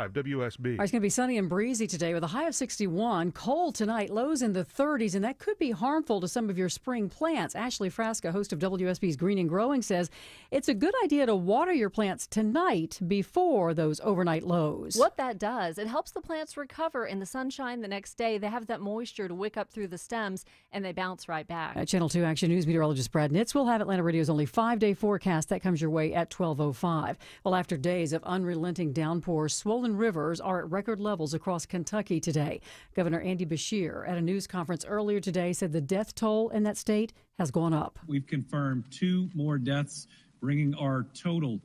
WSB. It's going to be sunny and breezy today with a high of 61. Cold tonight, lows in the 30s, and that could be harmful to some of your spring plants. Ashley Frasca, host of WSB's Green and Growing, says it's a good idea to water your plants tonight before those overnight lows. What that does, it helps the plants recover in the sunshine the next day. They have that moisture to wick up through the stems, and they bounce right back. Channel 2 Action News meteorologist Brad Nitz will have Atlanta Radio's only 5-day forecast. That comes your way at 12:05. Well, after days of unrelenting downpours, swollen rivers are at record levels across Kentucky today. Governor Andy Beshear at a news conference earlier today said the death toll in that state has gone up. We've confirmed 2 more deaths, bringing our total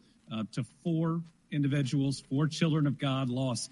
to 4 individuals, 4 children of God lost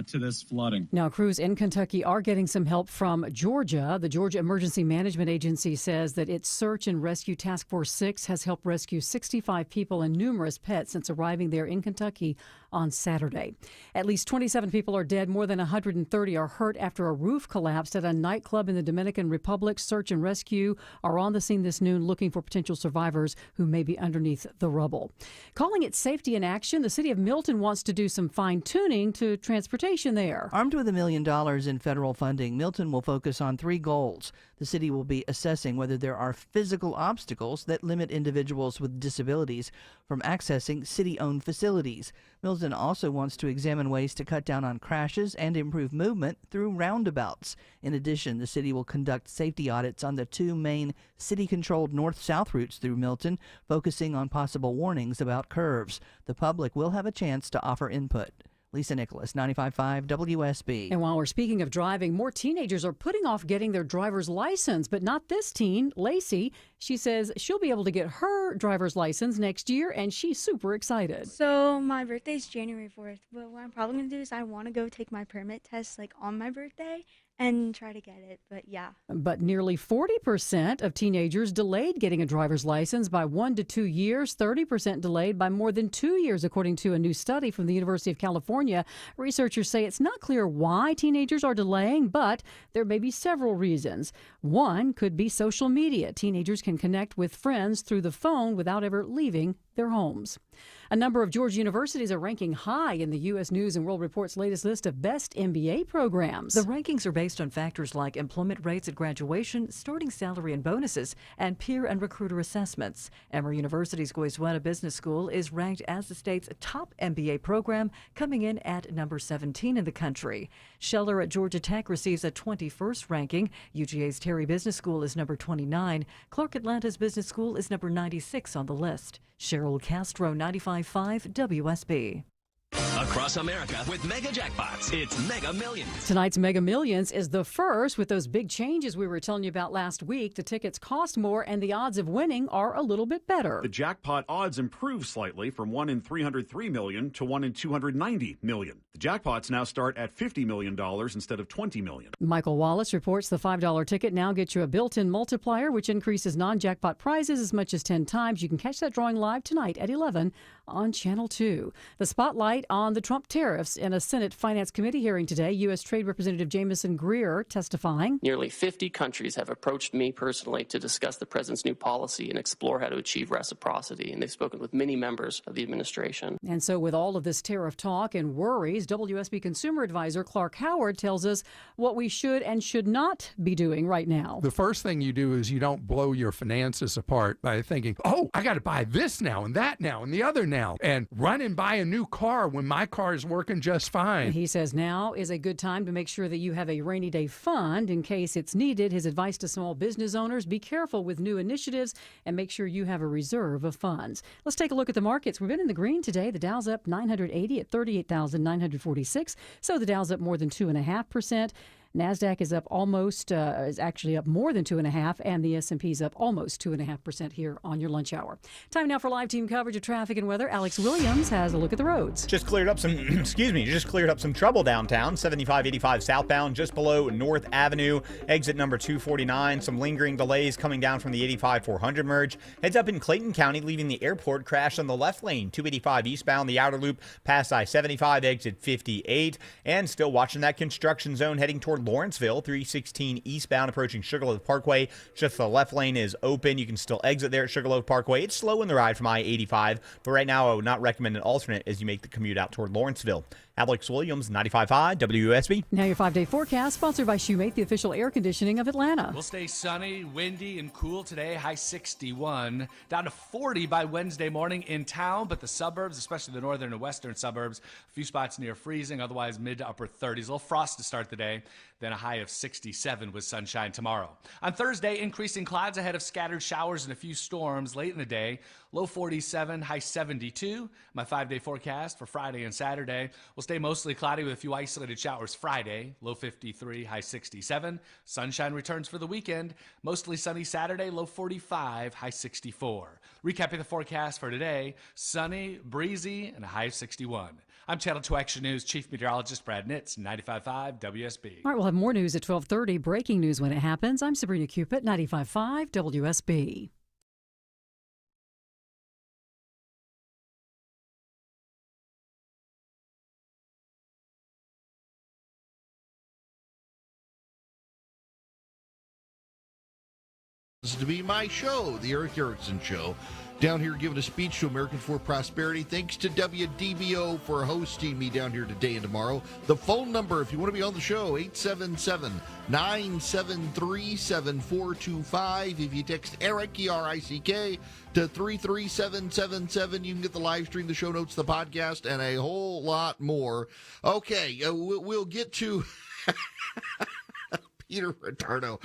to this flooding. Now, crews in Kentucky are getting some help from Georgia. The Georgia Emergency Management Agency says that its Search and Rescue Task Force 6 has helped rescue 65 people and numerous pets since arriving there in Kentucky on Saturday. At least 27 people are dead. More than 130 are hurt after a roof collapsed at a nightclub in the Dominican Republic. Search and rescue are on the scene this noon looking for potential survivors who may be underneath the rubble. Calling it safety in action, the city of Milton wants to do some fine-tuning to transportation there. Armed with $1 million in federal funding, Milton will focus on 3 goals. The city will be assessing whether there are physical obstacles that limit individuals with disabilities from accessing city-owned facilities. Milton also wants to examine ways to cut down on crashes and improve movement through roundabouts. In addition, the city will conduct safety audits on the 2 main city-controlled north-south routes through Milton, focusing on possible warnings about curves. The public will have a chance to offer input. Lisa Nicholas, 95.5 WSB. And while we're speaking of driving, more teenagers are putting off getting their driver's license, but not this teen, Lacey. She says she'll be able to get her driver's license next year, and she's super excited. So my birthday's January 4th, but what I'm probably going to do is I want to go take my permit test on my birthday and try to get it, but yeah. But nearly 40% of teenagers delayed getting a driver's license by 1 to 2 years, 30% delayed by more than 2 years, according to a new study from the University of California. Researchers say it's not clear why teenagers are delaying, but there may be several reasons. One could be social media. Teenagers can connect with friends through the phone without ever leaving their homes. A number of Georgia universities are ranking high in the U.S. News & World Report's latest list of best MBA programs. The rankings are based on factors like employment rates at graduation, starting salary and bonuses, and peer and recruiter assessments. Emory University's Goizueta Business School is ranked as the state's top MBA program, coming in at number 17 in the country. Scheller at Georgia Tech receives a 21st ranking. UGA's Terry Business School is number 29. Clark Atlanta's Business School is number 96 on the list. Cheryl Castro, 95.5 WSB. Across America with Mega Jackpots, it's Mega Millions. Tonight's Mega Millions is the first with those big changes we were telling you about last week. The tickets cost more and the odds of winning are a little bit better. The jackpot odds improved slightly from 1 in 303 million to 1 in 290 million. The jackpots now start at $50 million instead of $20 million. Michael Wallace reports the $5 ticket now gets you a built-in multiplier, which increases non-jackpot prizes as much as 10 times. You can catch that drawing live tonight at 11 on Channel 2. The spotlight on the Trump tariffs in a Senate Finance Committee hearing today. U.S. Trade Representative Jamison Greer testifying. Nearly 50 countries have approached me personally to discuss the president's new policy and explore how to achieve reciprocity, and they've spoken with many members of the administration. And so with all of this tariff talk and worries, WSB Consumer Advisor Clark Howard tells us what we should and should not be doing right now. The first thing you do is you don't blow your finances apart by thinking, oh, I got to buy this now and that now and the other now, and run and buy a new car when my car is working just fine. And he says now is a good time to make sure that you have a rainy day fund in case it's needed. His advice to small business owners, be careful with new initiatives and make sure you have a reserve of funds. Let's take a look at the markets. We've been in the green today. The Dow's up 980 at 38,946. So the Dow's up more than 2.5%. NASDAQ is up is actually up more than 2.5%, and the S&P's up almost 2.5% here on your lunch hour. Time now for live team coverage of traffic and weather. Alex Williams has a look at the roads. Just cleared up some trouble downtown. 7585 southbound, just below North Avenue, exit number 249. Some lingering delays coming down from the 85-400 merge. Heads up in Clayton County, leaving the airport, crash on the left lane. 285 eastbound, the outer loop past I-75, exit 58. And still watching that construction zone heading toward Lawrenceville, 316 eastbound approaching Sugarloaf Parkway. Just the left lane is open. You can still exit there at Sugarloaf Parkway. It's slow in the ride from I-85, but right now I would not recommend an alternate as you make the commute out toward Lawrenceville. Alex Williams, 95.5 WSB. Now your 5-day forecast, sponsored by Shoemate, the official air conditioning of Atlanta. We'll stay sunny, windy, and cool today, high 61. Down to 40 by Wednesday morning in town, but the suburbs, especially the northern and western suburbs, a few spots near freezing, otherwise mid to upper 30s. A little frost to start the day, then a high of 67 with sunshine tomorrow. On Thursday, increasing clouds ahead of scattered showers and a few storms late in the day. Low 47, high 72. My 5-day forecast for Friday and Saturday will stay mostly cloudy with a few isolated showers Friday, low 53, high 67. Sunshine returns for the weekend, mostly sunny Saturday, low 45, high 64. Recapping the forecast for today, sunny, breezy, and a high of 61. I'm Channel 2 Action News Chief Meteorologist Brad Nitz, 95.5 WSB. All right, we'll have more news at 12:30. Breaking news when it happens. I'm Sabrina Cupid, 95.5 WSB. To be my show, the Eric Erickson Show, down here giving a speech to Americans for Prosperity. Thanks to WDBO for hosting me down here today and tomorrow. The phone number, if you want to be on the show, 877-973-7425. If you text Eric, E-R-I-C-K, to 33777, you can get the live stream, the show notes, the podcast, and a whole lot more. Okay, we'll get to Peter Retardo.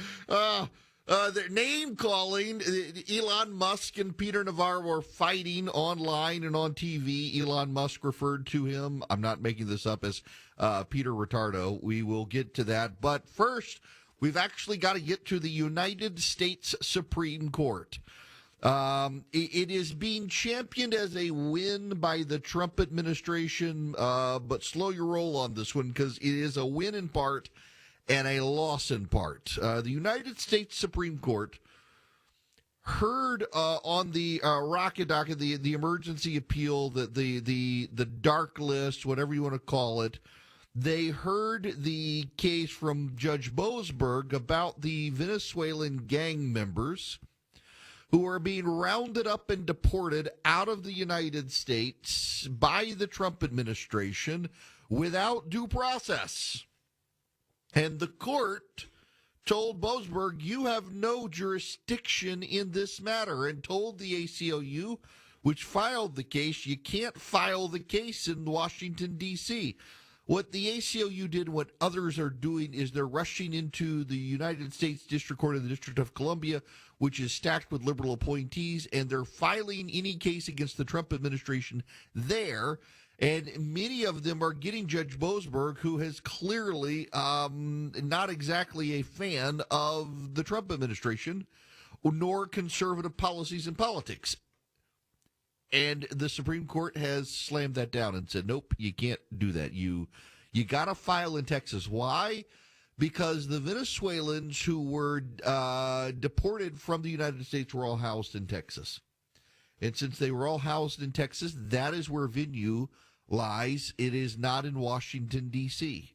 Their name calling. Elon Musk and Peter Navarro were fighting online and on TV. Elon Musk referred to him, I'm not making this up, as Peter Retardo. We will get to that. But first, we've actually got to get to the United States Supreme Court. It is being championed as a win by the Trump administration, but slow your roll on this one because it is a win in part and a loss in part. The United States Supreme Court heard on the rocket docket, the emergency appeal, the dark list, whatever you want to call it. They heard the case from Judge Boasberg about the Venezuelan gang members who are being rounded up and deported out of the United States by the Trump administration without due process. And the court told Boasberg, you have no jurisdiction in this matter, and told the ACLU, which filed the case, you can't file the case in Washington, D.C. What the ACLU did, what others are doing, is they're rushing into the United States District Court of the District of Columbia, which is stacked with liberal appointees, and they're filing any case against the Trump administration there. And many of them are getting Judge Boasberg, who has clearly not exactly a fan of the Trump administration, nor conservative policies and politics. And the Supreme Court has slammed that down and said, nope, you can't do that. You got to file in Texas. Why? Because the Venezuelans who were deported from the United States were all housed in Texas. And since they were all housed in Texas, that is where venue lies. It is not in Washington, D.C.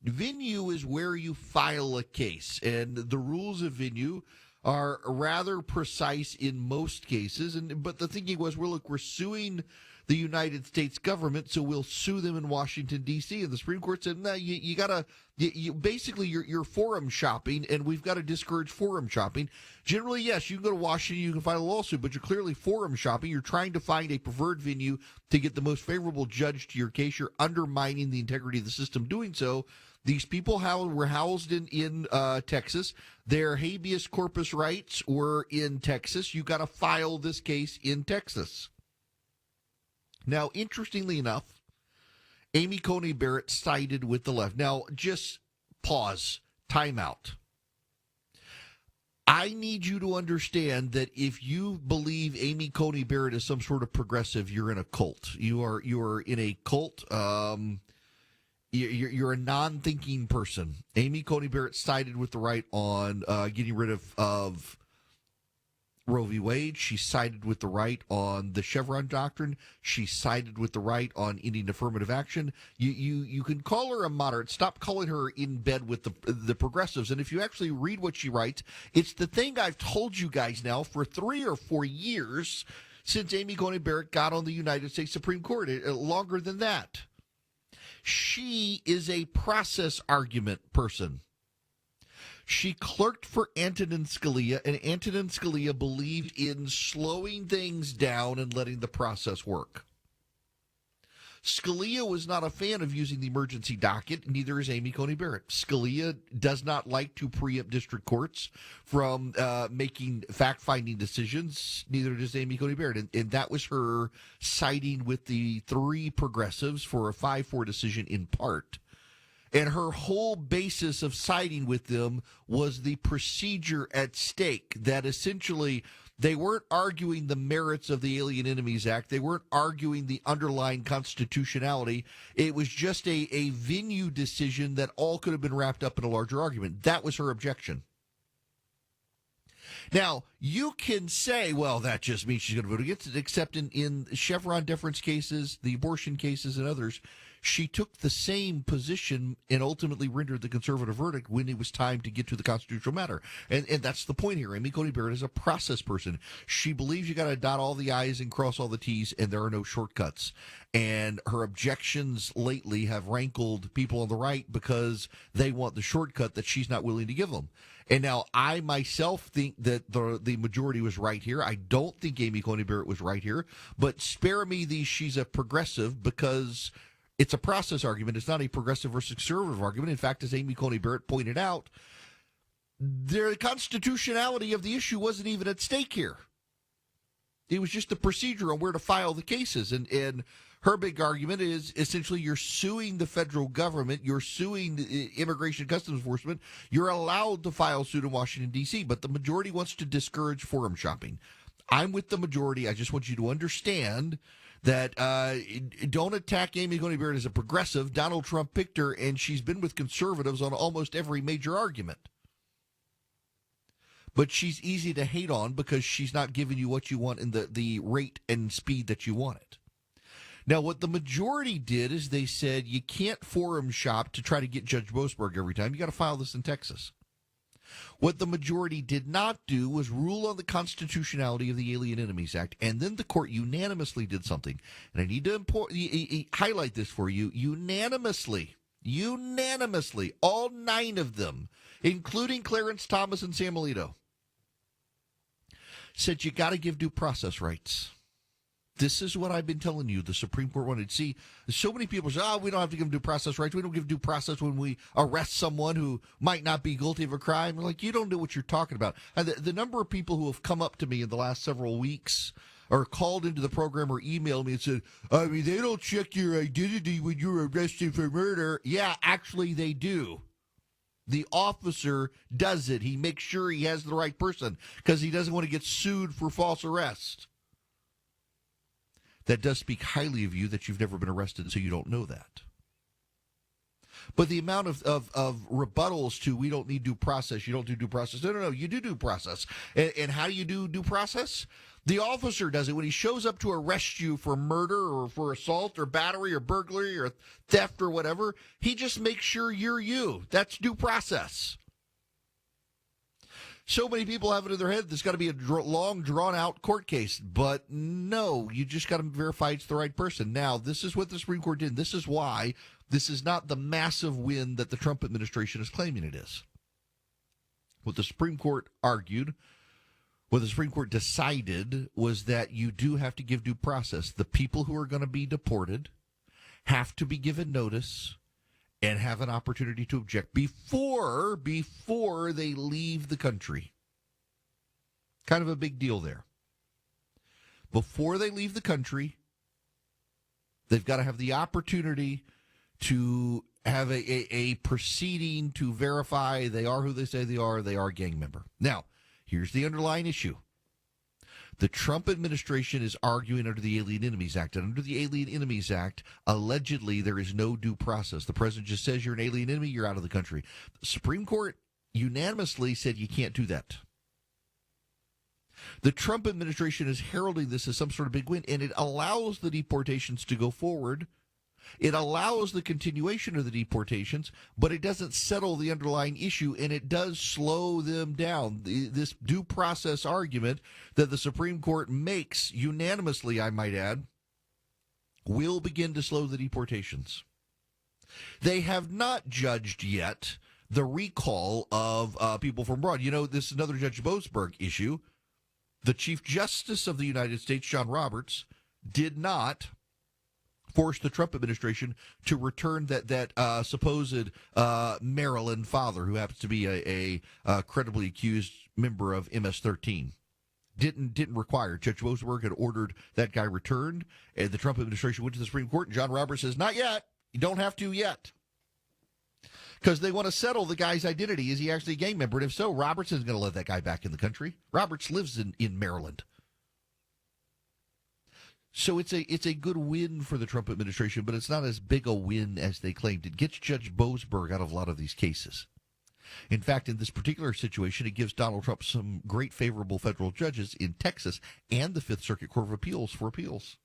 Venue is where you file a case, and the rules of venue are rather precise in most cases. But the thinking was, well, look, we're suing the United States government, so we'll sue them in Washington, D.C. And the Supreme Court said, no, you got to, basically you're forum shopping, and we've got to discourage forum shopping. Generally, yes, you can go to Washington, you can file a lawsuit, but you're clearly forum shopping. You're trying to find a preferred venue to get the most favorable judge to your case. You're undermining the integrity of the system doing so. These people were housed in Texas. Their habeas corpus rights were in Texas. You got to file this case in Texas. Now, interestingly enough, Amy Coney Barrett sided with the left. Now, just pause, time out. I need you to understand that if you believe Amy Coney Barrett is some sort of progressive, you're in a cult. You are in a cult. You're a non-thinking person. Amy Coney Barrett sided with the right on getting rid of Roe v. Wade. She sided with the right on the Chevron doctrine. She sided with the right on ending affirmative action. You can call her a moderate. Stop calling her in bed with the progressives. And if you actually read what she writes, it's the thing I've told you guys now for 3 or 4 years since Amy Coney Barrett got on the United States Supreme Court, longer than that. She is a process argument person. She clerked for Antonin Scalia, and Antonin Scalia believed in slowing things down and letting the process work. Scalia was not a fan of using the emergency docket, neither is Amy Coney Barrett. Scalia does not like to preempt district courts from making fact-finding decisions, neither does Amy Coney Barrett. And that was her siding with the three progressives for a 5-4 decision in part. And her whole basis of siding with them was the procedure at stake, that essentially they weren't arguing the merits of the Alien Enemies Act. They weren't arguing the underlying constitutionality. It was just a venue decision that all could have been wrapped up in a larger argument. That was her objection. Now, you can say, well, that just means she's going to vote against it, except in Chevron deference cases, the abortion cases, and others, she took the same position and ultimately rendered the conservative verdict when it was time to get to the constitutional matter. And that's the point here. Amy Coney Barrett is a process person. She believes you got to dot all the I's and cross all the T's, and there are no shortcuts. And her objections lately have rankled people on the right because they want the shortcut that she's not willing to give them. And now I myself think that the majority was right here. I don't think Amy Coney Barrett was right here. But spare me the she's a progressive, because it's a process argument. It's not a progressive versus conservative argument. In fact, as Amy Coney Barrett pointed out, the constitutionality of the issue wasn't even at stake here. It was just the procedure on where to file the cases. And her big argument is essentially you're suing the federal government, you're suing the Immigration and Customs Enforcement, you're allowed to file suit in Washington, D.C., but the majority wants to discourage forum shopping. I'm with the majority. I just want you to understand that don't attack Amy Coney Barrett as a progressive. Donald Trump picked her, and she's been with conservatives on almost every major argument. But she's easy to hate on because she's not giving you what you want in the rate and speed that you want it. Now, what the majority did is they said you can't forum shop to try to get Judge Boasberg every time. You got to file this in Texas. What the majority did not do was rule on the constitutionality of the Alien Enemies Act, and then the court unanimously did something. And I need to highlight this for you. Unanimously, all 9 of them, including Clarence Thomas and Sam Alito, said you got to give due process rights. This is what I've been telling you the Supreme Court wanted. See, so many people say, we don't have to give them due process rights. We don't give due process when we arrest someone who might not be guilty of a crime. Like, you don't know what you're talking about. And the number of people who have come up to me in the last several weeks or called into the program or emailed me and said, they don't check your identity when you're arrested for murder. Yeah, actually they do. The officer does it. He makes sure he has the right person because he doesn't want to get sued for false arrest. That does speak highly of you that you've never been arrested, so you don't know that. But the amount of rebuttals to we don't need due process, you don't do due process. No, you do due process. And how do you do due process? The officer does it when he shows up to arrest you for murder or for assault or battery or burglary or theft or whatever. He just makes sure you're you. That's due process. So many people have it in their head there's got to be a long, drawn-out court case. But no, you just got to verify it's the right person. Now, this is what the Supreme Court did. This is why this is not the massive win that the Trump administration is claiming it is. What the Supreme Court argued, what the Supreme Court decided was that you do have to give due process. The people who are going to be deported have to be given notice and have an opportunity to object before they leave the country. Kind of a big deal there. Before they leave the country, they've got to have the opportunity to have a proceeding to verify they are who they say they are a gang member. Now, here's the underlying issue. The Trump administration is arguing under the Alien Enemies Act. And under the Alien Enemies Act, allegedly, there is no due process. The president just says you're an alien enemy, you're out of the country. The Supreme Court unanimously said you can't do that. The Trump administration is heralding this as some sort of big win, and it allows the deportations to go forward. It allows the continuation of the deportations, but it doesn't settle the underlying issue, and it does slow them down. This due process argument that the Supreme Court makes unanimously, I might add, will begin to slow the deportations. They have not judged yet the recall of people from abroad. You know, this is another Judge Boasberg issue. The Chief Justice of the United States, John Roberts, did not force the Trump administration to return that supposed Maryland father, who happens to be a credibly accused member of MS-13. Didn't require. Judge Boasberg had ordered that guy returned, and the Trump administration went to the Supreme Court, and John Roberts says, not yet. You don't have to yet. Because they want to settle the guy's identity. Is he actually a gang member? And if so, Roberts isn't going to let that guy back in the country. Roberts lives in Maryland. So it's a good win for the Trump administration, but it's not as big a win as they claimed. It gets Judge Boasberg out of a lot of these cases. In fact, in this particular situation, it gives Donald Trump some great favorable federal judges in Texas and the Fifth Circuit Court of Appeals for appeals.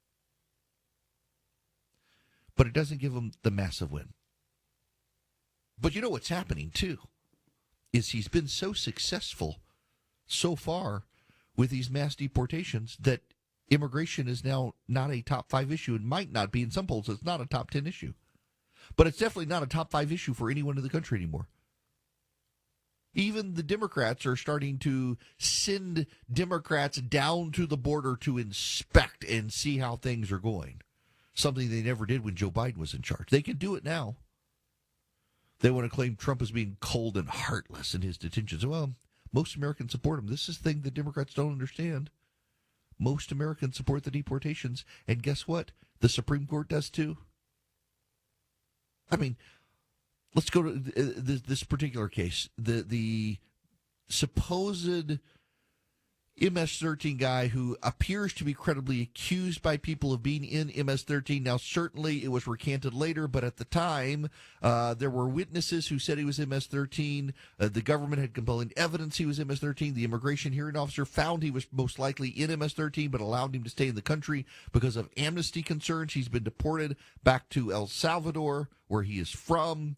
But it doesn't give him the massive win. But you know what's happening, too, is he's been so successful so far with these mass deportations that immigration is now not a top 5 issue and might not be. In some polls, it's not a top 10 issue. But it's definitely not a top 5 issue for anyone in the country anymore. Even the Democrats are starting to send Democrats down to the border to inspect and see how things are going. Something they never did when Joe Biden was in charge. They can do it now. They want to claim Trump as being cold and heartless in his detentions. Well, most Americans support him. This is the thing that Democrats don't understand. Most Americans support the deportations. And guess what? The Supreme Court does too. I mean, let's go to this particular case. The supposed MS-13 guy who appears to be credibly accused by people of being in MS-13. Now, certainly it was recanted later, but at the time, there were witnesses who said he was MS-13. The government had compelling evidence he was MS-13. The immigration hearing officer found he was most likely in MS-13, but allowed him to stay in the country because of amnesty concerns. He's been deported back to El Salvador, where he is from.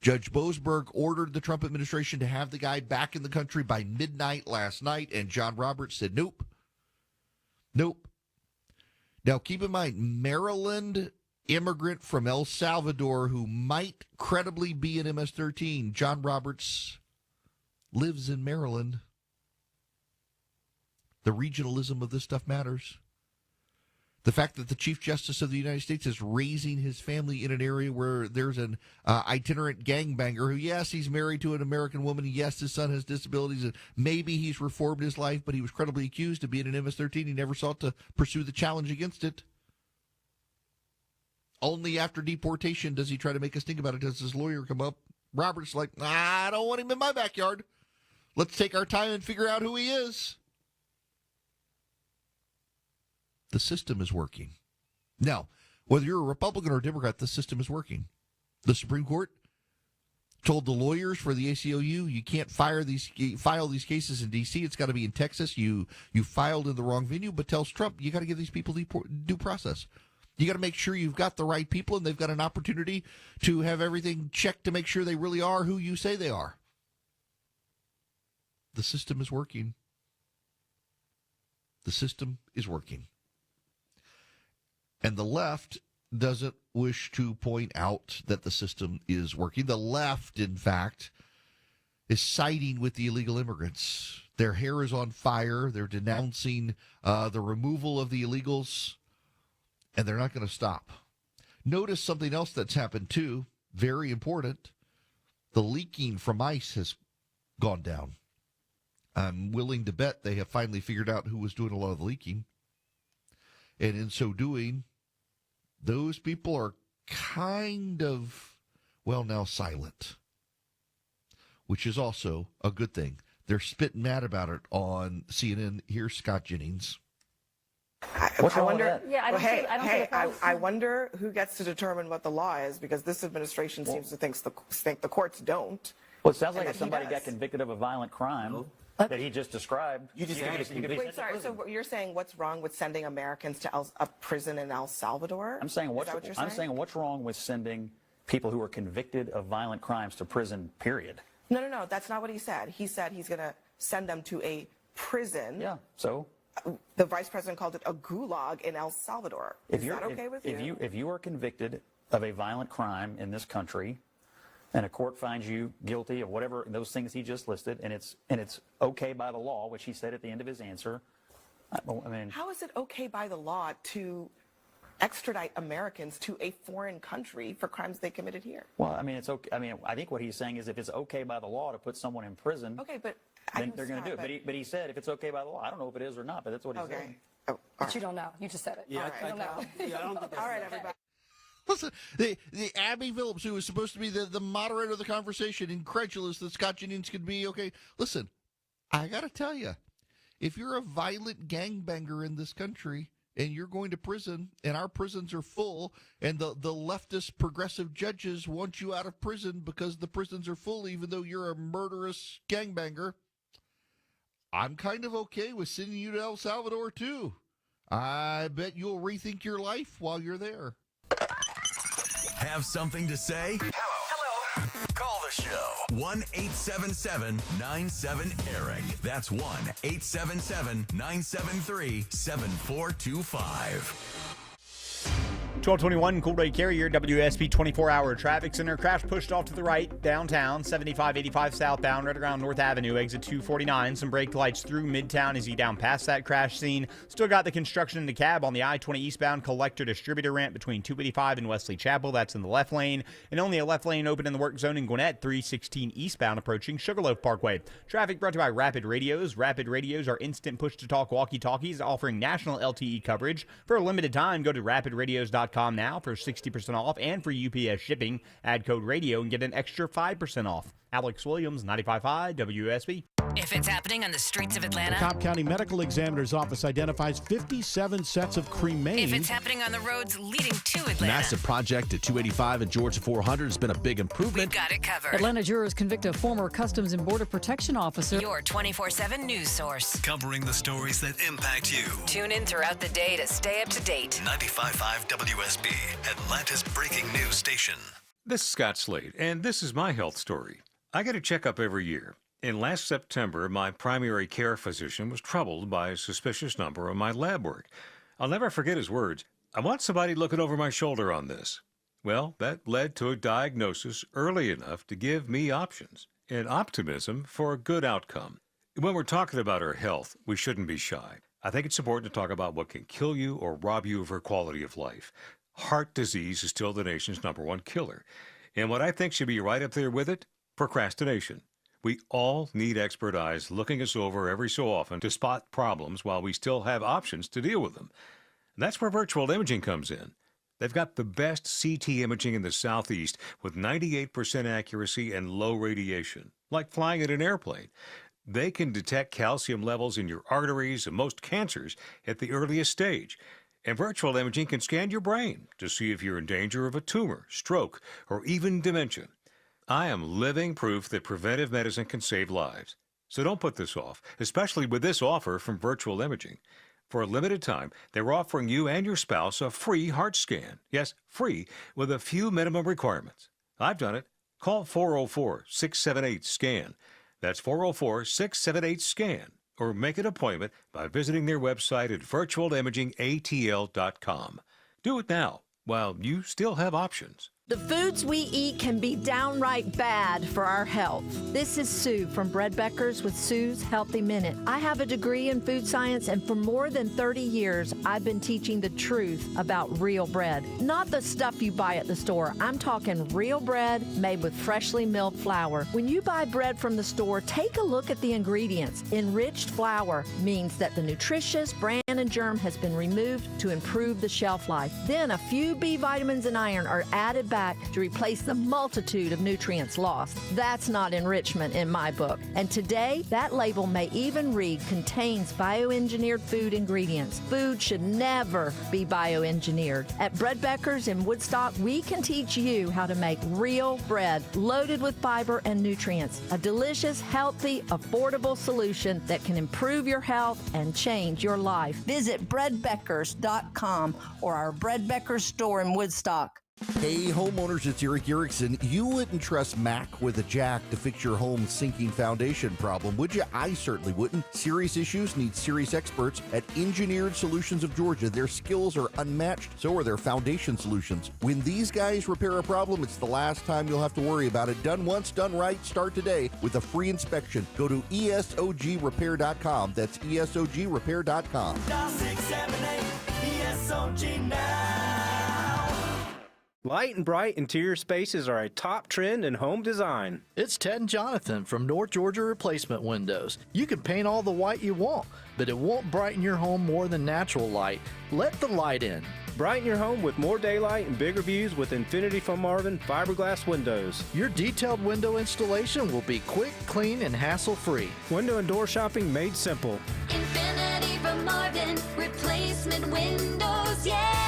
Judge Boasberg ordered the Trump administration to have the guy back in the country by midnight last night, and John Roberts said, nope. Nope. Now, keep in mind, Maryland immigrant from El Salvador who might credibly be in MS-13, John Roberts lives in Maryland. The regionalism of this stuff matters. The fact that the Chief Justice of the United States is raising his family in an area where there's an itinerant gangbanger who, yes, he's married to an American woman. Yes, his son has disabilities. And maybe he's reformed his life, but he was credibly accused of being an MS-13. He never sought to pursue the challenge against it. Only after deportation does he try to make us think about it. Does his lawyer come up? Robert's like, I don't want him in my backyard. Let's take our time and figure out who he is. The system is working. Now, whether you're a Republican or a Democrat, the system is working. The Supreme Court told the lawyers for the ACLU, you can't file these cases in D.C. It's got to be in Texas. You filed in the wrong venue, but tells Trump, you got to give these people due process. You got to make sure you've got the right people and they've got an opportunity to have everything checked to make sure they really are who you say they are. The system is working. The system is working. And the left doesn't wish to point out that the system is working. The left, in fact, is siding with the illegal immigrants. Their hair is on fire. They're denouncing the removal of the illegals, and they're not going to stop. Notice something else that's happened, too, very important. The leaking from ICE has gone down. I'm willing to bet they have finally figured out who was doing a lot of the leaking. And in so doing, those people are kind of, well, now silent, which is also a good thing. They're spitting mad about it on CNN. Here's Scott Jennings. I wonder. Yeah, I don't see the problem. I wonder who gets to determine what the law is, because this administration seems to think the courts don't. Well, it sounds like if somebody got convicted of a violent crime that he just described, Wait, sorry. So you're saying what's wrong with sending Americans to a prison in El Salvador? I'm saying what's wrong with sending people who are convicted of violent crimes to prison, period. No. That's not what he said. He said he's going to send them to a prison. Yeah, so? The vice president called it a gulag in El Salvador. Is that okay with you? If you are convicted of a violent crime in this country, and a court finds you guilty of whatever those things he just listed, and it's okay by the law, which he said at the end of his answer, I mean, how is it okay by the law to extradite Americans to a foreign country for crimes they committed here? well, I mean, it's okay. I mean, I think what he's saying is if it's okay by the law to put someone in prison, Okay, but then they're going to do it. But he said if it's okay by the law. I don't know if it is or not, but that's what he said. Oh, But you don't know. You just said it. Yeah, You don't know. I don't think that's all right, everybody. Listen, the Abby Phillips, who was supposed to be the moderator of the conversation, incredulous that Scott Jennings could be okay. Listen, I got to tell you, if you're a violent gangbanger in this country and you're going to prison and our prisons are full and the leftist progressive judges want you out of prison because the prisons are full, even though you're a murderous gangbanger, I'm kind of okay with sending you to El Salvador, too. I bet you'll rethink your life while you're there. Have something to say? Hello. Call the show. 1-877-97-ERIC. That's 1-877-973-7425. 1221 Cool Day Carrier, WSB 24-hour traffic center. Crash pushed off to the right, downtown, 7585 southbound, right around North Avenue, exit 249. Some brake lights through Midtown as you down past that crash scene. Still got the construction in the cab on the I-20 eastbound collector distributor ramp between 285 and Wesley Chapel. That's in the left lane. And only a left lane open in the work zone in Gwinnett, 316 eastbound approaching Sugarloaf Parkway. Traffic brought to you by Rapid Radios. Rapid Radios are instant push-to-talk walkie-talkies offering national LTE coverage. For a limited time, go to rapidradios.com now for 60% off and for UPS shipping. Add code radio and get an extra 5% off. Alex Williams, 95.5 WSB. If it's happening on the streets of Atlanta. Cobb County Medical Examiner's Office identifies 57 sets of cremains. If it's happening on the roads leading to Atlanta. Massive project at 285 and Georgia 400 has been a big improvement. We've got it covered. Atlanta jurors convict a former Customs and Border Protection officer. Your 24/7 news source. Covering the stories that impact you. Tune in throughout the day to stay up to date. 95.5 WSB, Atlanta's breaking news station. This is Scott Slade, and this is my health story. I get a checkup every year. In last September, my primary care physician was troubled by a suspicious number of my lab work. I'll never forget his words. I want somebody looking over my shoulder on this. Well, that led to a diagnosis early enough to give me options and optimism for a good outcome. When we're talking about our health, we shouldn't be shy. I think it's important to talk about what can kill you or rob you of your quality of life. Heart disease is still the nation's #1 killer. And what I think should be right up there with it, procrastination. We all need expert eyes looking us over every so often to spot problems while we still have options to deal with them. And that's where virtual imaging comes in. They've got the best CT imaging in the Southeast with 98% accuracy and low radiation, like flying in an airplane. They can detect calcium levels in your arteries and most cancers at the earliest stage. And virtual imaging can scan your brain to see if you're in danger of a tumor, stroke, or even dementia. I am living proof that preventive medicine can save lives. So don't put this off, especially with this offer from Virtual Imaging. For a limited time, they're offering you and your spouse a free heart scan. Yes, free, with a few minimum requirements. I've done it. Call 404-678-SCAN. That's 404-678-SCAN. Or make an appointment by visiting their website at virtualimagingatl.com. Do it now, while you still have options. The foods we eat can be downright bad for our health. This is Sue from Bread Beckers with Sue's Healthy Minute. I have a degree in food science, and for more than 30 years, I've been teaching the truth about real bread. Not the stuff you buy at the store. I'm talking real bread made with freshly milled flour. When you buy bread from the store, take a look at the ingredients. Enriched flour means that the nutritious bran and germ has been removed to improve the shelf life. Then a few B vitamins and iron are added back to replace the multitude of nutrients lost. That's not enrichment in my book. And today, that label may even read contains bioengineered food ingredients. Food should never be bioengineered. At Bread Beckers in Woodstock, we can teach you how to make real bread loaded with fiber and nutrients. A delicious, healthy, affordable solution that can improve your health and change your life. Visit breadbeckers.com or our Bread Beckers store in Woodstock. Hey homeowners, it's Eric Erickson. You wouldn't trust Mac with a jack to fix your home's sinking foundation problem, would you? I certainly wouldn't. Serious issues need serious experts at Engineered Solutions of Georgia. Their skills are unmatched, so are their foundation solutions. When these guys repair a problem, it's the last time you'll have to worry about it. Done once, done right. Start today with a free inspection. Go to ESOGrepair.com. That's ESOGrepair.com. Dial 678 ESOG now. Light and bright interior spaces are a top trend in home design. It's Ted and Jonathan from North Georgia Replacement Windows. You can paint all the white you want, but it won't brighten your home more than natural light. Let the light in. Brighten your home with more daylight and bigger views with Infinity from Marvin fiberglass windows. Your detailed window installation will be quick, clean, and hassle-free. Window and door shopping made simple. Infinity from Marvin, replacement windows, yeah!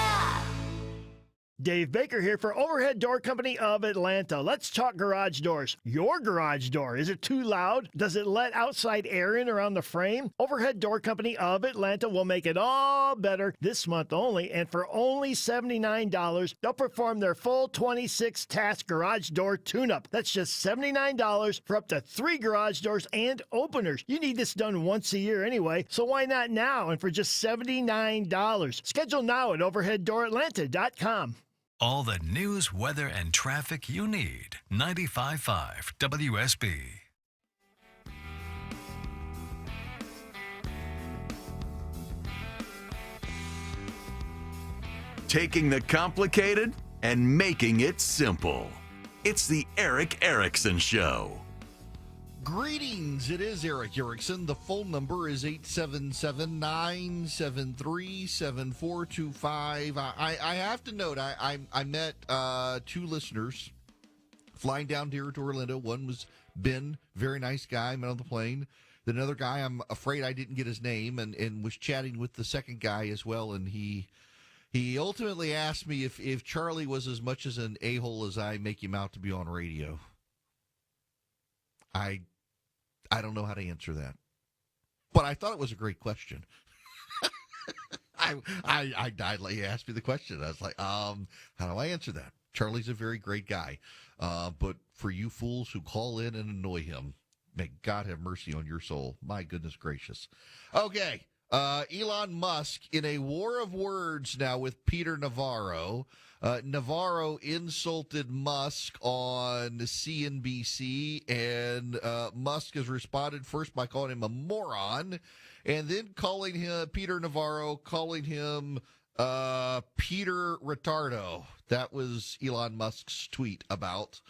Dave Baker here for Overhead Door Company of Atlanta. Let's talk garage doors. Your garage door, is it too loud? Does it let outside air in around the frame? Overhead Door Company of Atlanta will make it all better this month only, and for only $79, they'll perform their full 26-task garage door tune-up. That's just $79 for up to 3 garage doors and openers. You need this done once a year anyway, so why not now and for just $79? Schedule now at overheaddooratlanta.com. All the news, weather, and traffic you need. 95.5 WSB. Taking the complicated and making it simple. It's the Eric Erickson Show. Greetings, it is Eric Erickson. The phone number is 877-973-7425. I have to note, I met 2 listeners flying down here to Orlando. One was Ben, very nice guy, met on the plane. Then another guy, I'm afraid I didn't get his name, and was chatting with the second guy as well, and he ultimately asked me if Charlie was as much as an a-hole as I make him out to be on radio. I don't know how to answer that, but I thought it was a great question. I died like he asked me the question. I was like, how do I answer that? Charlie's a very great guy, but for you fools who call in and annoy him, may God have mercy on your soul. My goodness gracious. Okay, Elon Musk in a war of words now with Peter Navarro. Navarro insulted Musk on CNBC, and Musk has responded first by calling him a moron, and then calling him Peter Navarro, calling him Peter Retardo. That was Elon Musk's tweet about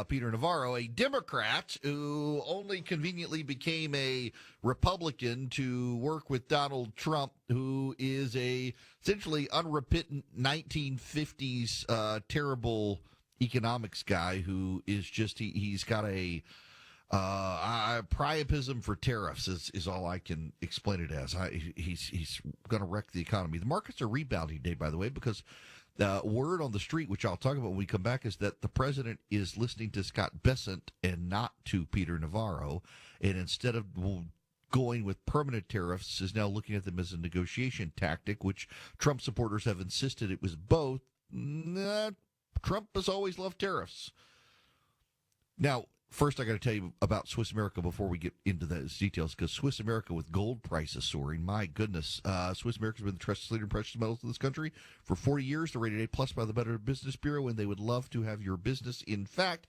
Peter Navarro, a Democrat who only conveniently became a Republican to work with Donald Trump, who is a essentially unrepentant 1950s terrible economics guy who is just he's got a priapism for tariffs is all I can explain it as. He's going to wreck the economy. The markets are rebounding today, by the way, because the word on the street, which I'll talk about when we come back, is that the president is listening to Scott Bessent and not to Peter Navarro, and instead of going with permanent tariffs, is now looking at them as a negotiation tactic, which Trump supporters have insisted it was both. Trump has always loved tariffs. Now, first, I got to tell you about Swiss America before we get into those details, because Swiss America with gold prices soaring, my goodness. Swiss America has been the trusted leader in precious metals in this country for 40 years. They're rated A+ by the Better Business Bureau, and they would love to have your business. In fact,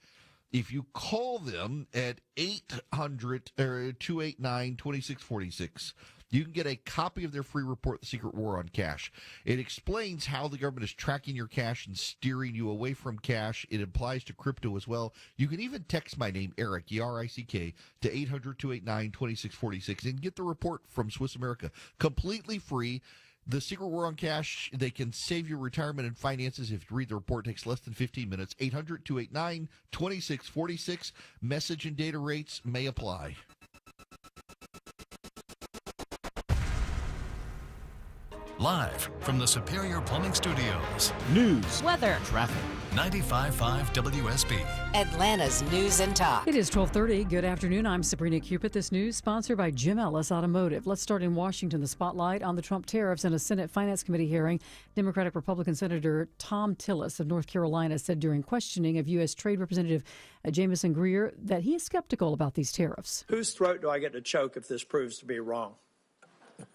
if you call them at 800-289-2646, you can get a copy of their free report, The Secret War on Cash. It explains how the government is tracking your cash and steering you away from cash. It applies to crypto as well. You can even text my name, Eric, E-R-I-C-K, to 800-289-2646 and get the report from Swiss America completely free. The Secret War on Cash, they can save your retirement and finances if you read the report. It takes less than 15 minutes. 800-289-2646. Message and data rates may apply. Live from the Superior Plumbing Studios. News, weather, traffic, 95.5 WSB. Atlanta's News and Talk. It is 12:30. Good afternoon. I'm Sabrina Cupid. This news sponsored by Jim Ellis Automotive. Let's start in Washington. The spotlight on the Trump tariffs in a Senate Finance Committee hearing. Democratic Republican Senator Tom Tillis of North Carolina said during questioning of U.S. Trade Representative Jamieson Greer that he is skeptical about these tariffs. Whose throat do I get to choke if this proves to be wrong?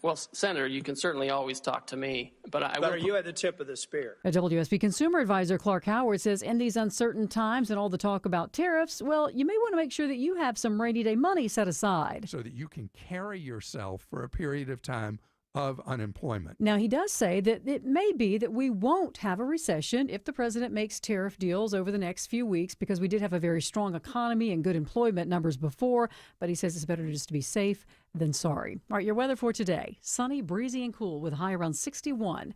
Well, Senator, you can certainly always talk to me, but Are you at the tip of the spear? A WSB consumer advisor Clark Howard says in these uncertain times and all the talk about tariffs, well, you may want to make sure that you have some rainy day money set aside so that you can carry yourself for a period of time of unemployment. Now, he does say that it may be that we won't have a recession if the president makes tariff deals over the next few weeks, because we did have a very strong economy and good employment numbers before, but he says it's better just to be safe than sorry. All right, your weather for today. Sunny, breezy, and cool with a high around 61.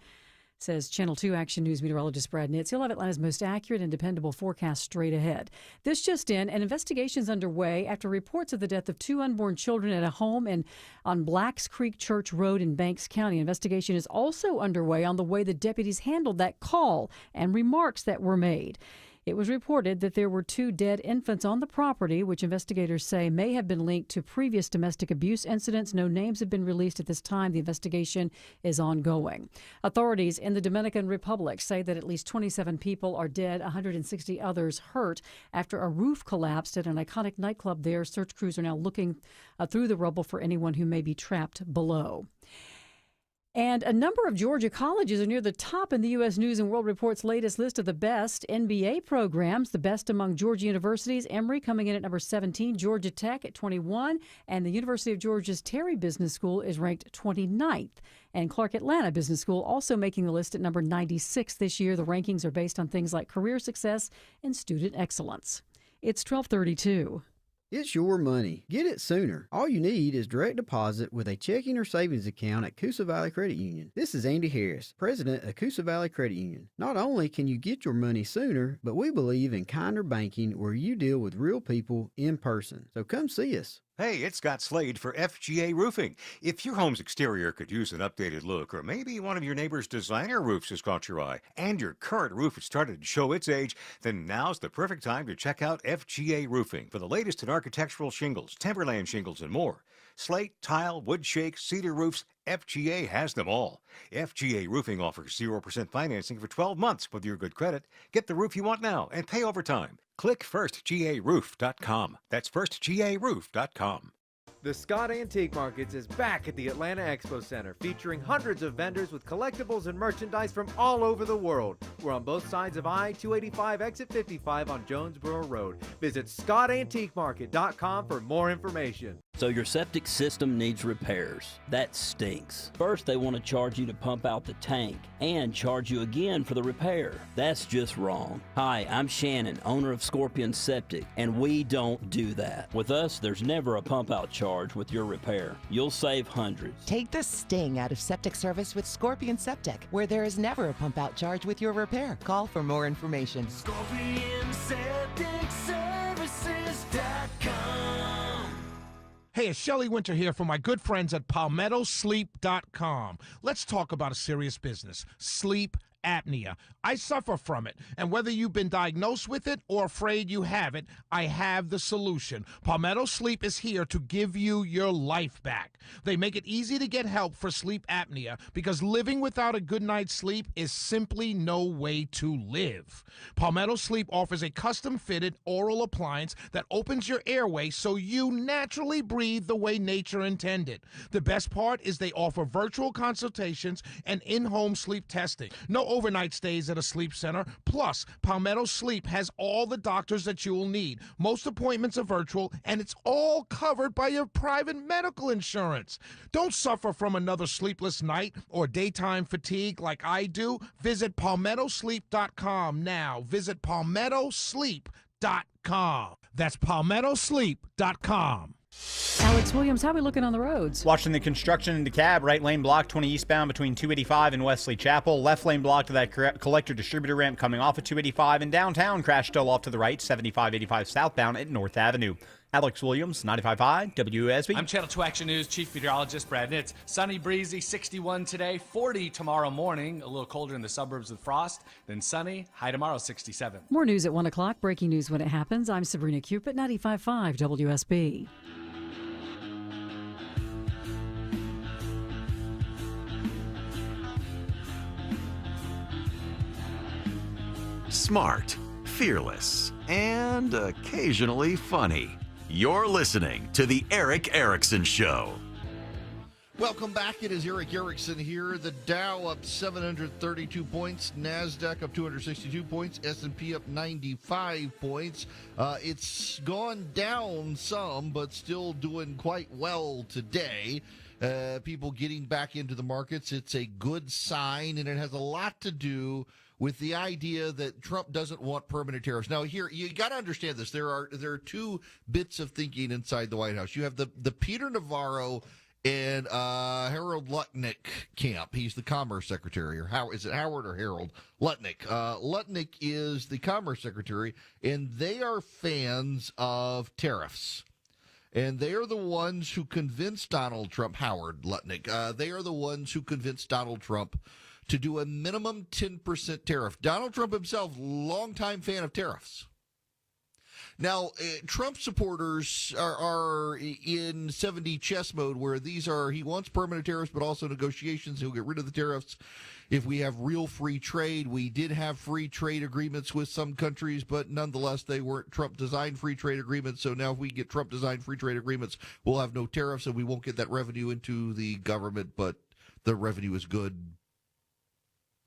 Says Channel 2 Action News meteorologist Brad Nitz. He'll have Atlanta's most accurate and dependable forecast straight ahead. This just in, an investigation is underway after reports of the death of 2 unborn children at a home on Blacks Creek Church Road in Banks County. Investigation is also underway on the way the deputies handled that call and remarks that were made. It was reported that there were 2 dead infants on the property, which investigators say may have been linked to previous domestic abuse incidents. No names have been released at this time. The investigation is ongoing. Authorities in the Dominican Republic say that at least 27 people are dead, 160 others hurt after a roof collapsed at an iconic nightclub there. Search crews are now looking through the rubble for anyone who may be trapped below. And a number of Georgia colleges are near the top in the U.S. News and World Report's latest list of the best NBA programs. The best among Georgia universities, Emory coming in at number 17, Georgia Tech at 21, and the University of Georgia's Terry Business School is ranked 29th. And Clark Atlanta Business School also making the list at number 96 this year. The rankings are based on things like career success and student excellence. It's 12:32. It's your money. Get it sooner. All you need is direct deposit with a checking or savings account at Coosa Valley Credit Union. This is Andy Harris, president of Coosa Valley Credit Union. Not only can you get your money sooner, but we believe in kinder banking where you deal with real people in person. So come see us. Hey, it's Scott Slade for FGA Roofing. If your home's exterior could use an updated look, or maybe one of your neighbor's designer roofs has caught your eye, and your current roof has started to show its age, then now's the perfect time to check out FGA Roofing for the latest in architectural shingles, timberland shingles, and more. Slate, tile, wood shake, cedar roofs, FGA has them all. FGA Roofing offers 0% financing for 12 months with your good credit. Get the roof you want now and pay over time. Click firstgaroof.com. That's firstgaroof.com. The Scott Antique Markets is back at the Atlanta Expo Center, featuring hundreds of vendors with collectibles and merchandise from all over the world. We're on both sides of I-285 exit 55 on Jonesboro Road. Visit scottantiquemarket.com for more information. So your septic system needs repairs. That stinks. First, they want to charge you to pump out the tank and charge you again for the repair. That's just wrong. Hi, I'm Shannon, owner of Scorpion Septic, and we don't do that. With us, there's never a pump out charge with your repair. You'll save hundreds. Take the sting out of septic service with Scorpion Septic, where there is never a pump out charge with your repair. Call for more information. ScorpionSepticServices.com. Hey, it's Shelley Winter here for my good friends at PalmettoSleep.com. Let's talk about a serious business, sleep apnea. I suffer from it, and whether you've been diagnosed with it or afraid you have it, I have the solution. Palmetto Sleep is here to give you your life back. They make it easy to get help for sleep apnea because living without a good night's sleep is simply no way to live. Palmetto Sleep offers a custom-fitted oral appliance that opens your airway so you naturally breathe the way nature intended. The best part is they offer virtual consultations and in-home sleep testing. No overnight stays at a sleep center. Plus, Palmetto Sleep has all the doctors that you will need. Most appointments are virtual, and it's all covered by your private medical insurance. Don't suffer from another sleepless night or daytime fatigue like I do. Visit PalmettoSleep.com now. Visit PalmettoSleep.com. That's PalmettoSleep.com. Alex Williams, how are we looking on the roads? Watching the construction in DeKalb, right lane blocked 20 eastbound between 285 and Wesley Chapel. Left lane blocked to that collector distributor ramp coming off of 285. And downtown, crash still off to the right, 75-85 southbound at North Avenue. Alex Williams, 95.5 WSB. I'm Channel 2 Action News Chief Meteorologist Brad Nitz. Sunny, breezy, 61 today, 40 tomorrow morning. A little colder in the suburbs with frost. Then sunny, high tomorrow, 67. More news at 1 o'clock. Breaking news when it happens. I'm Sabrina Cupid, 95.5 WSB. Smart, fearless, and occasionally funny. You're listening to The Eric Erickson Show. Welcome back. It is Eric Erickson here. The Dow up 732 points. NASDAQ up 262 points. S&P up 95 points. It's gone down some, but still doing quite well today. People getting back into the markets. It's a good sign, and it has a lot to do with the idea that Trump doesn't want permanent tariffs. Now, here, you got to understand this. There are two bits of thinking inside the White House. You have the Peter Navarro and Harold Lutnick camp. He's the Commerce Secretary, or how is it Howard or Harold Lutnick? Lutnick is the Commerce Secretary, and they are fans of tariffs. And they are the ones who convinced Donald Trump, Howard Lutnick, they are the ones who convinced Donald Trump to do a minimum 10% tariff. Donald Trump himself, longtime fan of tariffs. Now, Trump supporters are in 70 chess mode, where he wants permanent tariffs, but also negotiations. He'll get rid of the tariffs if we have real free trade. We did have free trade agreements with some countries, but nonetheless, they weren't Trump-designed free trade agreements. So now if we get Trump-designed free trade agreements, we'll have no tariffs, and we won't get that revenue into the government, but the revenue is good.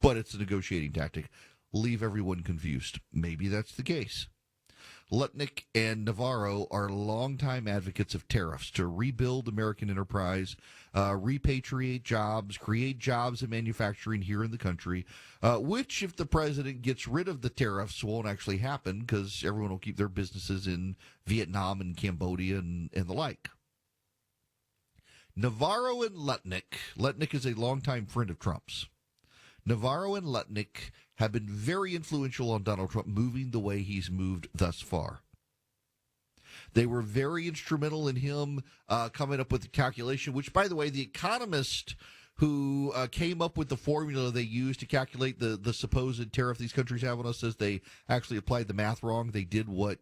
But it's a negotiating tactic. Leave everyone confused. Maybe that's the case. Lutnick and Navarro are longtime advocates of tariffs to rebuild American enterprise, repatriate jobs, create jobs in manufacturing here in the country, which, if the president gets rid of the tariffs, won't actually happen because everyone will keep their businesses in Vietnam and Cambodia and the like. Navarro and Lutnick is a longtime friend of Trump's. Navarro and Lutnick have been very influential on Donald Trump moving the way he's moved thus far. They were very instrumental in him coming up with the calculation, which, by the way, the economist who came up with the formula they used to calculate the supposed tariff these countries have on us says they actually applied the math wrong. They did what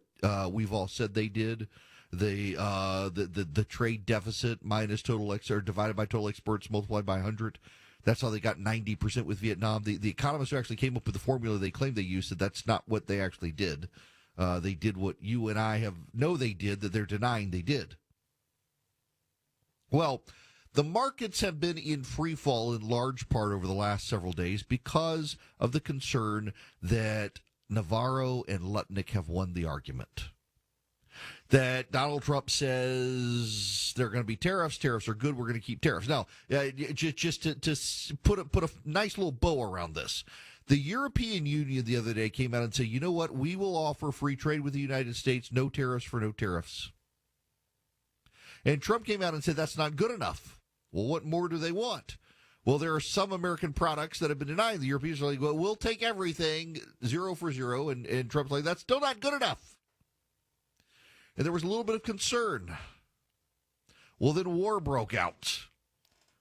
we've all said they did. The trade deficit minus or divided by total exports multiplied by 100. That's how they got 90% with Vietnam. The economists who actually came up with the formula they claimed they used said that's not what they actually did. They did what you and I know they did, that they're denying they did. Well, the markets have been in free fall in large part over the last several days because of the concern that Navarro and Lutnick have won the argument. That Donald Trump says there are going to be tariffs. Tariffs are good. We're going to keep tariffs. Now, just to put a nice little bow around this, the European Union the other day came out and said, you know what? We will offer free trade with the United States. No tariffs for no tariffs. And Trump came out and said that's not good enough. Well, what more do they want? Well, there are some American products that have been denied. The Europeans are like, well, we'll take everything 0 for 0. And Trump's like, that's still not good enough. And there was a little bit of concern. Well, then war broke out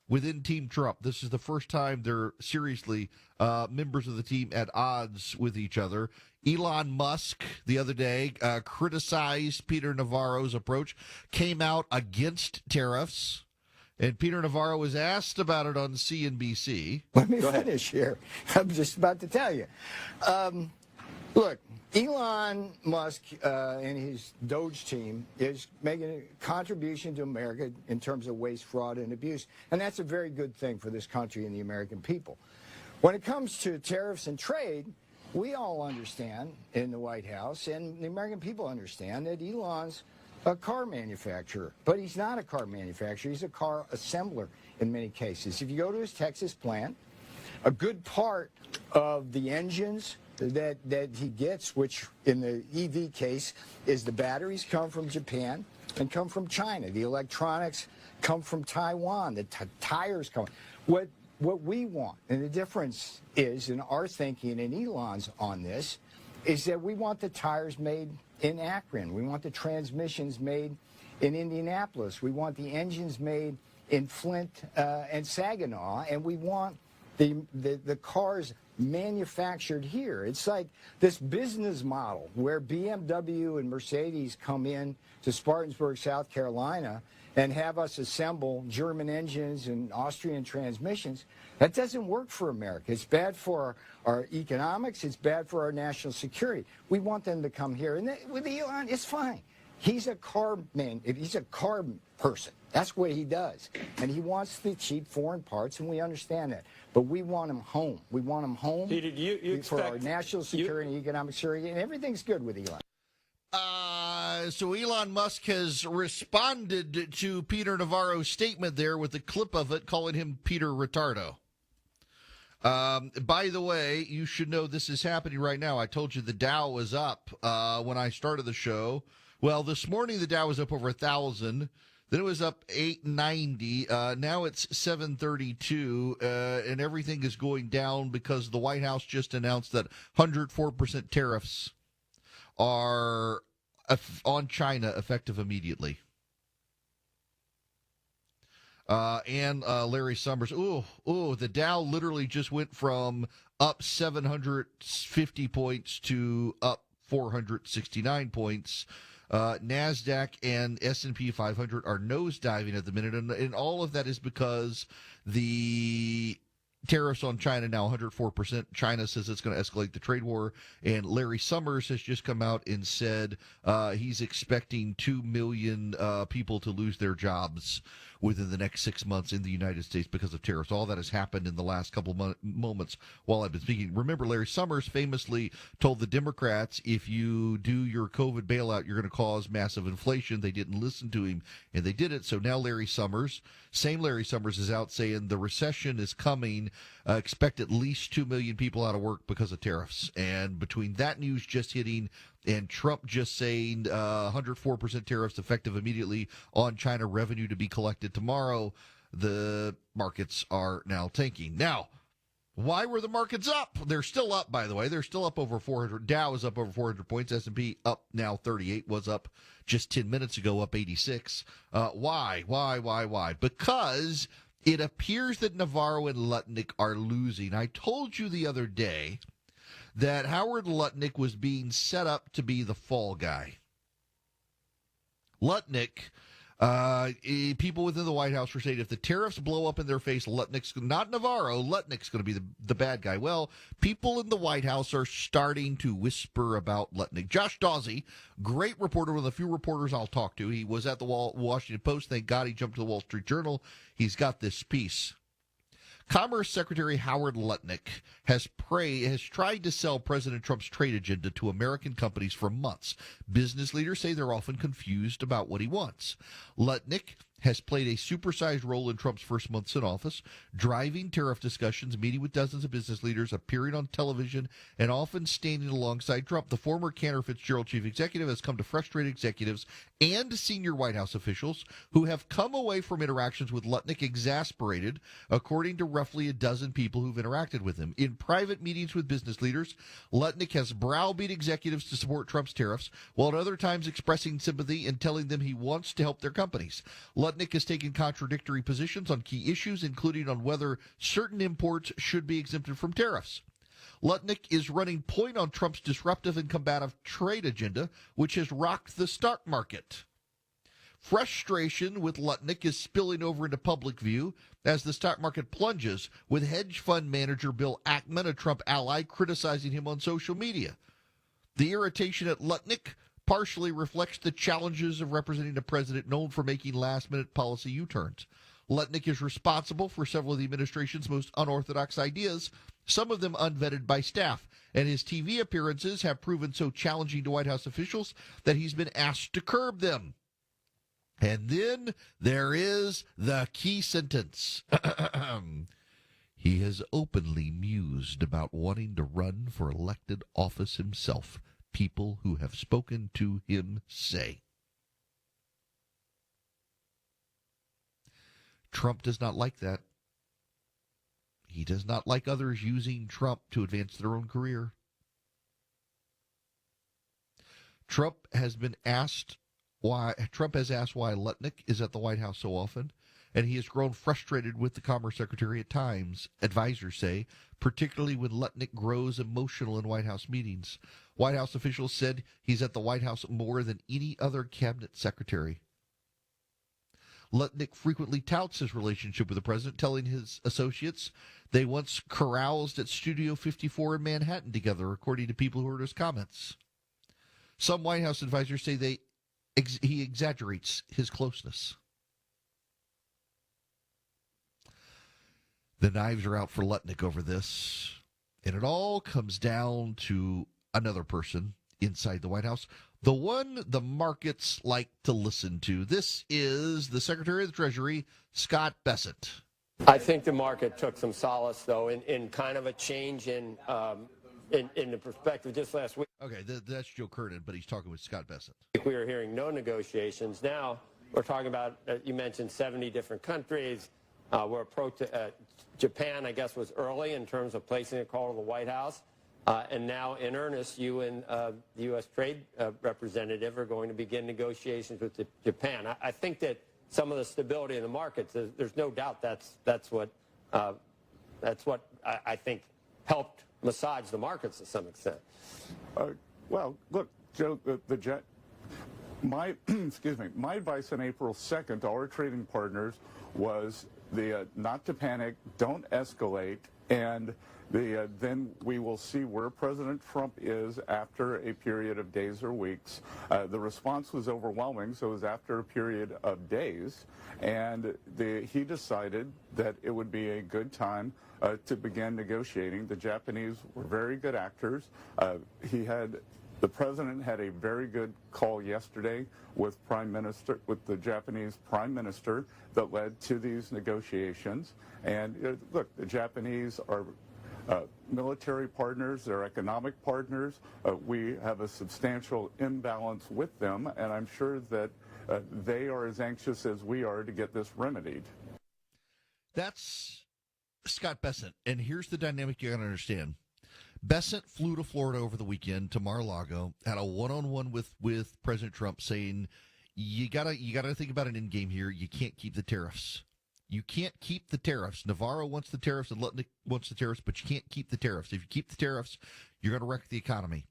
within Team Trump. This is the first time they're seriously members of the team at odds with each other. Elon Musk, the other day, criticized Peter Navarro's approach, came out against tariffs. And Peter Navarro was asked about it on CNBC. Let me finish here. I'm just about to tell you. Look, Elon Musk and his Doge team is making a contribution to America in terms of waste, fraud, and abuse. And that's a very good thing for this country and the American people. When it comes to tariffs and trade, we all understand in the White House, and the American people understand, that Elon's a car manufacturer. But he's not a car manufacturer. He's a car assembler in many cases. If you go to his Texas plant, a good part of the engines that he gets, which in the EV case is the batteries, come from Japan and come from China. The electronics come from Taiwan. The tires come. What we want, and the difference is in our thinking and Elon's on this, is that we want the tires made in Akron. We want the transmissions made in Indianapolis. We want the engines made in Flint and Saginaw, and we want the cars manufactured here. It's like this business model where BMW and Mercedes come in to Spartanburg, South Carolina, and have us assemble German engines and Austrian transmissions. That doesn't work for America. It's bad for our economics. It's bad for our national security. We want them to come here. And with Elon, it's fine. He's a car man. He's a car person. That's what he does. And he wants the cheap foreign parts, and we understand that. But we want him home. We want him home for our national security and economic security, and everything's good with Elon. So Elon Musk has responded to Peter Navarro's statement there with a clip of it calling him Peter Retardo. By the way, you should know this is happening right now. I told you the Dow was up when I started the show. Well, this morning the Dow was up over 1,000. Then it was up 890. Now it's 732, and everything is going down because the White House just announced that 104% tariffs are on China effective immediately. And Larry Summers. The Dow literally just went from up 750 points to up 469 points. NASDAQ and S&P 500 are nosediving at the minute, and all of that is because the tariffs on China now 104%. China says it's going to escalate the trade war, and Larry Summers has just come out and said he's expecting 2 million people to lose their jobs within the next 6 months in the United States because of tariffs. All that has happened in the last couple of moments while I've been speaking. Remember, Larry Summers famously told the Democrats, if you do your COVID bailout, you're going to cause massive inflation. They didn't listen to him, and they did it. So now Larry Summers, same Larry Summers, is out saying the recession is coming. Expect at least 2 million people out of work because of tariffs. And between that news just hitting and Trump just saying 104% tariffs effective immediately on China, revenue to be collected tomorrow, the markets are now tanking. Now, why were the markets up? They're still up, by the way. They're still up over 400. Dow is up over 400 points. S&P up now 38. Was up just 10 minutes ago, up 86. Why? Because it appears that Navarro and Lutnick are losing. I told you the other day that Howard Lutnick was being set up to be the fall guy. Lutnick, people within the White House were saying if the tariffs blow up in their face, Lutnick's, not Navarro, Lutnick's going to be the bad guy. Well, people in the White House are starting to whisper about Lutnick. Josh Dawsey, great reporter, one of the few reporters I'll talk to. He was at the Washington Post. Thank God he jumped to the Wall Street Journal. He's got this piece. Commerce Secretary Howard Lutnick has tried to sell President Trump's trade agenda to American companies for months. Business leaders say they're often confused about what he wants. Lutnick has played a supersized role in Trump's first months in office, driving tariff discussions, meeting with dozens of business leaders, appearing on television, and often standing alongside Trump. The former Cantor Fitzgerald chief executive has come to frustrate executives and senior White House officials who have come away from interactions with Lutnick exasperated, according to roughly a dozen people who've interacted with him. In private meetings with business leaders, Lutnick has browbeat executives to support Trump's tariffs, while at other times expressing sympathy and telling them he wants to help their companies. Lutnick has taken contradictory positions on key issues, including on whether certain imports should be exempted from tariffs. Lutnick is running point on Trump's disruptive and combative trade agenda, which has rocked the stock market. Frustration with Lutnick is spilling over into public view as the stock market plunges, with hedge fund manager Bill Ackman, a Trump ally, criticizing him on social media. The irritation at Lutnick partially reflects the challenges of representing a president known for making last-minute policy U-turns. Lutnick is responsible for several of the administration's most unorthodox ideas, some of them unvetted by staff, and his TV appearances have proven so challenging to White House officials that he's been asked to curb them. And then there is the key sentence. He has openly mused about wanting to run for elected office himself, people who have spoken to him say. Trump does not like that. He does not like others using Trump to advance their own career. Trump has asked why Lutnick is at the White House so often, and he has grown frustrated with the Commerce Secretary at times, advisors say, particularly when Lutnick grows emotional in White House meetings. White House officials said he's at the White House more than any other cabinet secretary. Lutnick frequently touts his relationship with the president, telling his associates they once caroused at Studio 54 in Manhattan together, according to people who heard his comments. Some White House advisors say he exaggerates his closeness. The knives are out for Lutnick over this, and it all comes down to another person inside the White House, the one the markets like to listen to. This is the Secretary of the Treasury, Scott Bessent. I think the market took some solace, though, in kind of a change in the perspective just last week. Okay, that's Joe Kernan, but he's talking with Scott Bessent. We were hearing no negotiations. Now we're talking about, you mentioned 70 different countries. We're approaching Japan, I guess, was early in terms of placing a call to the White House. And now, in earnest, you and the U.S. Trade Representative are going to begin negotiations with Japan. I think that some of the stability in the markets, there's no doubt that's what I think helped massage the markets to some extent. Well, look, Joe, my my advice on April 2nd to our trading partners was not to panic, don't escalate, and then we will see where President Trump is after a period of days or weeks. The response was overwhelming, so it was after a period of days, and he decided that it would be a good time to begin negotiating. The Japanese were very good actors. The president had a very good call yesterday with the Japanese Prime Minister that led to these negotiations. And look, the Japanese are military partners, they're economic partners. We have a substantial imbalance with them, and I'm sure that they are as anxious as we are to get this remedied. That's Scott Bessent, and here's the dynamic you got to understand. Bessent flew to Florida over the weekend to Mar-a-Lago, had a one-on-one with President Trump, saying, "You gotta think about an end game here. You can't keep the tariffs. You can't keep the tariffs. Navarro wants the tariffs and Lutnick wants the tariffs, but you can't keep the tariffs. If you keep the tariffs, you're going to wreck the economy.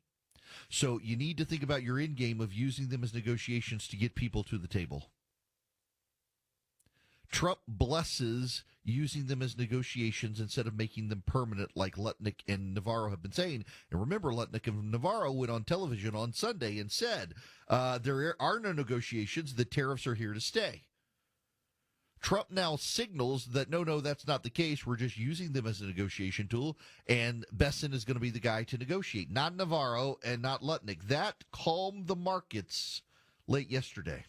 So you need to think about your end game of using them as negotiations to get people to the table." Trump blesses using them as negotiations instead of making them permanent like Lutnick and Navarro have been saying. And remember, Lutnick and Navarro went on television on Sunday and said, there are no negotiations. The tariffs are here to stay. Trump now signals that, no, that's not the case. We're just using them as a negotiation tool, and Bessent is going to be the guy to negotiate, not Navarro and not Lutnick. That calmed the markets late yesterday,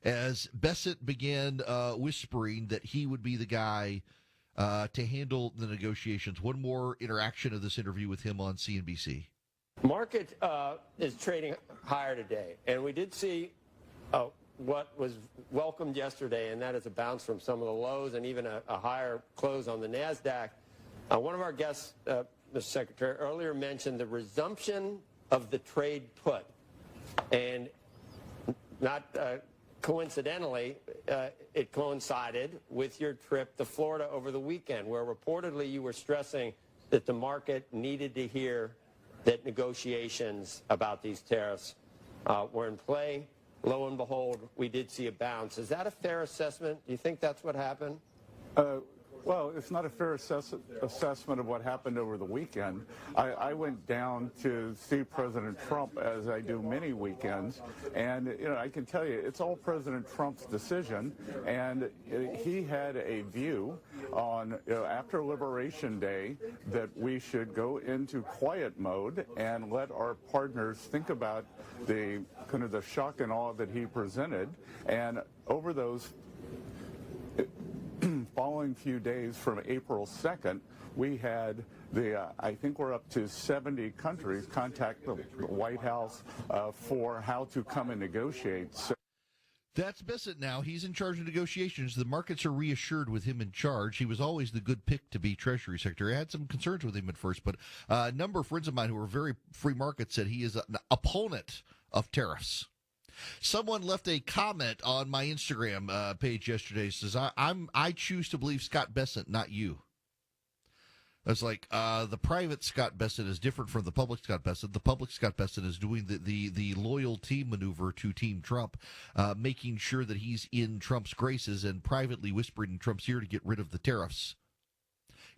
as Bessent began whispering that he would be the guy to handle the negotiations. One more interaction of this interview with him on CNBC. Market is trading higher today, and we did see what was welcomed yesterday, and that is a bounce from some of the lows and even a higher close on the NASDAQ. One of our guests, Mr. Secretary, earlier mentioned the resumption of the trade put, and not coincidentally, it coincided with your trip to Florida over the weekend, where reportedly you were stressing that the market needed to hear that negotiations about these tariffs were in play. Lo and behold, we did see a bounce. Is that a fair assessment? Do you think that's what happened? Well, it's not a fair assessment of what happened over the weekend. I went down to see President Trump, as I do many weekends, and I can tell you, it's all President Trump's decision, and he had a view on, after Liberation Day, that we should go into quiet mode and let our partners think about the kind of the shock and awe that he presented, and over those following few days from April 2nd, we had I think we're up to 70 countries contact the White House for how to come and negotiate. So That's Bissett now. He's in charge of negotiations. The markets are reassured with him in charge. He was always the good pick to be Treasury Secretary. I had some concerns with him at first, but a number of friends of mine who are very free market said he is an opponent of tariffs. Someone left a comment on my Instagram page yesterday. Says, I choose to believe Scott Bessent, not you. I was like, the private Scott Bessent is different from the public Scott Bessent. The public Scott Bessent is doing the loyal team maneuver to Team Trump, making sure that he's in Trump's graces and privately whispering in Trump's ear to get rid of the tariffs.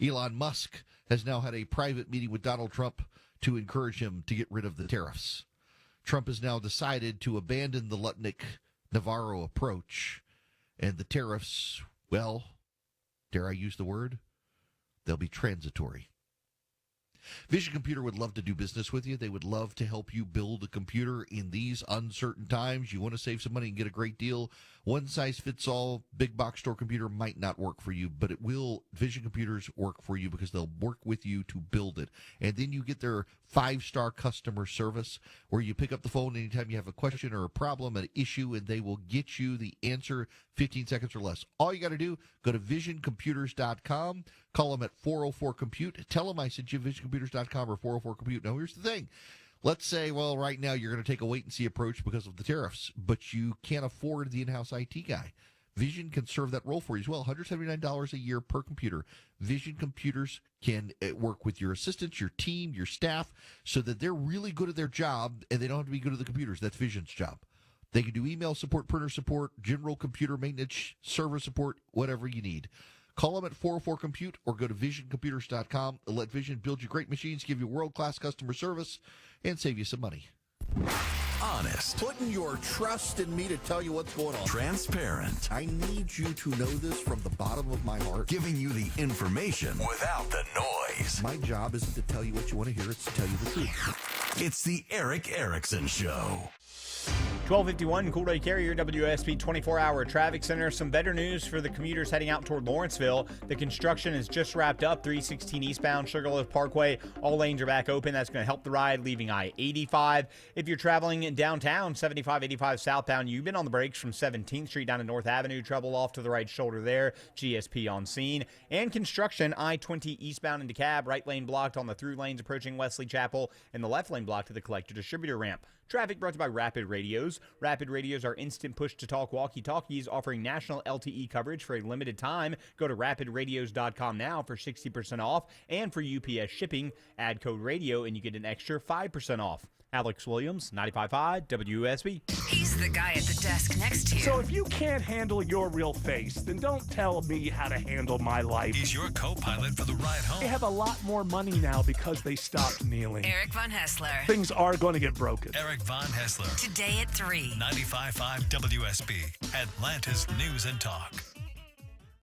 Elon Musk has now had a private meeting with Donald Trump to encourage him to get rid of the tariffs. Trump has now decided to abandon the Lutnick-Navarro approach, and the tariffs, well, dare I use the word? They'll be transitory. Vision Computer would love to do business with you. They would love to help you build a computer in these uncertain times. You want to save some money and get a great deal. One size fits all big box store computer might not work for you, but it will. Vision Computers work for you because they'll work with you to build it. And then you get their 5-star customer service where you pick up the phone anytime you have a question or a problem, an issue, and they will get you the answer 15 seconds or less. All you got to do, go to visioncomputers.com, call them at 404-COMPUTE. Tell them I sent you visioncomputers.com or 404-COMPUTE. Now, here's the thing. Let's say, well, right now you're going to take a wait-and-see approach because of the tariffs, but you can't afford the in-house IT guy. Vision can serve that role for you as well. $179 a year per computer. Vision Computers can work with your assistants, your team, your staff, so that they're really good at their job and they don't have to be good at the computers. That's Vision's job. They can do email support, printer support, general computer maintenance, server support, whatever you need. Call them at 404-COMPUTE or go to visioncomputers.com. Let Vision build you great machines, give you world-class customer service, and save you some money. Honest. Putting your trust in me to tell you what's going on. Transparent. I need you to know this from the bottom of my heart. Giving you the information without the noise. My job isn't to tell you what you want to hear, it's to tell you the truth. It's the Eric Erickson Show. 1251 Cool Day Carrier WSB 24-hour traffic center. Some better news for the commuters heading out toward Lawrenceville. The construction is just wrapped up. 316 eastbound Sugarloaf Parkway. All lanes are back open. That's going to help the ride, leaving I-85. If you're traveling in downtown, 75-85 southbound, you've been on the brakes from 17th Street down to North Avenue. Trouble off to the right shoulder there. GSP on scene. And construction, I-20 eastbound in DeKalb. Right lane blocked on the through lanes approaching Wesley Chapel. And the left lane blocked to the collector distributor ramp. Traffic brought to you by Rapid Radios. Rapid Radios are instant push-to-talk walkie-talkies offering national LTE coverage for a limited time. Go to rapidradios.com now for 60% off. And for UPS shipping, add code radio and you get an extra 5% off. Alex Williams, 95.5 WSB. He's the guy at the desk next to you. So if you can't handle your real face, then don't tell me how to handle my life. He's your co-pilot for the ride home. They have a lot more money now because they stopped kneeling. Eric Von Hessler. Things are going to get broken. Eric Von Hessler. Today at 3. 95.5 WSB. Atlanta's News and Talk.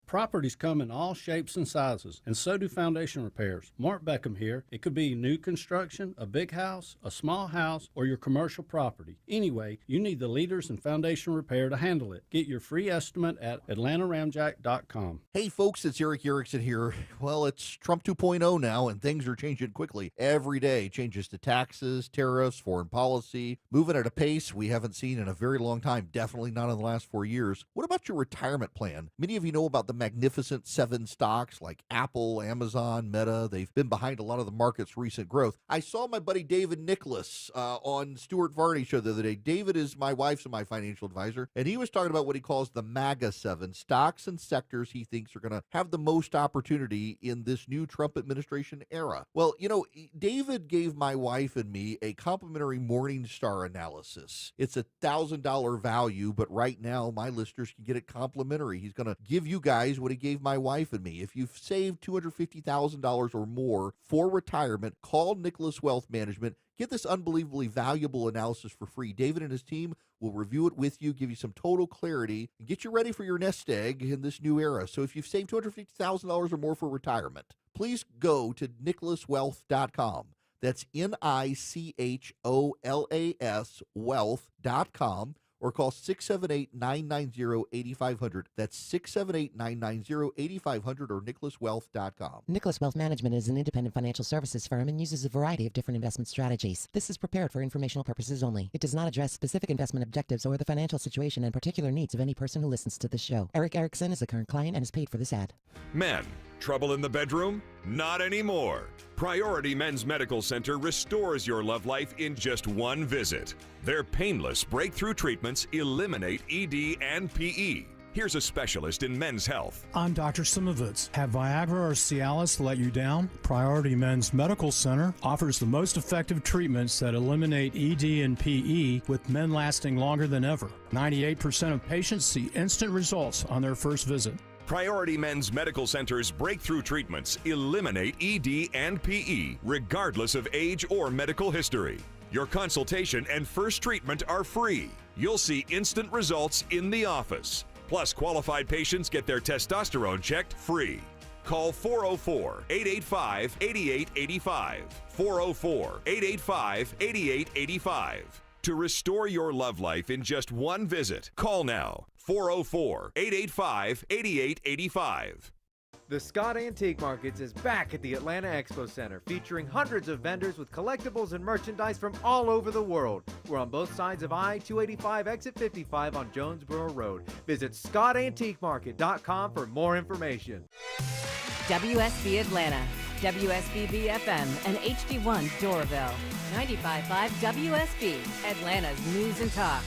Properties come in all shapes and sizes, and so do foundation repairs. Mark Beckham here. It could be new construction, a big house, a small house, or your commercial property. Anyway, you need the leaders in foundation repair to handle it. Get your free estimate at atlantaramjack.com. Hey folks, it's Eric Erickson here. Well, it's Trump 2.0 now, and things are changing quickly. Every day, changes to taxes, tariffs, foreign policy, moving at a pace we haven't seen in a very long time, definitely not in the last 4 years. What about your retirement plan? Many of you know about the Magnificent Seven stocks like Apple, Amazon, Meta. They've been behind a lot of the market's recent growth. I saw my buddy David Nicholas on Stuart Varney show the other day. David is my wife's and my financial advisor, and he was talking about what he calls the MAGA 7 stocks and sectors he thinks are going to have the most opportunity in this new Trump administration era. Well, you know, David gave my wife and me a complimentary Morningstar analysis. It's $1,000 value, but right now my listeners can get it complimentary. He's going to give you guys what he gave my wife and me. If you've saved $250,000 or more for retirement, call Nicholas Wealth Management. Get this unbelievably valuable analysis for free. David and his team will review it with you, give you some total clarity, and get you ready for your nest egg in this new era. So if you've saved $250,000 or more for retirement, please go to nicholaswealth.com. That's NICHOLAS wealth.com. or call 678-990-8500. That's 678-990-8500 or nicholaswealth.com. Nicholas Wealth Management is an independent financial services firm and uses a variety of different investment strategies. This is prepared for informational purposes only. It does not address specific investment objectives or the financial situation and particular needs of any person who listens to this show. Eric Erickson is a current client and is paid for this ad. Men, trouble in the bedroom? Not anymore. Priority Men's Medical Center restores your love life in just one visit. Their painless breakthrough treatments eliminate ED and PE. Here's a specialist in men's health. I'm Dr. Simovitz. Have Viagra or Cialis let you down? Priority Men's Medical Center offers the most effective treatments that eliminate ED and PE, with men lasting longer than ever. 98% of patients see instant results on their first visit. Priority Men's Medical Center's breakthrough treatments eliminate ED and PE, regardless of age or medical history. Your consultation and first treatment are free. You'll see instant results in the office. Plus, qualified patients get their testosterone checked free. Call 404-885-8885. 404-885-8885. To restore your love life in just one visit, call now. 404-885-8885. The Scott Antique Markets is back at the Atlanta Expo Center, featuring hundreds of vendors with collectibles and merchandise from all over the world. We're on both sides of I-285 exit 55 on Jonesboro Road. Visit scottantiquemarket.com for more information. WSB Atlanta, WSBB FM, and HD1 Doraville. 95.5 WSB, Atlanta's news and talk.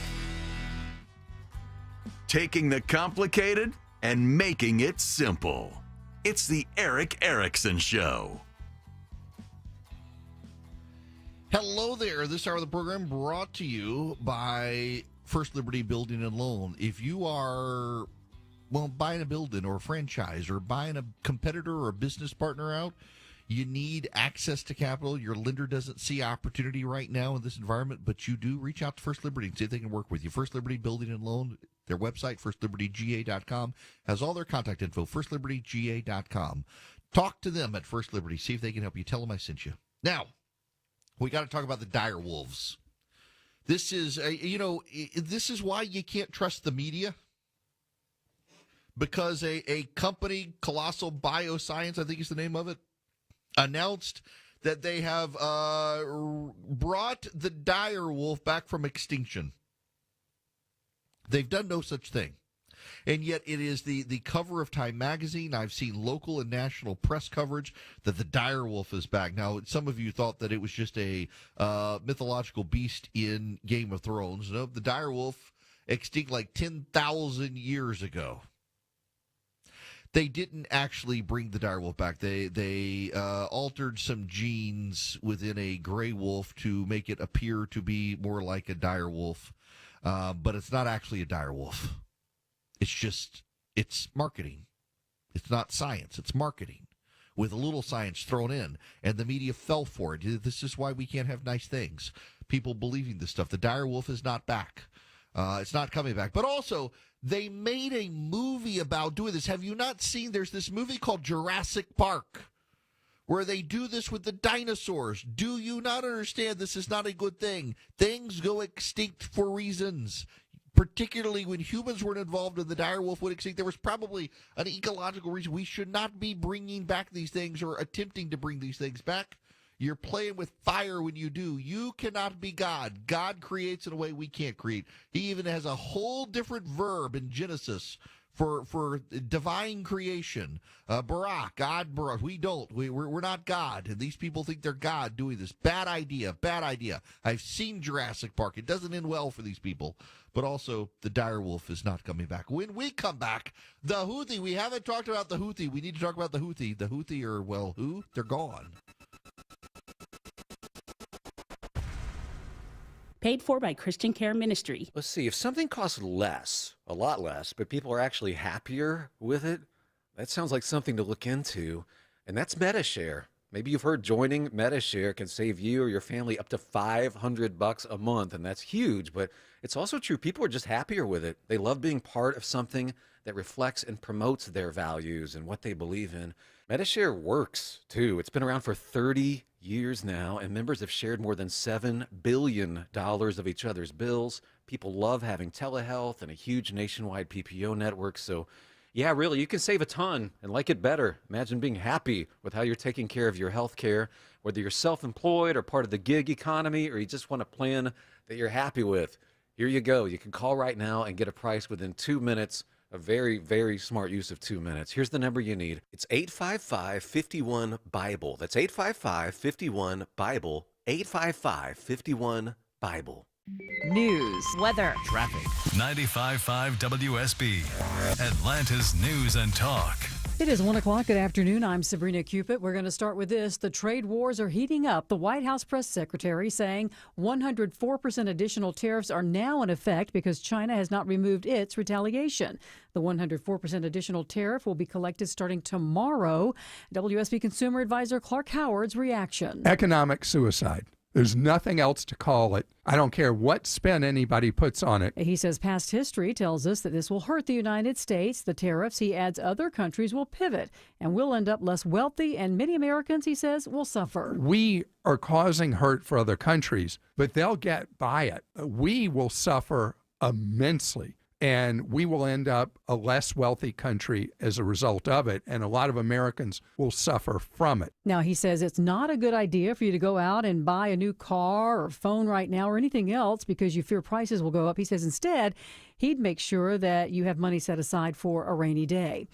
Taking the complicated and making it simple. It's the Eric Erickson Show. Hello there. This hour of the program brought to you by First Liberty Building and Loan. If you are, buying a building or a franchise or buying a competitor or a business partner out, you need access to capital. Your lender doesn't see opportunity right now in this environment, but you do. Reach out to First Liberty and see if they can work with you. First Liberty Building and Loan. Their website, firstlibertyga.com, has all their contact info, firstlibertyga.com. Talk to them at First Liberty. See if they can help you. Tell them I sent you. Now, we got to talk about the dire wolves. This is, this is why you can't trust the media. Because a company, Colossal Bioscience, I think is the name of it, announced that they have brought the dire wolf back from extinction. They've done no such thing. And yet it is the cover of Time magazine. I've seen local and national press coverage that the dire wolf is back. Now, some of you thought that it was just a mythological beast in Game of Thrones. Nope, the dire wolf extinct like 10,000 years ago. They didn't actually bring the dire wolf back. They altered some genes within a gray wolf to make it appear to be more like a dire wolf. But it's not actually a dire wolf. It's marketing. It's not science. It's marketing with a little science thrown in. And the media fell for it. This is why we can't have nice things. People believing this stuff. The dire wolf is not back. It's not coming back. But also, they made a movie about doing this. Have you not seen? There's this movie called Jurassic Park, where they do this with the dinosaurs. Do you not understand this is not a good thing? Things go extinct for reasons, particularly when humans weren't involved and the dire wolf went extinct. There was probably an ecological reason. We should not be bringing back these things or attempting to bring these things back. You're playing with fire when you do. You cannot be God. God creates in a way we can't create. He even has a whole different verb in Genesis for divine creation. Barak, God, Barak. We don't. We're not God. And these people think they're God doing this. Bad idea. Bad idea. I've seen Jurassic Park. It doesn't end well for these people. But also, the dire wolf is not coming back. When we come back, the Houthi. We haven't talked about the Houthi. We need to talk about the Houthi. The Houthi are, well, who? They're gone. Paid for by Christian Care Ministry. Let's see, if something costs less, a lot less, but people are actually happier with it, that sounds like something to look into. And that's MediShare. Maybe you've heard joining MediShare can save you or your family up to $500 a month, and that's huge. But it's also true, people are just happier with it. They love being part of something that reflects and promotes their values and what they believe in. MediShare works, too. It's been around for 30 years now, and members have shared more than $7 billion of each other's bills. People love having telehealth and a huge nationwide PPO network. So, yeah, really, you can save a ton and like it better. Imagine being happy with how you're taking care of your health care, whether you're self-employed or part of the gig economy, or you just want a plan that you're happy with. Here you go. You can call right now and get a price within 2 minutes. A very, very smart use of 2 minutes. Here's the number you need. It's 855-51-BIBLE. That's 855-51-BIBLE. 855-51-BIBLE. News, weather, Traffic. 95.5 WSB. Atlanta's News and Talk. It is 1 o'clock. Good afternoon. I'm Sabrina Cupid. We're going to start with this. The trade wars are heating up. The White House press secretary saying 104% additional tariffs are now in effect because China has not removed its retaliation. The 104% additional tariff will be collected starting tomorrow. WSB consumer advisor Clark Howard's reaction. Economic suicide. There's nothing else to call it. I don't care what spin anybody puts on it. He says past history tells us that this will hurt the United States. The tariffs, he adds, other countries will pivot and we'll end up less wealthy, and many Americans, he says, will suffer. We are causing hurt for other countries, but they'll get by it. We will suffer immensely. And we will end up a less wealthy country as a result of it, and a lot of Americans will suffer from it. Now, he says it's not a good idea for you to go out and buy a new car or phone right now or anything else because you fear prices will go up. He says instead, he'd make sure that you have money set aside for a rainy day.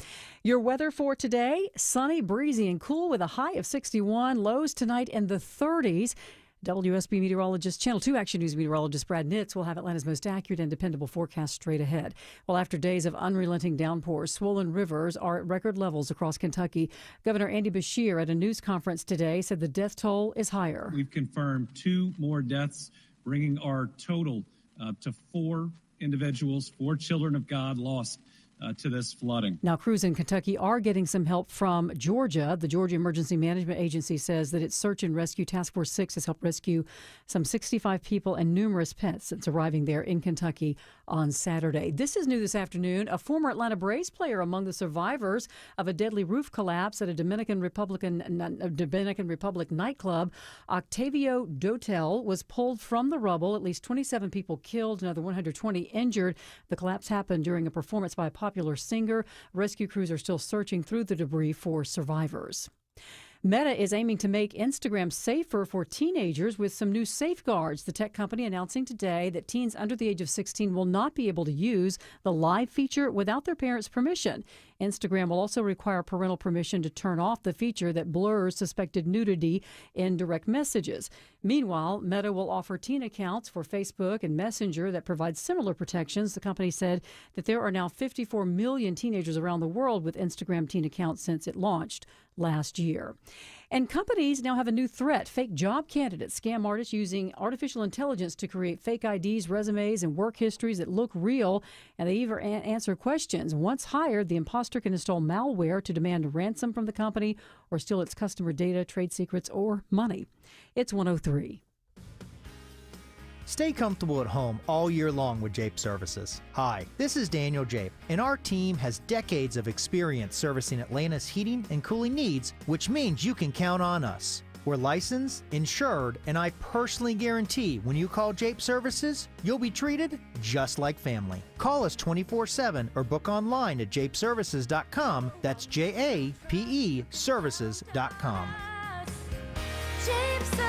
Your weather for today, sunny, breezy, and cool with a high of 61, lows tonight in the 30s. WSB meteorologist, Channel 2 Action News meteorologist Brad Nitz will have Atlanta's most accurate and dependable forecast straight ahead. Well, after days of unrelenting downpours, swollen rivers are at record levels across Kentucky. Governor Andy Beshear at a news conference today said the death toll is higher. We've confirmed 2 more deaths, bringing our total to 4 individuals, 4 children of God lost to this flooding. Now, crews in Kentucky are getting some help from Georgia. The Georgia Emergency Management Agency says that its Search and Rescue Task Force 6 has helped rescue some 65 people and numerous pets since arriving there in Kentucky on Saturday. This is new this afternoon. A former Atlanta Braves player among the survivors of a deadly roof collapse at a Dominican Republic nightclub, Octavio Dotel, was pulled from the rubble. At least 27 people killed, another 120 injured. The collapse happened during a performance by a popular singer. Rescue crews are still searching through the debris for survivors. Meta is aiming to make Instagram safer for teenagers with some new safeguards. The tech company announcing today that teens under the age of 16 will not be able to use the live feature without their parents' permission. Instagram will also require parental permission to turn off the feature that blurs suspected nudity in direct messages. Meanwhile, Meta will offer teen accounts for Facebook and Messenger that provide similar protections. The company said that there are now 54 million teenagers around the world with Instagram teen accounts since it launched last year. And companies now have a new threat: fake job candidates, scam artists using artificial intelligence to create fake IDs, resumes, and work histories that look real, and they even answer questions. Once hired, the imposter can install malware to demand a ransom from the company or steal its customer data, trade secrets, or money. It's 103. Stay comfortable at home all year long with Jape Services. Hi, this is Daniel Jape, and our team has decades of experience servicing Atlanta's heating and cooling needs, which means you can count on us. We're licensed, insured, and I personally guarantee when you call Jape Services, you'll be treated just like family. Call us 24/7 or book online at japeservices.com. That's JAPE services.com. Jape Services.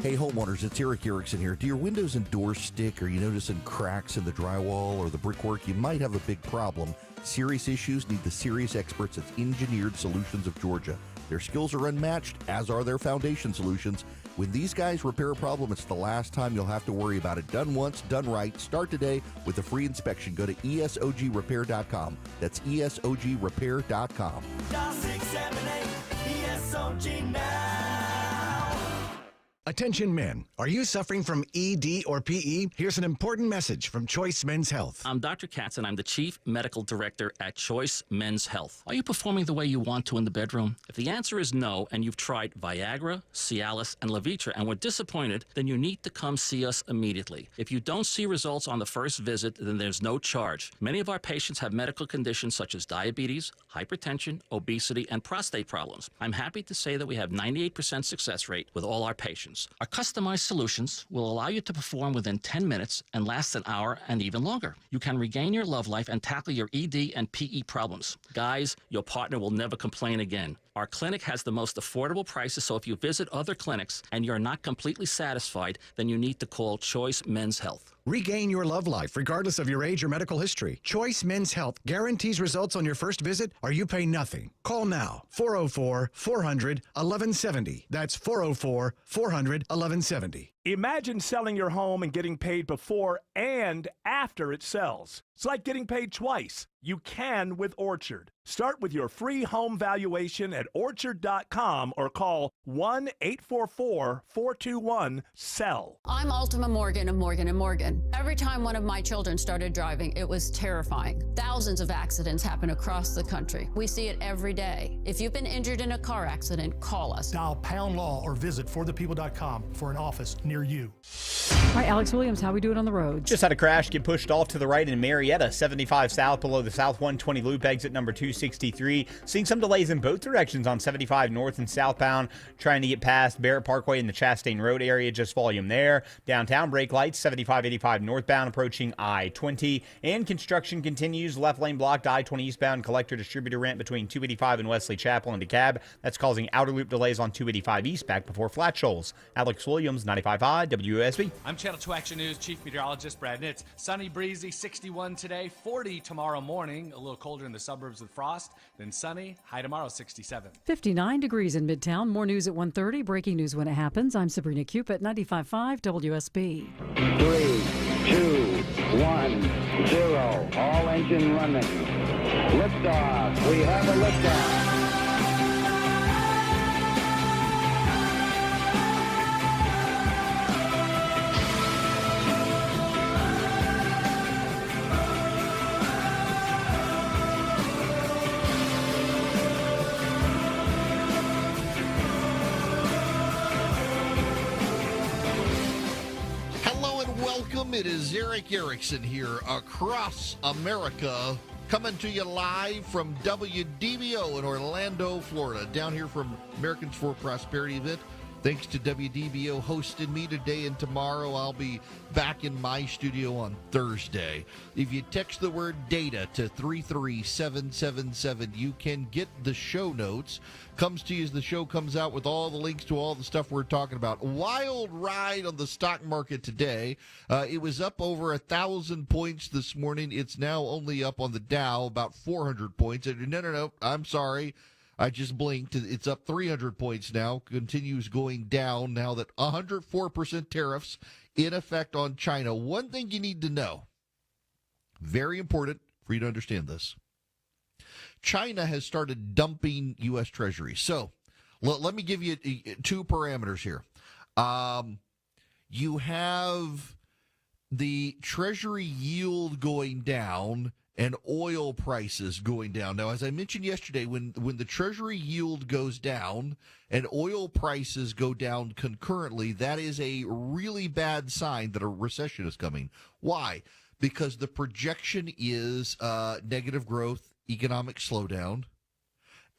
Hey homeowners, it's Eric Erickson here. Do your windows and doors stick? Are you noticing cracks in the drywall or the brickwork? You might have a big problem. Serious issues need the serious experts at Engineered Solutions of Georgia. Their skills are unmatched, as are their foundation solutions. When these guys repair a problem, it's the last time you'll have to worry about it. Done once, done right. Start today with a free inspection. Go to ESOGrepair.com. That's ESOGrepair.com. Dial 678 ESOG now. Attention men, are you suffering from ED or PE? Here's an important message from Choice Men's Health. I'm Dr. Katz, and I'm the Chief Medical Director at Choice Men's Health. Are you performing the way you want to in the bedroom? If the answer is no, and you've tried Viagra, Cialis, and Levitra and were disappointed, then you need to come see us immediately. If you don't see results on the first visit, then there's no charge. Many of our patients have medical conditions such as diabetes, hypertension, obesity, and prostate problems. I'm happy to say that we have 98% success rate with all our patients. solutions. Our customized solutions will allow you to perform within 10 minutes and last an hour and even longer. You can regain your love life and tackle your ED and PE problems. Guys, your partner will never complain again. Our clinic has the most affordable prices, so if you visit other clinics and you're not completely satisfied, then you need to call Choice Men's Health. Regain your love life regardless of your age or medical history. Choice Men's Health guarantees results on your first visit or you pay nothing. Call now. 404-400-1170. That's 404-400-1170. Imagine selling your home and getting paid before and after it sells. It's like getting paid twice. You can with Orchard. Start with your free home valuation at Orchard.com or call 1-844-421-SELL. I'm Ultima Morgan of Morgan & Morgan. Every time one of my children started driving, it was terrifying. Thousands of accidents happen across the country. We see it every day. If you've been injured in a car accident, call us. Dial pound law or visit forthepeople.com for an office near you. All right, Alex Williams, how we do it on the road? Just had a crash get pushed off to the right in Marietta, 75 south below the South 120 loop exit number 263. Seeing some delays in both directions on 75 north and southbound, trying to get past Barrett Parkway in the Chastain Road area, just volume there. Downtown brake lights, 75-85 northbound approaching I-20. And construction continues, left lane blocked I-20 eastbound collector distributor ramp between 285 and Wesley Chapel and DeKalb. That's causing outer loop delays on 285 east back before Flat Shoals. Alex Williams, 95.5 WSB. I'm Channel 2 Action News Chief Meteorologist Brad Nitz. Sunny, breezy, 61 today, 40 tomorrow morning. A little colder in the suburbs with frost. Then sunny, high tomorrow, 67. 59 degrees in Midtown. More news at 1:30. Breaking news when it happens. I'm Sabrina Cupid, 95.5 WSB. 3, 2, 1, 0. All engine running. Liftoff. We have a liftoff. It is Eric Erickson here across America, coming to you live from WDBO in Orlando, Florida. Down here from Americans for Prosperity event. Thanks to WDBO hosting me today and tomorrow. I'll be back in my studio on Thursday. If you text the word data to 33777, you can get the show notes. Comes to you as the show comes out with all the links to all the stuff we're talking about. Wild ride on the stock market today. It was up over 1,000 points this morning. It's now only up on the Dow about 400 points. No, I'm sorry. I just blinked. It's up 300 points now. Continues going down now that 104% tariffs in effect on China. One thing you need to know, very important for you to understand this. China has started dumping U.S. Treasuries. So let me give you two parameters here. You have the Treasury yield going down and oil prices going down. Now, as I mentioned yesterday, when the Treasury yield goes down and oil prices go down concurrently, that is a really bad sign that a recession is coming. Why? Because the projection is negative growth, economic slowdown,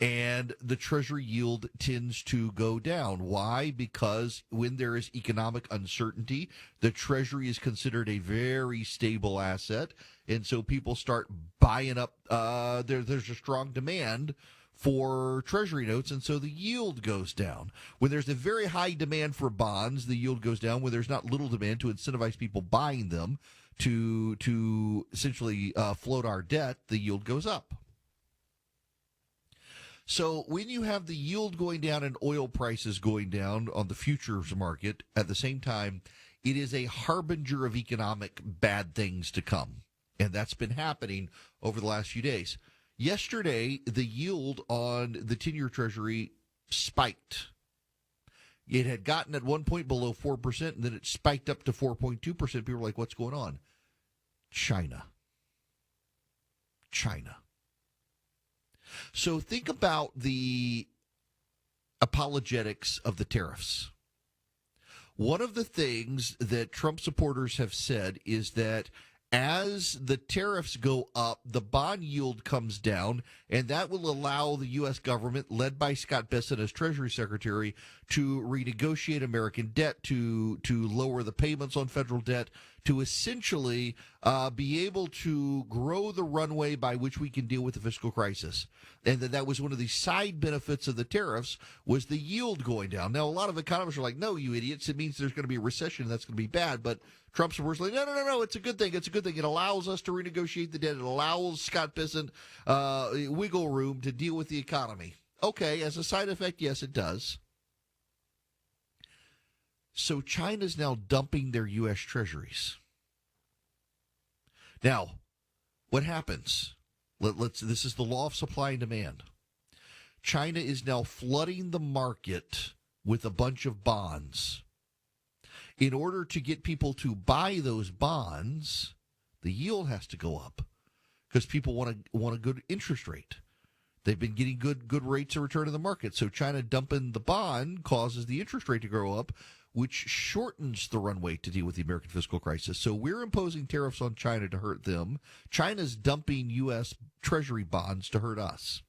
and the Treasury yield tends to go down. Why? Because when there is economic uncertainty, the Treasury is considered a very stable asset, and so people start buying up. There's a strong demand for Treasury notes, and so the yield goes down. When there's a very high demand for bonds, the yield goes down. When there's not little demand to incentivize people buying them to essentially float our debt, the yield goes up. So when you have the yield going down and oil prices going down on the futures market at the same time, it is a harbinger of economic bad things to come. And that's been happening over the last few days. Yesterday, the yield on the 10-year Treasury spiked. It had gotten at one point below 4%, and then it spiked up to 4.2%. People were like, what's going on? China. So think about the apologetics of the tariffs. One of the things that Trump supporters have said is that As the tariffs go up, the bond yield comes down, and that will allow the U.S. government, led by Scott Bessent as Treasury Secretary, to renegotiate American debt, to lower the payments on federal debt, to essentially be able to grow the runway by which we can deal with the fiscal crisis. And that was one of the side benefits of the tariffs, was the yield going down. Now, a lot of economists are like, no, you idiots, it means there's going to be a recession, and that's going to be bad. But Trump's supporters are like, no, it's a good thing. It's a good thing. It allows us to renegotiate the debt. It allows Scott Bessent wiggle room to deal with the economy. Okay, as a side effect, yes, it does. So China's now dumping their U.S. treasuries. Now, what happens? This is the law of supply and demand. China is now flooding the market with a bunch of bonds. In order to get people to buy those bonds, the yield has to go up because people want a good interest rate. They've been getting good rates of return in the market. So China dumping the bond causes the interest rate to go up, which shortens the runway to deal with the American fiscal crisis. So we're imposing tariffs on China to hurt them. China's dumping U.S. Treasury bonds to hurt us.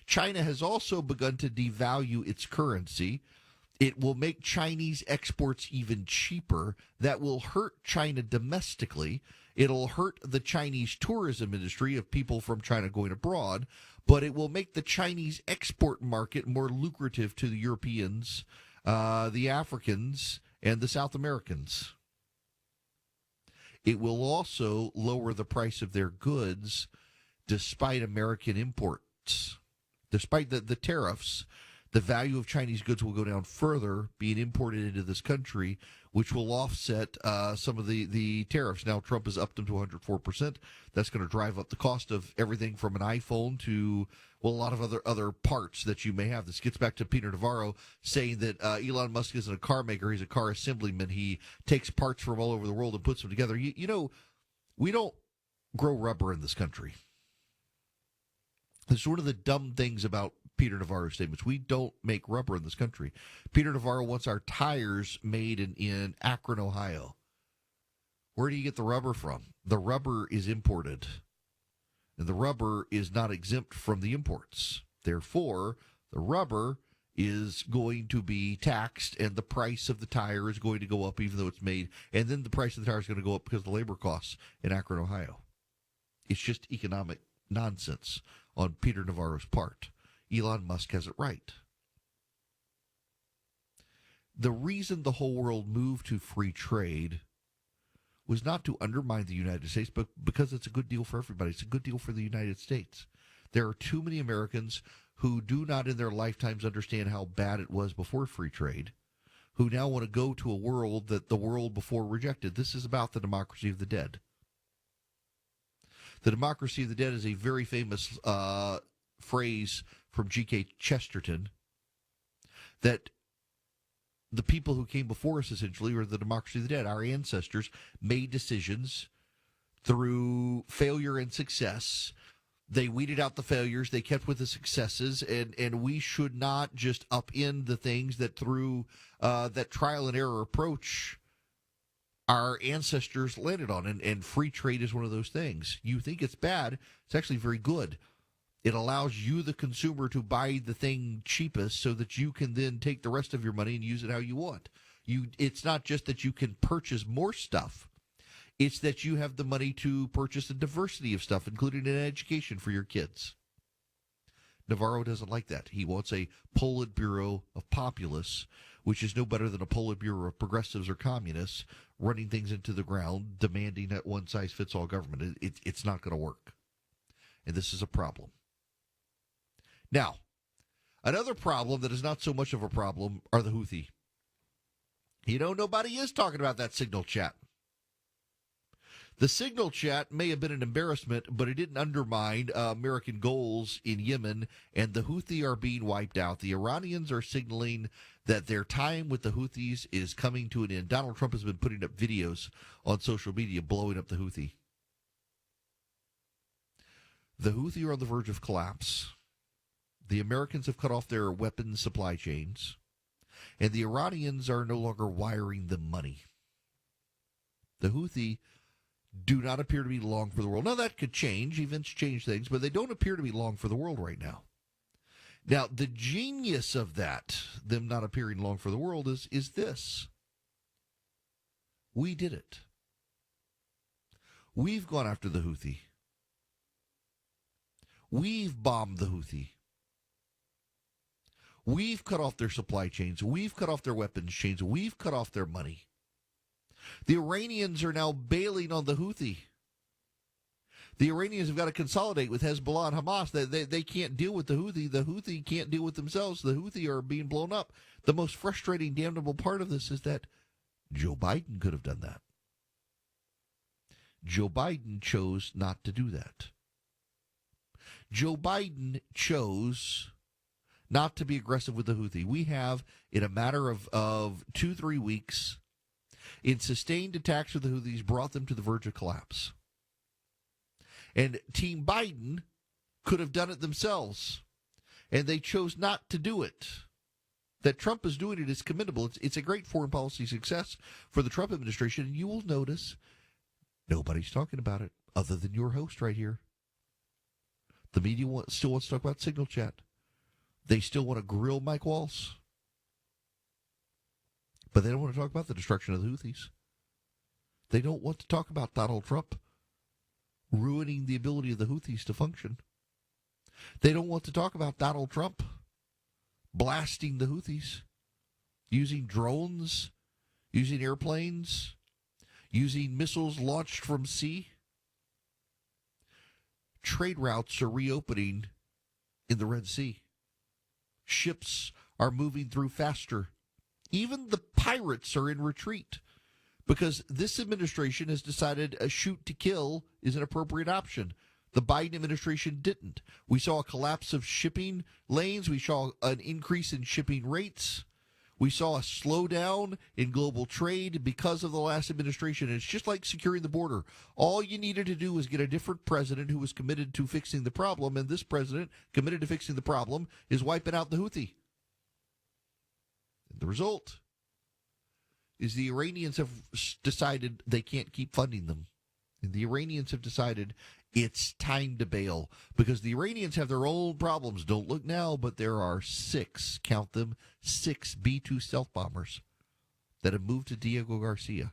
China has also begun to devalue its currency. It will make Chinese exports even cheaper. That will hurt China domestically. It'll hurt the Chinese tourism industry of people from China going abroad, but it will make the Chinese export market more lucrative to the Europeans, the Africans, and the South Americans. It will also lower the price of their goods despite American imports. Despite the tariffs, the value of Chinese goods will go down further being imported into this country, which will offset some of the tariffs. Now, Trump has upped them to 104%. That's going to drive up the cost of everything from an iPhone to, well, a lot of other parts that you may have. This gets back to Peter Navarro saying that Elon Musk isn't a car maker. He's a car assemblyman. He takes parts from all over the world and puts them together. You know, we don't grow rubber in this country. It's one of the dumb things about Peter Navarro's statements. We don't make rubber in this country. Peter Navarro wants our tires made in Akron, Ohio. Where do you get the rubber from? The rubber is imported, and the rubber is not exempt from the imports. Therefore, the rubber is going to be taxed, and the price of the tire is going to go up even though it's made, and then the price of the tire is going to go up because of the labor costs in Akron, Ohio. It's just economic nonsense on Peter Navarro's part. Elon Musk has it right. The reason the whole world moved to free trade was not to undermine the United States, but because it's a good deal for everybody. It's a good deal for the United States. There are too many Americans who do not in their lifetimes understand how bad it was before free trade, who now want to go to a world that the world before rejected. This is about the democracy of the dead. The democracy of the dead is a very famous phrase from G.K. Chesterton, that the people who came before us essentially were the democracy of the dead. Our ancestors made decisions through failure and success. They weeded out the failures. They kept with the successes, and we should not just upend the things that through that trial and error approach our ancestors landed on, and free trade is one of those things. You think it's bad, it's actually very good. It allows you, the consumer, to buy the thing cheapest so that you can then take the rest of your money and use it how you want. It's not just that you can purchase more stuff. It's that you have the money to purchase a diversity of stuff, including an education for your kids. Navarro doesn't like that. He wants a Politburo of populists, which is no better than a Politburo of progressives or communists running things into the ground, demanding that one-size-fits-all government. It's not going to work. And this is a problem. Now, another problem that is not so much of a problem are the Houthi. You know, nobody is talking about that signal chat. The signal chat may have been an embarrassment, but it didn't undermine American goals in Yemen, and the Houthi are being wiped out. The Iranians are signaling that their time with the Houthis is coming to an end. Donald Trump has been putting up videos on social media blowing up the Houthi. The Houthi are on the verge of collapse. The Americans have cut off their weapons supply chains, and the Iranians are no longer wiring them money. The Houthi do not appear to be long for the world. Now, that could change. Events change things, but they don't appear to be long for the world right now. Now, the genius of that, them not appearing long for the world, is this. We did it. We've gone after the Houthi. We've bombed the Houthi. We've cut off their supply chains. We've cut off their weapons chains. We've cut off their money. The Iranians are now bailing on the Houthi. The Iranians have got to consolidate with Hezbollah and Hamas. They can't deal with the Houthi. The Houthi can't deal with themselves. The Houthi are being blown up. The most frustrating, damnable part of this is that Joe Biden could have done that. Joe Biden chose not to do that. Joe Biden chose not to be aggressive with the Houthi. We have, in a matter of 2-3 weeks, in sustained attacks with the Houthis, brought them to the verge of collapse. And Team Biden could have done it themselves, and they chose not to do it. That Trump is doing it is commendable. It's a great foreign policy success for the Trump administration, and you will notice nobody's talking about it other than your host right here. The media still wants to talk about Signal Chat. They still want to grill Mike Waltz. But they don't want to talk about the destruction of the Houthis. They don't want to talk about Donald Trump ruining the ability of the Houthis to function. They don't want to talk about Donald Trump blasting the Houthis, using drones, using airplanes, using missiles launched from sea. Trade routes are reopening in the Red Sea. Ships are moving through faster. Even the pirates are in retreat because this administration has decided a shoot to kill is an appropriate option. The Biden administration didn't. We saw a collapse of shipping lanes. We saw an increase in shipping rates. We saw a slowdown in global trade because of the last administration. It's just like securing the border. All you needed to do was get a different president who was committed to fixing the problem, and this president, committed to fixing the problem, is wiping out the Houthi. And the result is the Iranians have decided they can't keep funding them. And the Iranians have decided it's time to bail because the Iranians have their own problems. Don't look now, but there are 6, count them, 6 B-2 stealth bombers that have moved to Diego Garcia.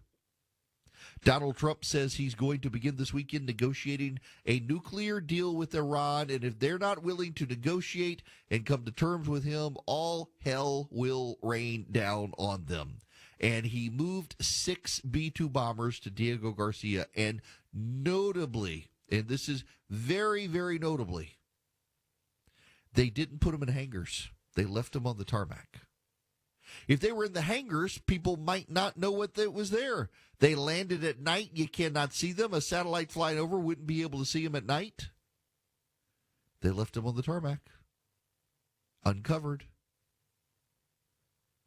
Donald Trump says he's going to begin this weekend negotiating a nuclear deal with Iran, and if they're not willing to negotiate and come to terms with him, all hell will rain down on them. And he moved 6 B-2 bombers to Diego Garcia, and notably, and this is very, very notably, they didn't put them in hangars. They left them on the tarmac. If they were in the hangars, people might not know what was there. They landed at night. You cannot see them. A satellite flying over wouldn't be able to see them at night. They left them on the tarmac, uncovered,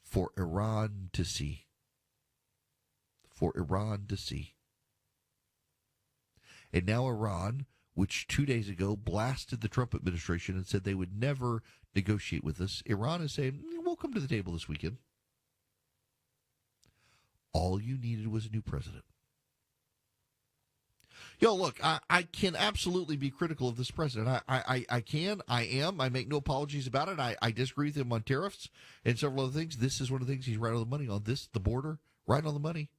for Iran to see. For Iran to see. And now Iran, which 2 days ago blasted the Trump administration and said they would never negotiate with us, Iran is saying, we'll come to the table this weekend. All you needed was a new president. Look, I can absolutely be critical of this president. I am. I make no apologies about it. I disagree with him on tariffs and several other things. This is one of the things he's right on the money on. This, the border, right on the money.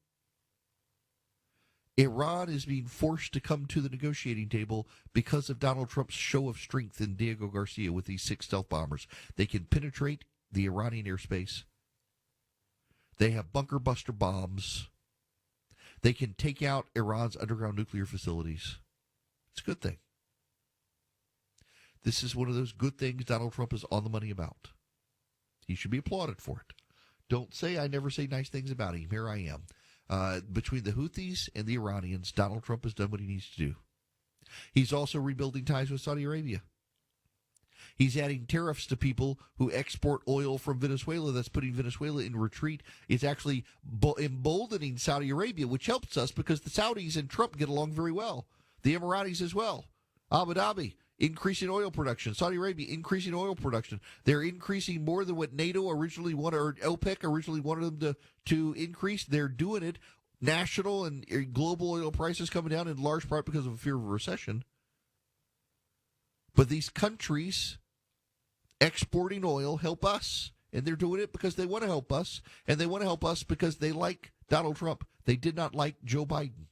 Iran is being forced to come to the negotiating table because of Donald Trump's show of strength in Diego Garcia with these 6 stealth bombers. They can penetrate the Iranian airspace. They have bunker buster bombs. They can take out Iran's underground nuclear facilities. It's a good thing. This is one of those good things Donald Trump is on the money about. He should be applauded for it. Don't say I never say nice things about him. Here I am. Between the Houthis and the Iranians, Donald Trump has done what he needs to do. He's also rebuilding ties with Saudi Arabia. He's adding tariffs to people who export oil from Venezuela. That's putting Venezuela in retreat. It's actually emboldening Saudi Arabia, which helps us because the Saudis and Trump get along very well. The Emiratis as well. Abu Dhabi, increasing oil production. Saudi Arabia, increasing oil production. They're increasing more than what NATO originally wanted, or OPEC originally wanted them to increase. They're doing it national and global oil prices coming down in large part because of a fear of a recession. But these countries exporting oil help us, and they're doing it because they want to help us, and they want to help us because they like Donald Trump. They did not like Joe Biden.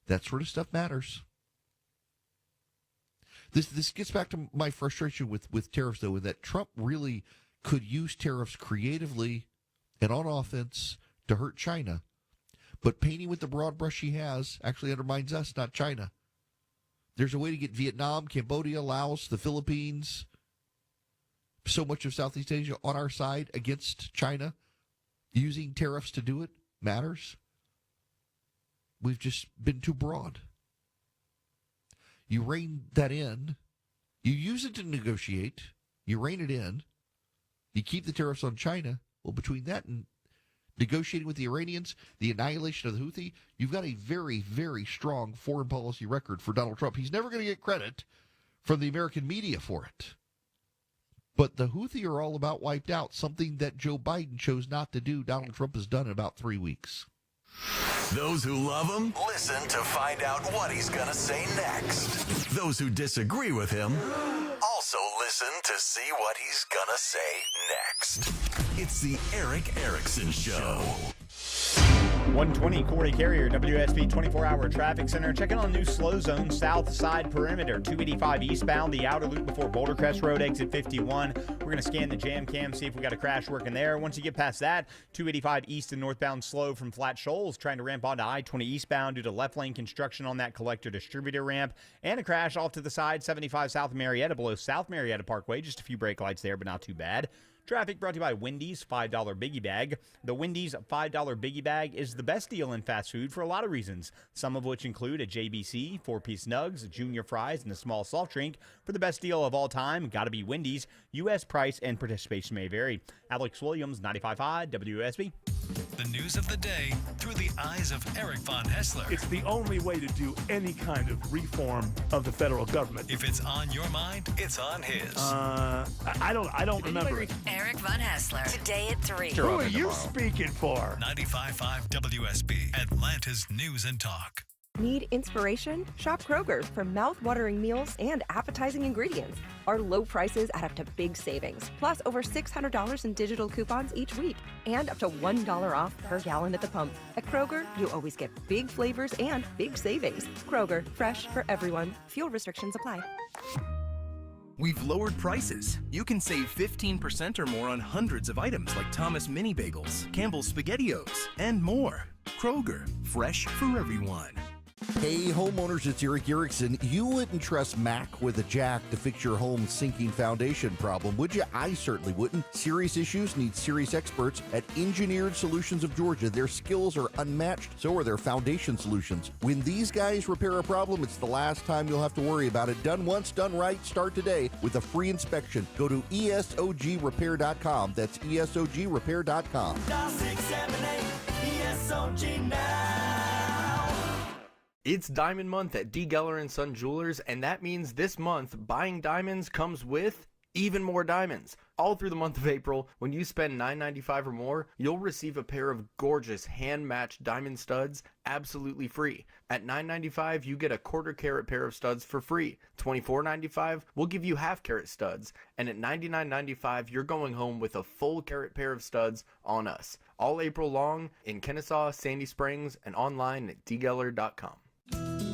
That sort of stuff matters. This gets back to my frustration with tariffs, though, in that Trump really could use tariffs creatively and on offense to hurt China. But painting with the broad brush he has actually undermines us, not China. There's a way to get Vietnam, Cambodia, Laos, the Philippines, so much of Southeast Asia on our side against China. Using tariffs to do it matters. We've just been too broad. You rein that in. You use it to negotiate. You rein it in. You keep the tariffs on China. Well, between that and negotiating with the Iranians, the annihilation of the Houthi, you've got a very, very strong foreign policy record for Donald Trump. He's never going to get credit from the American media for it. But the Houthi are all about wiped out, something that Joe Biden chose not to do. Donald Trump has done in about 3 weeks. Those who love him, listen to find out what he's going to say next. Those who disagree with him, also listen to see what he's going to say next. It's the Eric Erickson Show. 120 Corey Carrier, WSB 24-hour traffic center. Checking on new slow zone, south side perimeter, 285 eastbound, the outer loop before Boulder Crest Road, exit 51. We're going to scan the jam cam, see if we got a crash working there. Once you get past that, 285 east and northbound slow from Flat Shoals, trying to ramp onto I-20 eastbound due to left lane construction on that collector distributor ramp. And a crash off to the side, 75 south of Marietta, below South Marietta Parkway. Just a few brake lights there, but not too bad. Traffic brought to you by Wendy's $5 Biggie Bag. The Wendy's $5 Biggie Bag is the best deal in fast food for a lot of reasons, some of which include a JBC, 4-piece nugs, junior fries, and a small soft drink. For the best deal of all time, gotta be Wendy's. U.S. price and participation may vary. Alex Williams, 95.5 WSB. The news of the day through the eyes of Eric Von Hessler. It's the only way to do any kind of reform of the federal government. If it's on your mind, it's on his. I don't remember it. Eric Von Hessler, today at 3. Who are you speaking for? 95.5 WSB, Atlanta's News and Talk. Need inspiration? Shop Kroger for mouth-watering meals and appetizing ingredients. Our low prices add up to big savings, plus over $600 in digital coupons each week, and up to $1 off per gallon at the pump. At Kroger, you always get big flavors and big savings. Kroger, fresh for everyone. Fuel restrictions apply. We've lowered prices. You can save 15% or more on hundreds of items like Thomas Mini Bagels, Campbell's SpaghettiOs, and more. Kroger, fresh for everyone. Hey homeowners, it's Eric Erickson. You wouldn't trust Mac with a jack to fix your home's sinking foundation problem, would you? I certainly wouldn't. Serious issues need serious experts at Engineered Solutions of Georgia. Their skills are unmatched, so are their foundation solutions. When these guys repair a problem, it's the last time you'll have to worry about it. Done once, done right. Start today with a free inspection. Go to ESOGrepair.com. That's ESOGrepair.com. Dial 678 ESOG now. It's Diamond Month at D. Geller & Son Jewelers, and that means this month, buying diamonds comes with even more diamonds. All through the month of April, when you spend $9.95 or more, you'll receive a pair of gorgeous hand-matched diamond studs absolutely free. At $9.95, you get a quarter-carat pair of studs for free. $24.95, we'll give you half-carat studs. And at $99.95, you're going home with a full-carat pair of studs on us. All April long in Kennesaw, Sandy Springs, and online at dgeller.com.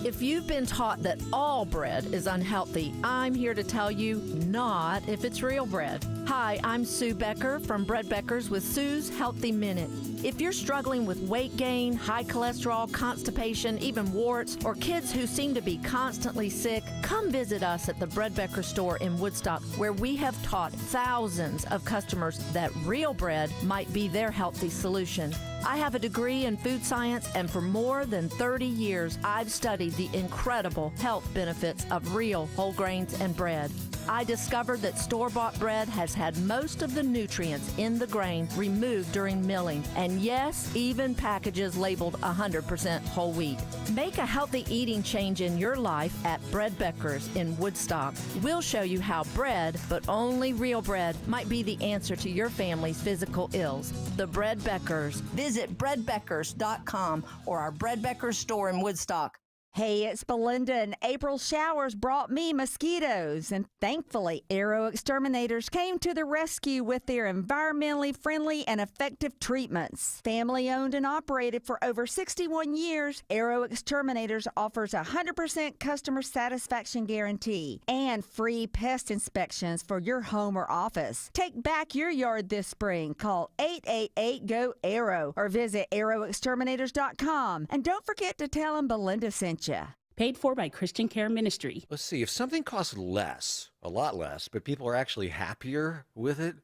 If you've been taught that all bread is unhealthy, I'm here to tell you not if it's real bread. Hi, I'm Sue Becker from Bread Beckers with Sue's Healthy Minute. If you're struggling with weight gain, high cholesterol, constipation, even warts, or kids who seem to be constantly sick, come visit us at the Bread Becker store in Woodstock, where we have taught thousands of customers that real bread might be their healthy solution. I have a degree in food science, and for more than 30 years, I've studied the incredible health benefits of real whole grains and bread. I discovered that store-bought bread has had most of the nutrients in the grain removed during milling, and yes, even packages labeled 100% whole wheat. Make a healthy eating change in your life at Bread Becker's in Woodstock. We'll show you how bread, but only real bread, might be the answer to your family's physical ills. The Bread Beckers. Visit breadbeckers.com or our Bread Beckers store in Woodstock. Hey, it's Belinda, and April showers brought me mosquitoes, and thankfully, Arrow Exterminators came to the rescue with their environmentally friendly and effective treatments. Family owned and operated for over 61 years, Arrow Exterminators offers a 100% customer satisfaction guarantee and free pest inspections for your home or office. Take back your yard this spring. Call 888-GO-ARROW or visit arrowexterminators.com. And don't forget to tell them Belinda sent you. Paid for by Christian Care Ministry. Let's see, if something costs less, a lot less, but people are actually happier with it,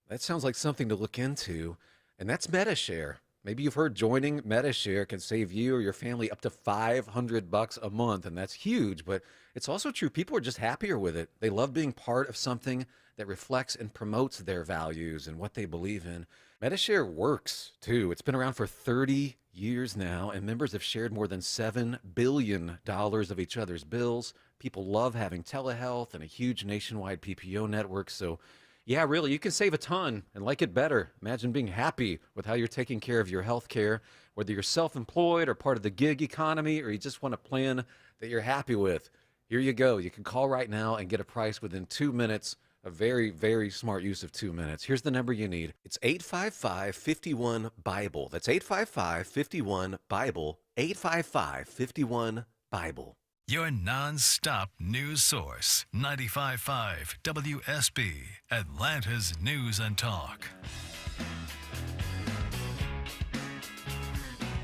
that sounds like something to look into. And that's MediShare. Maybe you've heard joining MediShare can save you or your family up to $500 a month, and that's huge, but it's also true. People are just happier with it. They love being part of something that reflects and promotes their values and what they believe in. MediShare works, too. It's been around for 30 years now, and members have shared more than $7 billion of each other's bills. People love having telehealth and a huge nationwide PPO network. So, yeah, really, you can save a ton and like it better. Imagine being happy with how you're taking care of your health care, whether you're self-employed or part of the gig economy, or you just want a plan that you're happy with. Here you go. You can call right now and get a price within 2 minutes. A very, very smart use of 2 minutes. Here's the number you need. It's 855-51-BIBLE. That's 855-51-BIBLE. 855-51-BIBLE. Your non-stop news source. 95.5 WSB, Atlanta's News and Talk.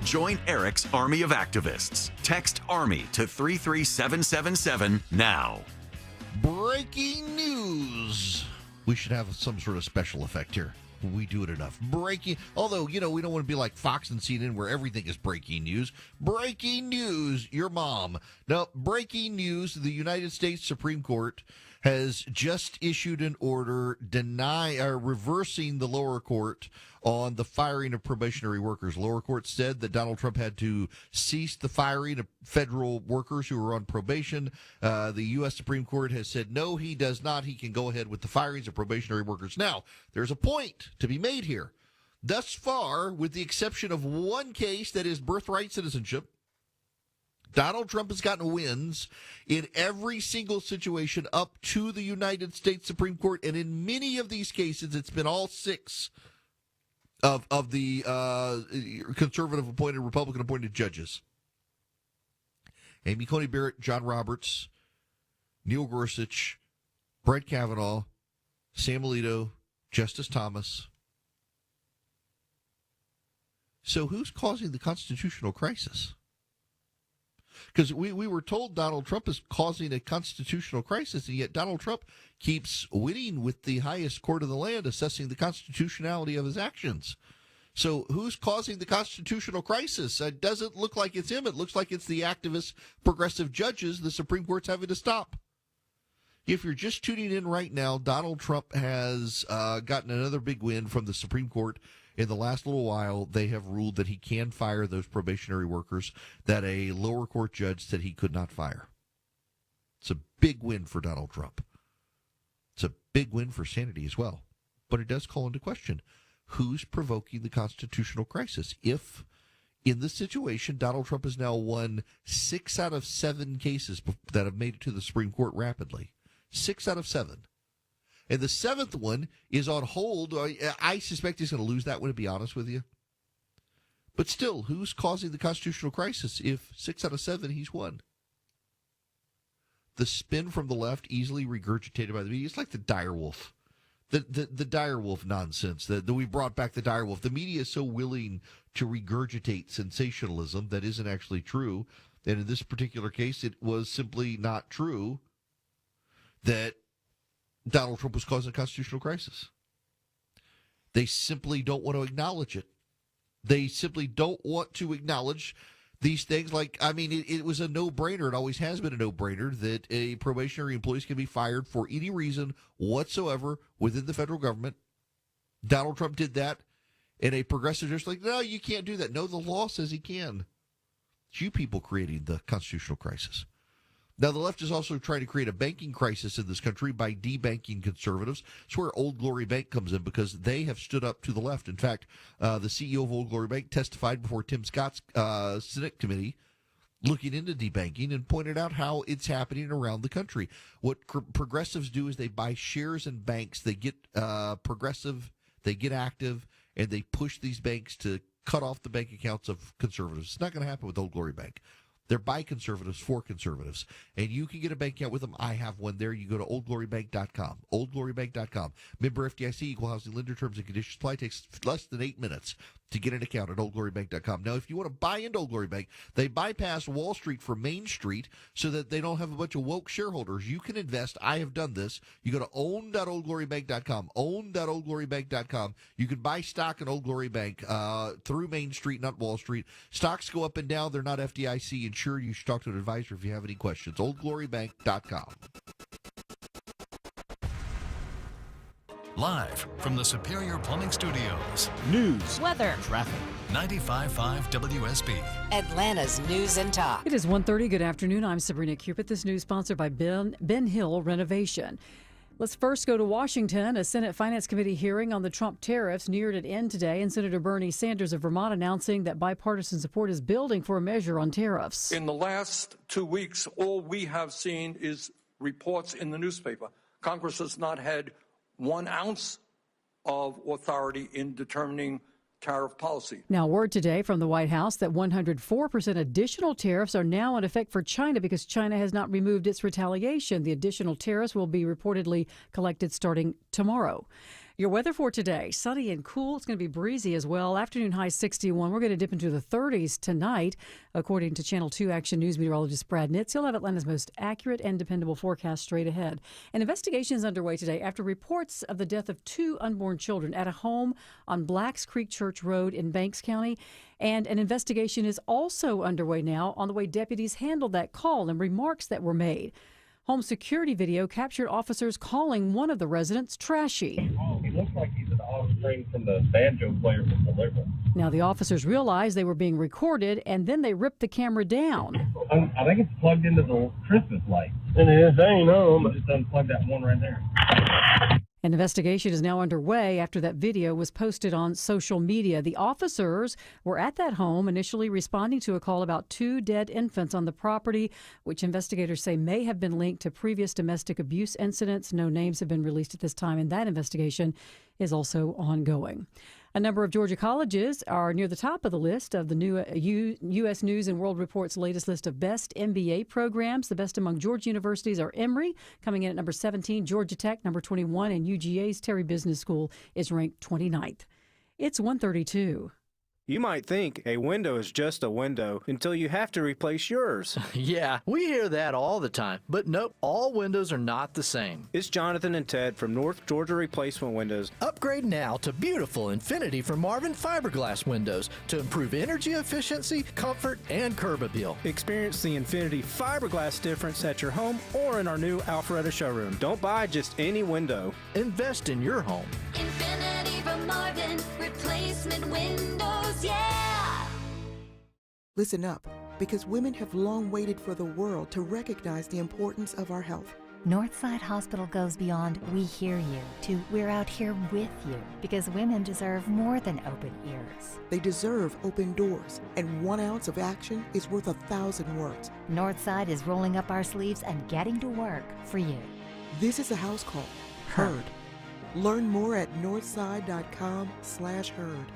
Join Eric's Army of Activists. Text ARMY to 33777 now. Breaking news. We should have some sort of special effect here. We do it enough. Breaking, although, we don't want to be like Fox and CNN where everything is breaking news. Breaking news, your mom. Now, breaking news, the United States Supreme Court has just issued an order reversing the lower court on the firing of probationary workers. Lower court said that Donald Trump had to cease the firing of federal workers who were on probation. The U.S. Supreme Court has said, no, he does not. He can go ahead with the firings of probationary workers. Now, there's a point to be made here. Thus far, with the exception of one case that is birthright citizenship, Donald Trump has gotten wins in every single situation up to the United States Supreme Court. And in many of these cases, it's been all six of the conservative appointed, Republican appointed judges. Amy Coney Barrett, John Roberts, Neil Gorsuch, Brett Kavanaugh, Sam Alito, Justice Thomas. So who's causing the constitutional crisis? Because we were told Donald Trump is causing a constitutional crisis, and yet Donald Trump keeps winning with the highest court of the land, assessing the constitutionality of his actions. So who's causing the constitutional crisis? It doesn't look like it's him. It looks like it's the activist progressive judges the Supreme Court's having to stop. If you're just tuning in right now, Donald Trump has gotten another big win from the Supreme Court. In the last little while, they have ruled that he can fire those probationary workers that a lower court judge said he could not fire. It's a big win for Donald Trump. It's a big win for sanity as well. But it does call into question who's provoking the constitutional crisis. If, in this situation, Donald Trump has now won 6 out of 7 cases that have made it to the Supreme Court rapidly. 6 out of 7. And the 7th one is on hold. I suspect he's going to lose that one, to be honest with you. But still, who's causing the constitutional crisis if 6 out of 7 he's won? The spin from the left, easily regurgitated by the media. It's like the direwolf. The direwolf nonsense. That we brought back the direwolf. The media is so willing to regurgitate sensationalism that isn't actually true. And in this particular case, it was simply not true that Donald Trump was causing a constitutional crisis. They simply don't want to acknowledge it. They simply don't want to acknowledge these things. Like, I mean, it was a no-brainer. It always has been a no-brainer that a probationary employees can be fired for any reason whatsoever within the federal government. Donald Trump did that, and a progressive just like, no, you can't do that. No, the law says he can. It's you people creating the constitutional crisis. Now, the left is also trying to create a banking crisis in this country by debanking conservatives. It's where Old Glory Bank comes in because they have stood up to the left. In fact, the CEO of Old Glory Bank testified before Tim Scott's Senate committee looking into debanking and pointed out how it's happening around the country. What progressives do is they buy shares in banks. They get progressive, they get active, and they push these banks to cut off the bank accounts of conservatives. It's not going to happen with Old Glory Bank. They're by conservatives for conservatives. And you can get a bank account with them. I have one there. You go to oldglorybank.com. Oldglorybank.com. Member FDIC, equal housing lender, terms and conditions apply. Takes less than 8 minutes to get an account at oldglorybank.com. Now, if you want to buy into Old Glory Bank, they bypass Wall Street for Main Street so that they don't have a bunch of woke shareholders. You can invest. I have done this. You go to own.oldglorybank.com. Own.oldglorybank.com. You can buy stock in Old Glory Bank through Main Street, not Wall Street. Stocks go up and down. They're not FDIC insured. You should talk to an advisor if you have any questions. Oldglorybank.com. Live from the Superior Plumbing Studios. News, weather, traffic. 95.5 WSB. Atlanta's News and Talk. It is 1:30. Good afternoon. I'm Sabrina Cupid. This news sponsored by Ben Hill Renovation. Let's first go to Washington. A Senate Finance Committee hearing on the Trump tariffs neared an end today, and Senator Bernie Sanders of Vermont announcing that bipartisan support is building for a measure on tariffs. In the last 2 weeks, all we have seen is reports in the newspaper. Congress has not had 1 ounce of authority in determining tariff policy. Now, word today from the White House that 104% additional tariffs are now in effect for China because China has not removed its retaliation. The additional tariffs will be reportedly collected starting tomorrow. Your weather for today, sunny and cool. It's going to be breezy as well. Afternoon high 61. We're going to dip into the 30s tonight. According to Channel 2 Action News meteorologist Brad Nitz, he'll have Atlanta's most accurate and dependable forecast straight ahead. An investigation is underway today after reports of the death of 2 unborn children at a home on Blacks Creek Church Road in Banks County. And an investigation is also underway now on the way deputies handled that call and remarks that were made. Home security video captured officers calling one of the residents trashy. He looks like he's an offspring from the banjo player from Deliverance. Now, the officers realized they were being recorded, and then they ripped the camera down. I think it's plugged into the Christmas light. It is. They ain't home. Just unplug that one right there. An investigation is now underway after that video was posted on social media. The officers were at that home initially responding to a call about 2 dead infants on the property, which investigators say may have been linked to previous domestic abuse incidents. No names have been released at this time, and that investigation is also ongoing. A number of Georgia colleges are near the top of the list of the new U.S. News and World Report's latest list of best MBA programs. The best among Georgia universities are Emory, coming in at number 17, Georgia Tech, number 21, and UGA's Terry Business School is ranked 29th. It's 1:32. You might think a window is just a window until you have to replace yours. Yeah, we hear that all the time. But nope, all windows are not the same. It's Jonathan and Ted from North Georgia Replacement Windows. Upgrade now to beautiful Infinity from Marvin fiberglass windows to improve energy efficiency, comfort, and curb appeal. Experience the Infinity fiberglass difference at your home or in our new Alpharetta showroom. Don't buy just any window. Invest in your home. Infinity from Marvin Replacement Windows, yeah! Listen up, because women have long waited for the world to recognize the importance of our health. Northside Hospital goes beyond "we hear you" to "we're out here with you," because women deserve more than open ears. They deserve open doors, and 1 ounce of action is worth 1,000 words. Northside is rolling up our sleeves and getting to work for you. This is a house call. Heard. Learn more at northside.com/heard.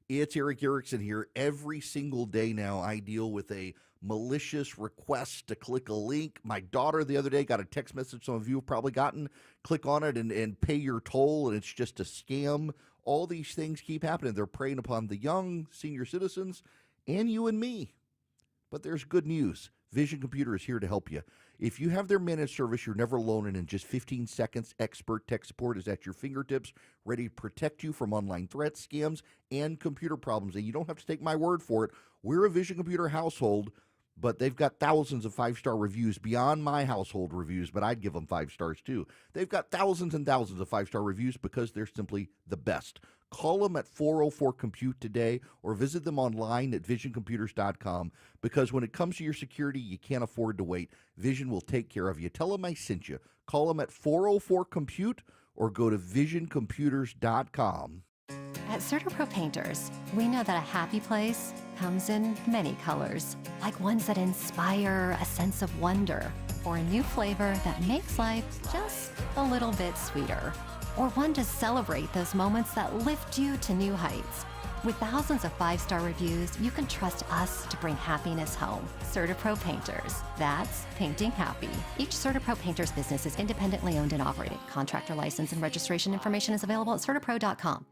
It's Eric Erickson here. Every single day now, I deal with a malicious request to click a link. My daughter the other day got a text message some of you have probably gotten. Click on it and pay your toll, and it's just a scam. All these things keep happening. They're preying upon the young, senior citizens, and you and me. But there's good news. Vision Computer is here to help you. If you have their managed service, you're never alone, and in just 15 seconds, expert tech support is at your fingertips, ready to protect you from online threats, scams, and computer problems. And you don't have to take my word for it. We're a Vision Computer household, but they've got thousands of 5-star reviews beyond my household reviews, but I'd give them 5 stars too. They've got thousands and thousands of 5-star reviews because they're simply the best. Call them at 404-COMPUTE today or visit them online at visioncomputers.com, because when it comes to your security, you can't afford to wait. Vision will take care of you. Tell them I sent you. Call them at 404-COMPUTE or go to visioncomputers.com. At CertaPro Painters, we know that a happy place comes in many colors, like ones that inspire a sense of wonder, or a new flavor that makes life just a little bit sweeter, or one to celebrate those moments that lift you to new heights. With thousands of 5-star reviews, you can trust us to bring happiness home. CertaPro Painters. That's painting happy. Each CertaPro Painters business is independently owned and operated. Contractor license and registration information is available at CertaPro.com.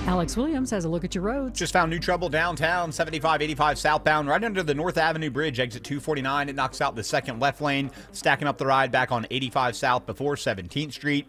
Alex Williams has a look at your roads. Just found new trouble downtown, 75-85 southbound, right under the North Avenue Bridge, exit 249. It knocks out the second left lane, stacking up the ride back on 85 south before 17th Street.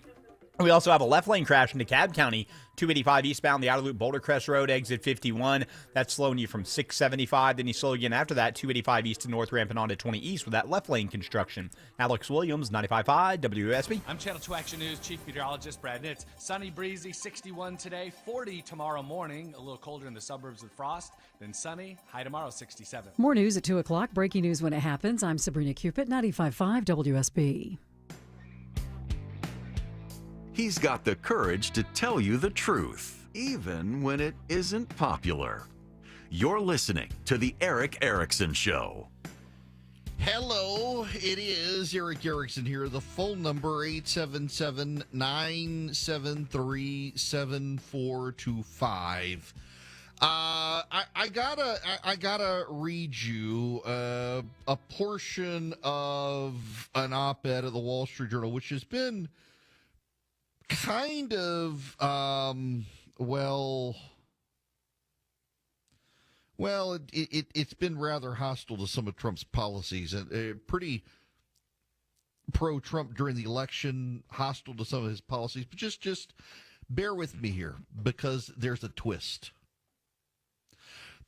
We also have a left lane crash in DeKalb County, 285 eastbound, the outer loop, Boulder Crest Road, exit 51. That's slowing you from 675. Then you slow again after that, 285 east to north, ramping on to 20 east with that left lane construction. Alex Williams, 95.5 WSB. I'm Channel 2 Action News Chief Meteorologist Brad Nitz. Sunny, breezy, 61 today, 40 tomorrow morning. A little colder in the suburbs with frost. Then sunny, high tomorrow, 67. More news at 2 o'clock. Breaking news when it happens. I'm Sabrina Cupid, 95.5 WSB. He's got the courage to tell you the truth, even when it isn't popular. You're listening to The Eric Erickson Show. Hello, it is Eric Erickson here. The phone number, 877-973-7425. I gotta read you a portion of an op-ed of the Wall Street Journal, which has been kind of, it's been rather hostile to some of Trump's policies, and pretty pro-Trump during the election, hostile to some of his policies. But just bear with me here, because there's a twist.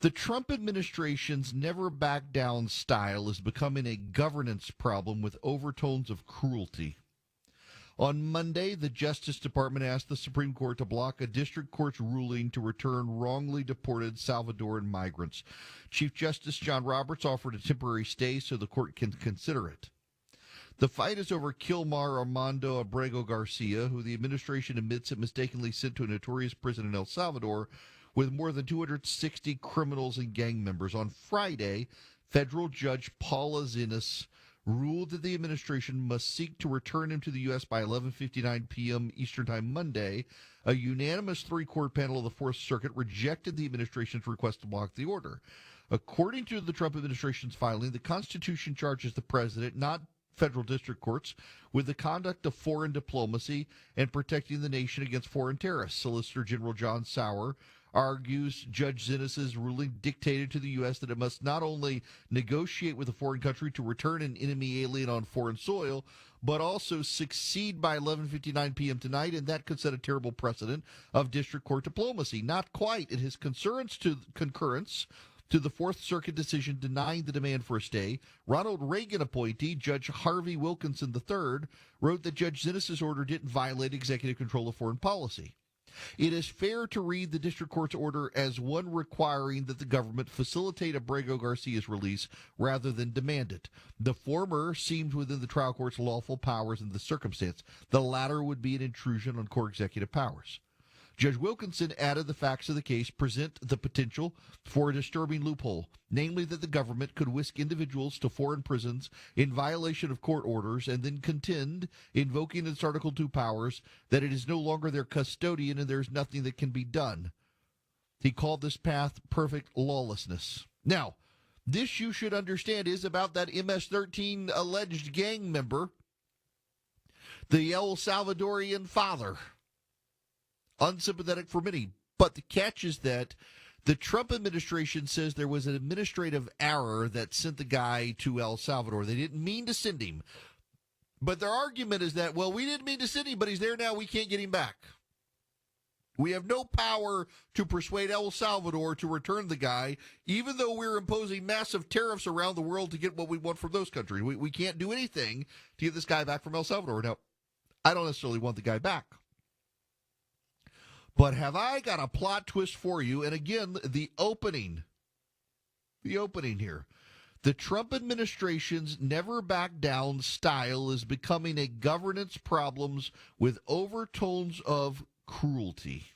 The Trump administration's never back down style is becoming a governance problem with overtones of cruelty. On Monday, the Justice Department asked the Supreme Court to block a district court's ruling to return wrongly deported Salvadoran migrants. Chief Justice John Roberts offered a temporary stay so the court can consider it. The fight is over Kilmar Armando Abrego Garcia, who the administration admits it mistakenly sent to a notorious prison in El Salvador with more than 260 criminals and gang members. On Friday, federal judge Paula Zinnes ruled that the administration must seek to return him to the U.S. by 11:59 p.m. Eastern Time Monday. A unanimous three-court panel of the Fourth Circuit rejected the administration's request to block the order. According to the Trump administration's filing, the Constitution charges the president, not federal district courts, with the conduct of foreign diplomacy and protecting the nation against foreign terrorists. Solicitor General John Sauer argues Judge Zinnes' ruling dictated to the U.S. that it must not only negotiate with a foreign country to return an enemy alien on foreign soil, but also succeed by 11:59 p.m. tonight, and that could set a terrible precedent of district court diplomacy. Not quite. In his concurrence to the Fourth Circuit decision denying the demand for a stay, Ronald Reagan appointee Judge Harvey Wilkinson III wrote that Judge Zinnes' order didn't violate executive control of foreign policy. It is fair to read the district court's order as one requiring that the government facilitate Abrego Garcia's release rather than demand it. The former seemed within the trial court's lawful powers in the circumstance. The latter would be an intrusion on core executive powers. Judge Wilkinson added the facts of the case present the potential for a disturbing loophole, namely that the government could whisk individuals to foreign prisons in violation of court orders and then contend, invoking its Article 2 powers, that it is no longer their custodian and there is nothing that can be done. He called this path perfect lawlessness. Now, this you should understand is about that MS-13 alleged gang member, the El Salvadorian father. Unsympathetic for many. But the catch is that The Trump administration says there was an administrative error that sent the guy to El Salvador. They didn't mean to send him. But their argument is that, well, we didn't mean to send him, but he's there now. We can't get him back. We have no power to persuade El Salvador to return the guy, even though we're imposing massive tariffs around the world to get what we want from those countries. We can't do anything to get this guy back from El Salvador. Now, I don't necessarily want the guy back. But have I got a plot twist for you? And again, the opening here. The Trump administration's never back down style is becoming a governance problem with overtones of cruelty.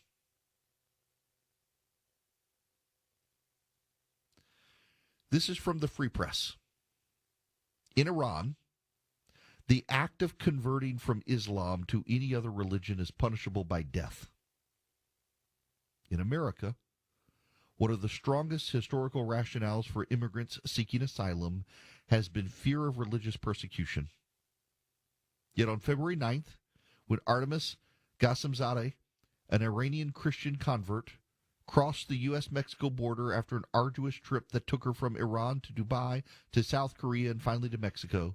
This is from the Free Press. In Iran, the act of converting from Islam to any other religion is punishable by death. In America, one of the strongest historical rationales for immigrants seeking asylum has been fear of religious persecution. Yet on February 9th, when Artemis Ghassemzadeh, an Iranian Christian convert, crossed the U.S.-Mexico border after an arduous trip that took her from Iran to Dubai to South Korea and finally to Mexico,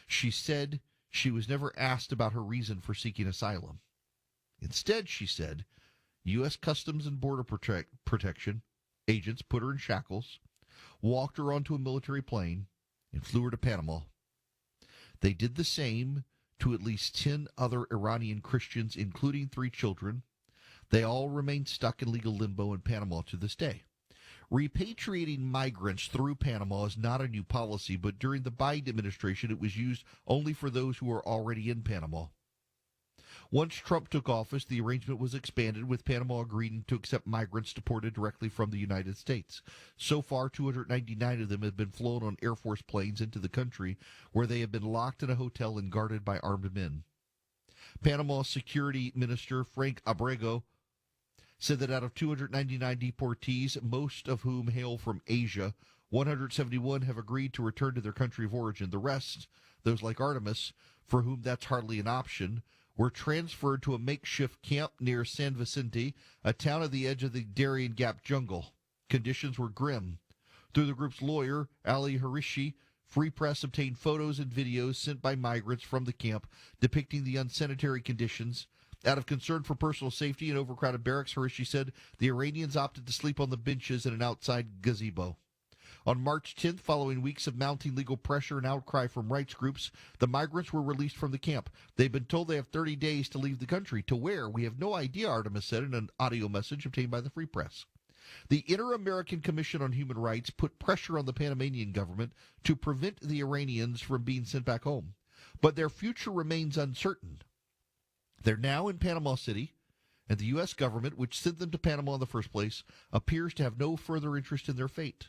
she said she was never asked about her reason for seeking asylum. Instead, she said, U.S. Customs and Border Protection agents put her in shackles, walked her onto a military plane, and flew her to Panama. They did the same to at least 10 other Iranian Christians, including 3 children. They all remain stuck in legal limbo in Panama to this day. Repatriating migrants through Panama is not a new policy, but during the Biden administration, it was used only for those who are already in Panama. Once Trump took office, the arrangement was expanded, with Panama agreeing to accept migrants deported directly from the United States. So far, 299 of them have been flown on Air Force planes into the country, where they have been locked in a hotel and guarded by armed men. Panama Security Minister Frank Abrego said that out of 299 deportees, most of whom hail from Asia, 171 have agreed to return to their country of origin. The rest, those like Artemis, for whom that's hardly an option, were transferred to a makeshift camp near San Vicente, a town at the edge of the Darien Gap jungle. Conditions were grim. Through the group's lawyer, Ali Harishi, Free Press obtained photos and videos sent by migrants from the camp depicting the unsanitary conditions. Out of concern for personal safety and overcrowded barracks, Harishi said the Iranians opted to sleep on the benches in an outside gazebo. On March 10th, following weeks of mounting legal pressure and outcry from rights groups, the migrants were released from the camp. They've been told they have 30 days to leave the country. To where? We have no idea, Artemis said in an audio message obtained by the Free Press. The Inter-American Commission on Human Rights put pressure on the Panamanian government to prevent the Iranians from being sent back home. But their future remains uncertain. They're now in Panama City, and the U.S. government, which sent them to Panama in the first place, appears to have no further interest in their fate.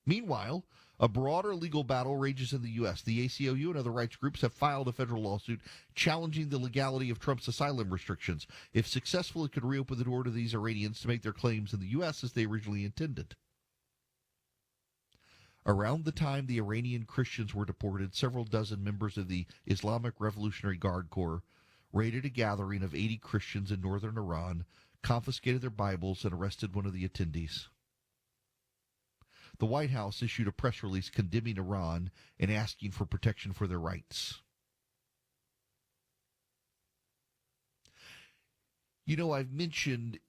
Meanwhile, a broader legal battle rages in the U.S. The ACLU and other rights groups have filed a federal lawsuit challenging the legality of Trump's asylum restrictions. If successful, it could reopen the door to these Iranians to make their claims in the U.S. as they originally intended. Around the time the Iranian Christians were deported, several dozen members of the Islamic Revolutionary Guard Corps raided a gathering of 80 Christians in northern Iran, confiscated their Bibles, and arrested one of the attendees. The White House issued a press release condemning Iran and asking for protection for their rights. You know, I've mentioned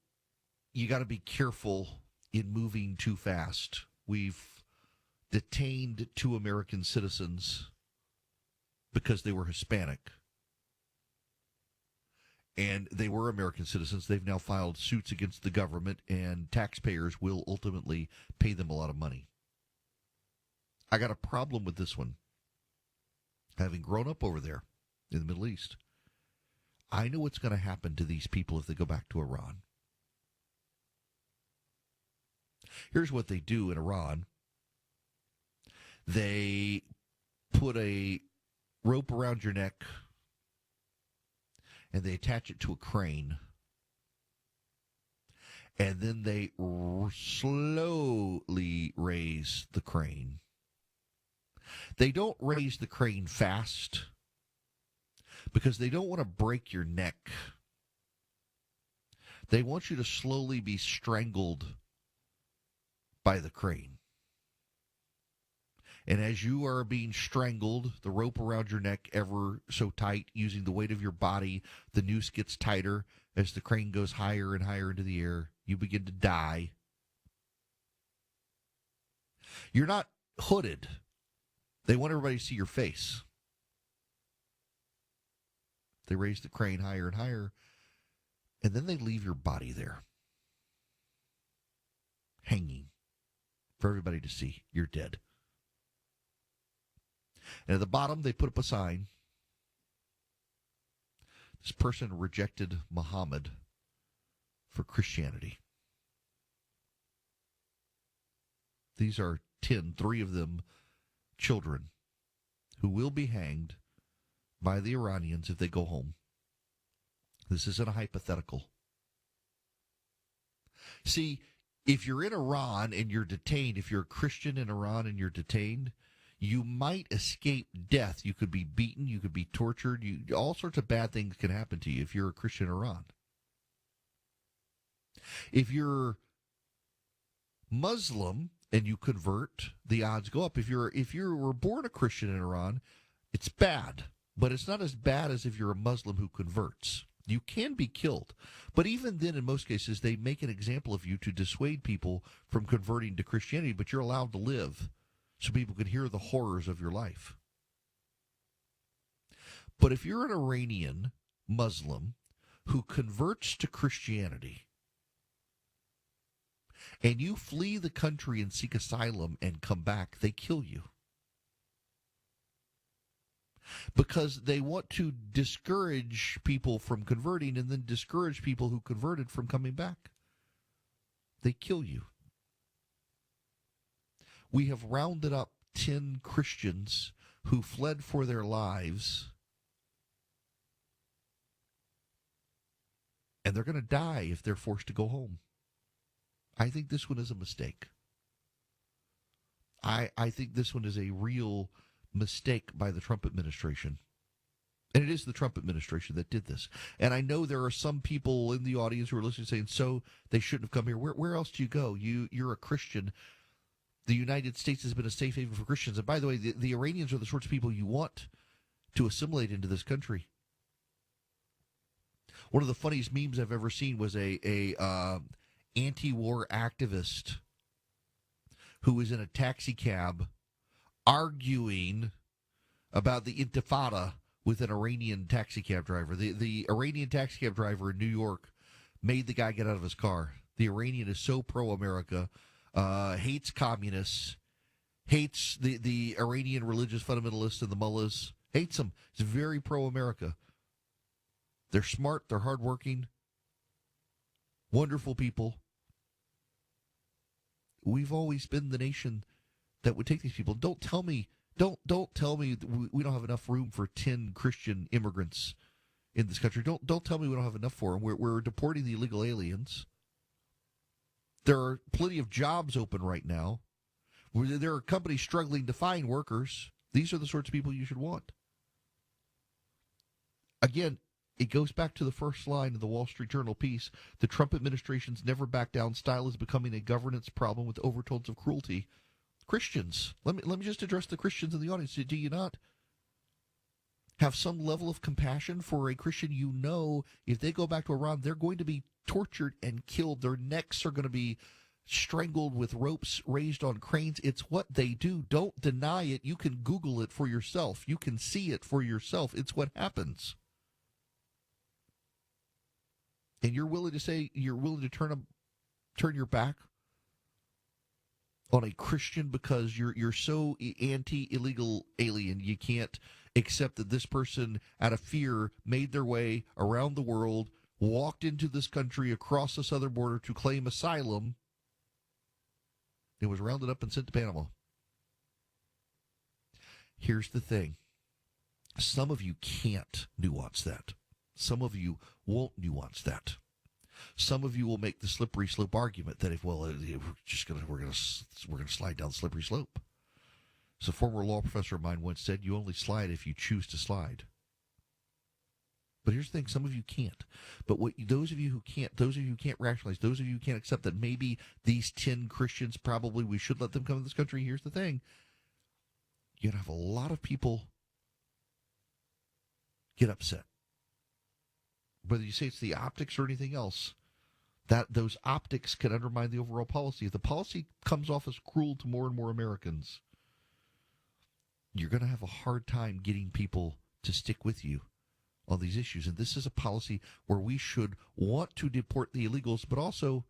you got to be careful in moving too fast. We've detained 2 American citizens because they were Hispanic. And they were American citizens. They've now filed suits against the government, and taxpayers will ultimately pay them a lot of money. I got a problem with this one. Having grown up over there in the Middle East, I know what's going to happen to these people if they go back to Iran. Here's what they do in Iran. They put a rope around your neck, and they attach it to a crane. And then they slowly raise the crane. They don't raise the crane fast because they don't want to break your neck. They want you to slowly be strangled by the crane. And as you are being strangled, the rope around your neck ever so tight, using the weight of your body, the noose gets tighter as the crane goes higher and higher into the air. You begin to die. You're not hooded. They want everybody to see your face. They raise the crane higher and higher, and then they leave your body there, hanging for everybody to see. You're dead. And at the bottom, they put up a sign. This person rejected Muhammad for Christianity. These are 10, 3 of them children, who will be hanged by the Iranians if they go home. This isn't a hypothetical. See, if you're in Iran and you're detained, if you're a Christian in Iran and you're detained, you might escape death. You could be beaten, you could be tortured, all sorts of bad things can happen to you if you're a Christian in Iran. If you're Muslim and you convert, the odds go up. If you were born a Christian in Iran, it's bad, but it's not as bad as if you're a Muslim who converts. You can be killed. But even then, in most cases, they make an example of you to dissuade people from converting to Christianity, but you're allowed to live so people can hear the horrors of your life. But if you're an Iranian Muslim who converts to Christianity and you flee the country and seek asylum and come back, they kill you. Because they want to discourage people from converting and then discourage people who converted from coming back. They kill you. We have rounded up 10 Christians who fled for their lives, and they're going to die if they're forced to go home. I think this one is a mistake. I think this one is a real mistake by the Trump administration. And it is the Trump administration that did this. And I know there are some people in the audience who are listening saying, so they shouldn't have come here. Where else do you go? You're a Christian. The United States has been a safe haven for Christians. And by the way, the Iranians are the sorts of people you want to assimilate into this country. One of the funniest memes I've ever seen was a anti-war activist who was in a taxi cab arguing about the Intifada with an Iranian taxi cab driver. The Iranian taxi cab driver in New York made the guy get out of his car. The Iranian is so pro-America, hates communists, hates the Iranian religious fundamentalists and the mullahs, hates them. He's very pro-America. They're smart, they're hardworking, wonderful people. We've always been the nation that would take these people. Don't tell me that we don't have enough room for 10 Christian immigrants in this country. Don't tell me we don't have enough for them. We're deporting the illegal aliens. There are plenty of jobs open right now. There are companies struggling to find workers. These are the sorts of people you should want. Again, it goes back to the first line of the Wall Street Journal piece. The Trump administration's never back down style is becoming a governance problem with overtones of cruelty. Christians, let me just address the Christians in the audience. Do you not have some level of compassion for a Christian? You know, if they go back to Iran, they're going to be tortured and killed. Their necks are going to be strangled with ropes raised on cranes. It's what they do. Don't deny it. You can Google it for yourself. You can see it for yourself. It's what happens. And you're willing to say you're willing to turn your back on a Christian because you're so anti-illegal alien you can't accept that this person out of fear made their way around the world, walked into this country across the southern border to claim asylum, and was rounded up and sent to Panama. Here's the thing. Some of you can't nuance that. Some of you won't nuance that. Some of you will make the slippery slope argument that we're going to slide down the slippery slope. As a former law professor of mine once said, you only slide if you choose to slide. But here's the thing: some of you can't. But those of you who can't rationalize, those of you who can't accept that maybe these 10 Christians, probably we should let them come to this country. Here's the thing: you're gonna have a lot of people get upset. Whether you say it's the optics or anything else, that those optics can undermine the overall policy. If the policy comes off as cruel to more and more Americans, you're going to have a hard time getting people to stick with you on these issues. And this is a policy where we should want to deport the illegals, but also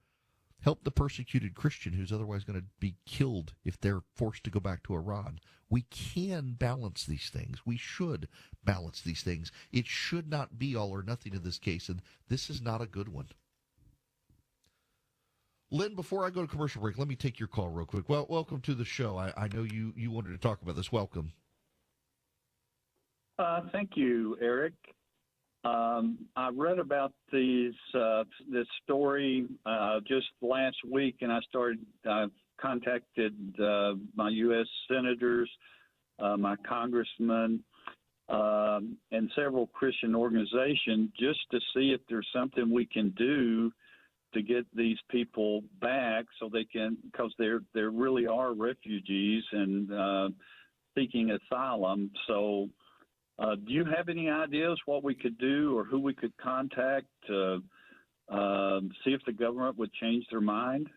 help the persecuted Christian who's otherwise going to be killed if they're forced to go back to Iran. We can balance these things. We should balance these things. It should not be all or nothing in this case, and this is not a good one. Lynn, before I go to commercial break, let me take your call real quick. Well, welcome to the show. I know you wanted to talk about this. Welcome. Thank you, Eric. I read about this story just last week, and I contacted my U.S. senators, my congressmen, and several Christian organizations just to see if there's something we can do to get these people back so they can, because there really are refugees and seeking asylum. So do you have any ideas what we could do or who we could contact to see if the government would change their mind?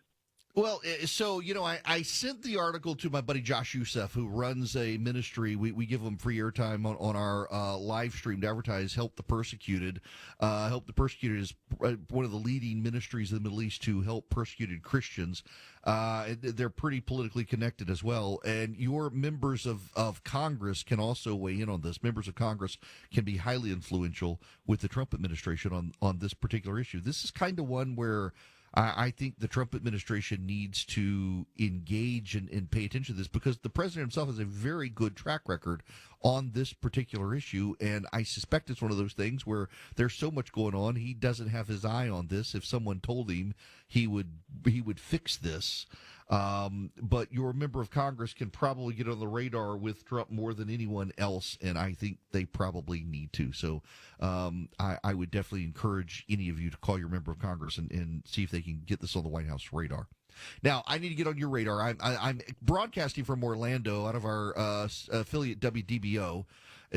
Well, so, I sent the article to my buddy Josh Youssef, who runs a ministry. We give him free airtime on our live stream to advertise Help the Persecuted. Help the Persecuted is one of the leading ministries in the Middle East to help persecuted Christians. They're pretty politically connected as well. And your members of Congress can also weigh in on this. Members of Congress can be highly influential with the Trump administration on this particular issue. This is kind of one where I think the Trump administration needs to engage and pay attention to this, because the president himself has a very good track record on this particular issue, and I suspect it's one of those things where there's so much going on, he doesn't have his eye on this. If someone told him, he would fix this. But your member of Congress can probably get on the radar with Trump more than anyone else, and I think they probably need to. So I would definitely encourage any of you to call your member of Congress and see if they can get this on the White House radar. Now, I need to get on your radar. I'm broadcasting from Orlando out of our affiliate WDBO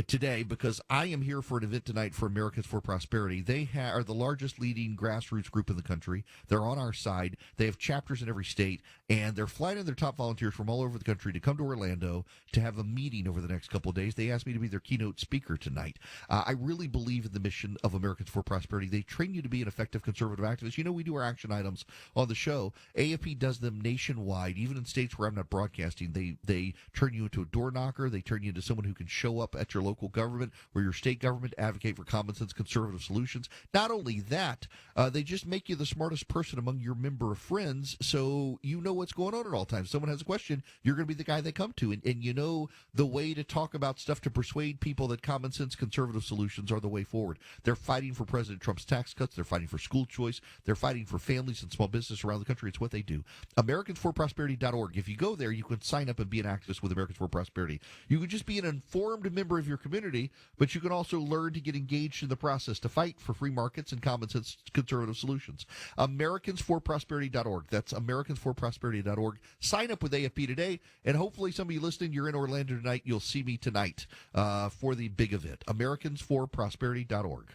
today, because I am here for an event tonight for Americans for Prosperity. They are the largest leading grassroots group in the country. They're on our side. They have chapters in every state, and they're flying in their top volunteers from all over the country to come to Orlando to have a meeting over the next couple of days. They asked me to be their keynote speaker tonight. I really believe in the mission of Americans for Prosperity. They train you to be an effective conservative activist. We do our action items on the show. AFP does them nationwide, even in states where I'm not broadcasting. They turn you into a door knocker. They turn you into someone who can show up at your local government or your state government, advocate for common sense conservative solutions. Not only that, they just make you the smartest person among your member of friends, so you know what's going on at all times. Someone has a question, you're going to be the guy they come to, and you know the way to talk about stuff to persuade people that common sense conservative solutions are the way forward. They're fighting for President Trump's tax cuts. They're fighting for school choice. They're fighting for families and small business around the country. It's what they do. AmericansForProsperity.org. If you go there, you can sign up and be an activist with Americans for Prosperity. You can just be an informed member of your community, but you can also learn to get engaged in the process to fight for free markets and common sense conservative solutions. AmericansForProsperity.org. That's AmericansForProsperity.org. Sign up with AFP today, and hopefully some of you listening, you're in Orlando tonight. You'll see me tonight for the big event. AmericansForProsperity.org.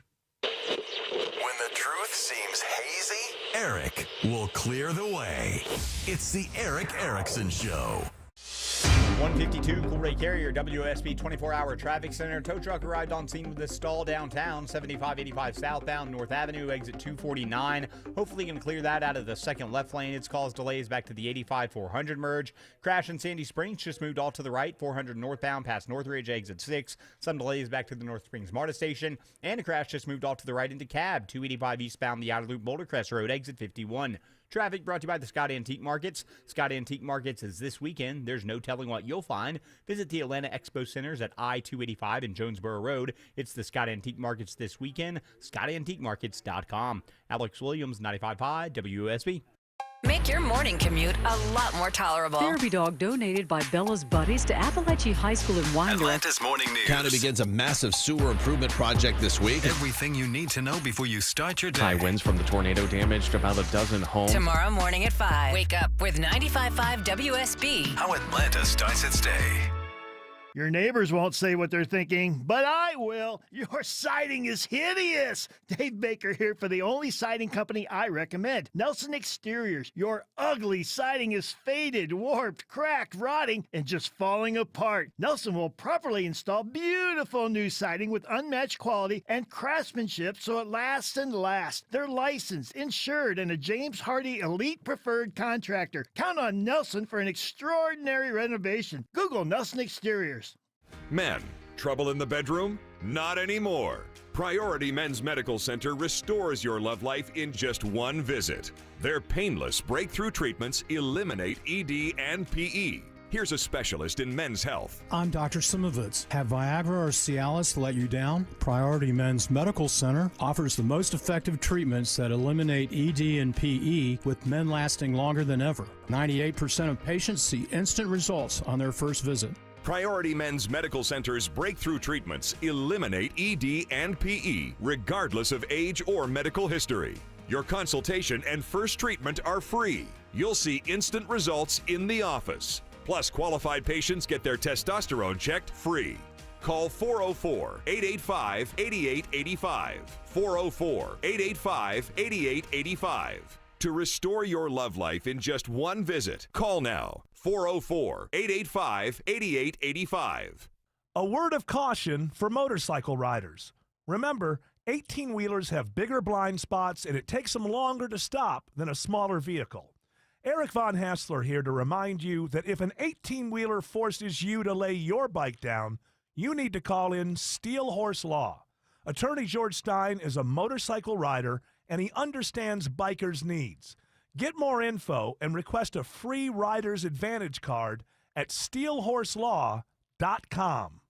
When the truth seems hazy, Eric will clear the way. It's the Eric Erickson Show. 152 Cool Carrier, WSB 24-hour traffic center. Tow truck arrived on scene with a stall downtown, 7585 southbound North Avenue, exit 249. Hopefully can clear that out of the second left lane. It's caused delays back to the 85-400 merge. Crash in Sandy Springs just moved all to the right, 400 northbound past Northridge, exit 6. Some delays back to the North Springs MARTA station. And a crash just moved all to the right into Cab, 285 eastbound the Outer Loop Boulder Crest Road, exit 51. Traffic brought to you by the Scott Antique Markets. Scott Antique Markets is this weekend. There's no telling what you'll find. Visit the Atlanta Expo Centers at I-285 and Jonesboro Road. It's the Scott Antique Markets this weekend. ScottAntiqueMarkets.com. Alex Williams, 95.5 WSB. Make your morning commute a lot more tolerable. Therapy dog donated by Bella's buddies to Appalachia High School in Winder. Atlanta's Morning News. County begins a massive sewer improvement project this week. Everything you need to know before you start your day. High winds from the tornado damaged about a dozen homes. Tomorrow morning at 5. Wake up with 95.5 WSB. How Atlanta starts its day. Your neighbors won't say what they're thinking, but I will. Your siding is hideous. Dave Baker here for the only siding company I recommend, Nelson Exteriors. Your ugly siding is faded, warped, cracked, rotting, and just falling apart. Nelson will properly install beautiful new siding with unmatched quality and craftsmanship so it lasts and lasts. They're licensed, insured, and a James Hardy Elite Preferred Contractor. Count on Nelson for an extraordinary renovation. Google Nelson Exteriors. Men, trouble in the bedroom? Not anymore. Priority Men's Medical Center restores your love life in just one visit. Their painless breakthrough treatments eliminate ED and PE. Here's a specialist in men's health. I'm Dr. Simovitz. Have Viagra or Cialis let you down? Priority Men's Medical Center offers the most effective treatments that eliminate ED and PE, with men lasting longer than ever. 98% of patients see instant results on their first visit. Priority Men's Medical Center's breakthrough treatments eliminate ED and PE, regardless of age or medical history. Your consultation and first treatment are free. You'll see instant results in the office. Plus, qualified patients get their testosterone checked free. Call 404-885-8885. 404-885-8885. To restore your love life in just one visit, call now. 404-885-8885. A word of caution for motorcycle riders. Remember, 18-wheelers have bigger blind spots and it takes them longer to stop than a smaller vehicle. Eric Von Hassler here to remind you that if an 18-wheeler forces you to lay your bike down, you need to call in Steel Horse Law. Attorney George Stein is a motorcycle rider and he understands bikers' needs. Get more info and request a free Rider's Advantage card at steelhorselaw.com.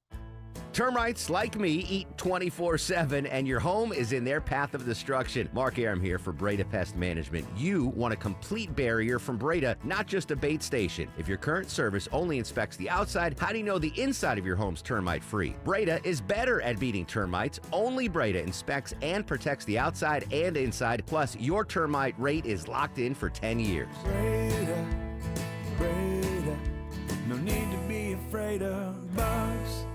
Termites, like me, eat 24/7, and your home is in their path of destruction. Mark Aram here for Breda Pest Management. You want a complete barrier from Breda, not just a bait station. If your current service only inspects the outside, how do you know the inside of your home's termite-free? Breda is better at beating termites. Only Breda inspects and protects the outside and inside. Plus, your termite rate is locked in for 10 years. Breda, no need to be afraid of bugs.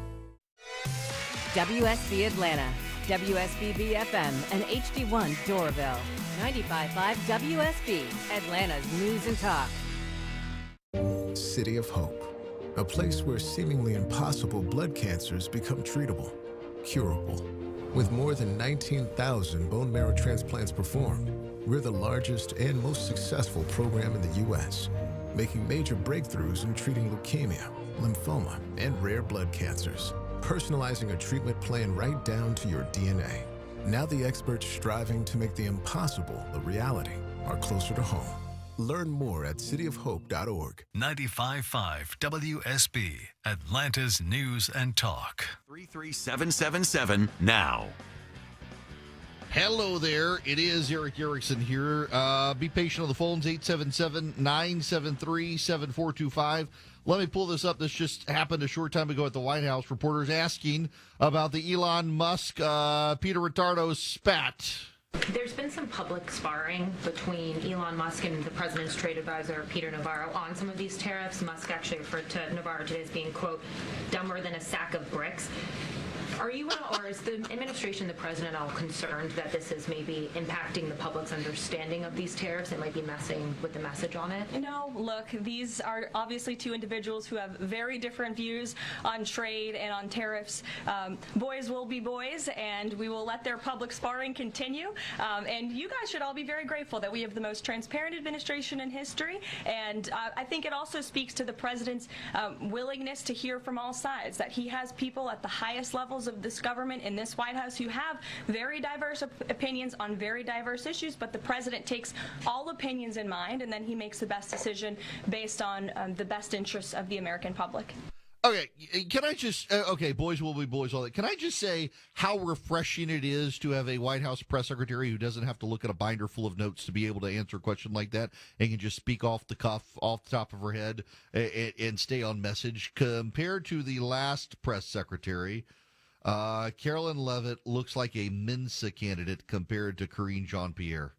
WSB Atlanta, WSBB FM, and HD1 Doraville. 95.5 WSB, Atlanta's News and Talk. City of Hope, a place where seemingly impossible blood cancers become treatable, curable. With more than 19,000 bone marrow transplants performed, we're the largest and most successful program in the U.S., making major breakthroughs in treating leukemia, lymphoma, and rare blood cancers. Personalizing a treatment plan right down to your DNA. Now the experts striving to make the impossible a reality are closer to home. Learn more at cityofhope.org. 95.5 WSB, Atlanta's News and Talk. 33777 now. Hello there. It is Eric Erickson here. Be patient on the phones, 877-973-7425. Let me pull this up. This just happened a short time ago at the White House. Reporters asking about the Elon Musk, Peter Ritardo spat. There's been some public sparring between Elon Musk and the president's trade advisor, Peter Navarro, on some of these tariffs. Musk actually referred to Navarro today as being, quote, dumber than a sack of bricks. Are you, or is the administration, the president, all concerned that this is maybe impacting the public's understanding of these tariffs? It might be messing with the message on it? No, look, these are obviously two individuals who have very different views on trade and on tariffs. Boys will be boys, and we will let their public sparring continue. And you guys should all be very grateful that we have the most transparent administration in history. And I think it also speaks to the president's willingness to hear from all sides, that he has people at the highest levels of this government in this White House who have very diverse opinions on very diverse issues, but the president takes all opinions in mind and then he makes the best decision based on the best interests of the American public. Okay, can I just, okay, boys will be boys, all that. Can I just say how refreshing it is to have a White House press secretary who doesn't have to look at a binder full of notes to be able to answer a question like that and can just speak off the cuff, off the top of her head, and stay on message? Compared to the last press secretary, Carolyn Levitt looks like a Mensa candidate compared to Karine Jean-Pierre.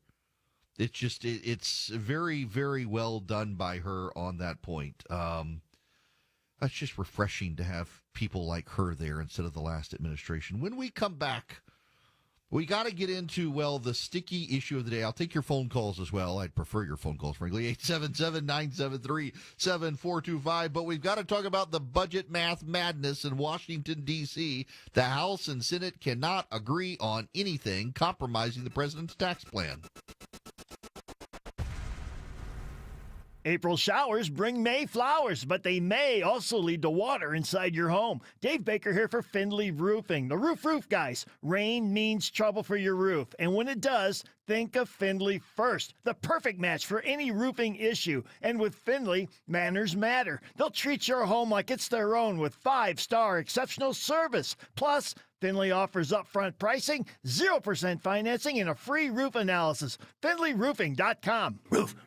It's just, it's very, very well done by her on that point. It's just refreshing to have people like her there instead of the last administration. When we come back, we got to get into, well, the sticky issue of the day. I'll take your phone calls as well. I'd prefer your phone calls, frankly. 877-973-7425. But we've got to talk about the budget math madness in Washington, D.C. The House and Senate cannot agree on anything compromising the president's tax plan. April showers bring May flowers, but they may also lead to water inside your home. Dave Baker here for Findlay Roofing. The roof guys. Rain means trouble for your roof. And when it does, think of Findlay first. The perfect match for any roofing issue. And with Findlay, manners matter. They'll treat your home like it's their own with 5-star exceptional service. Plus, Findlay offers upfront pricing, 0% financing, and a free roof analysis. FindlayRoofing.com.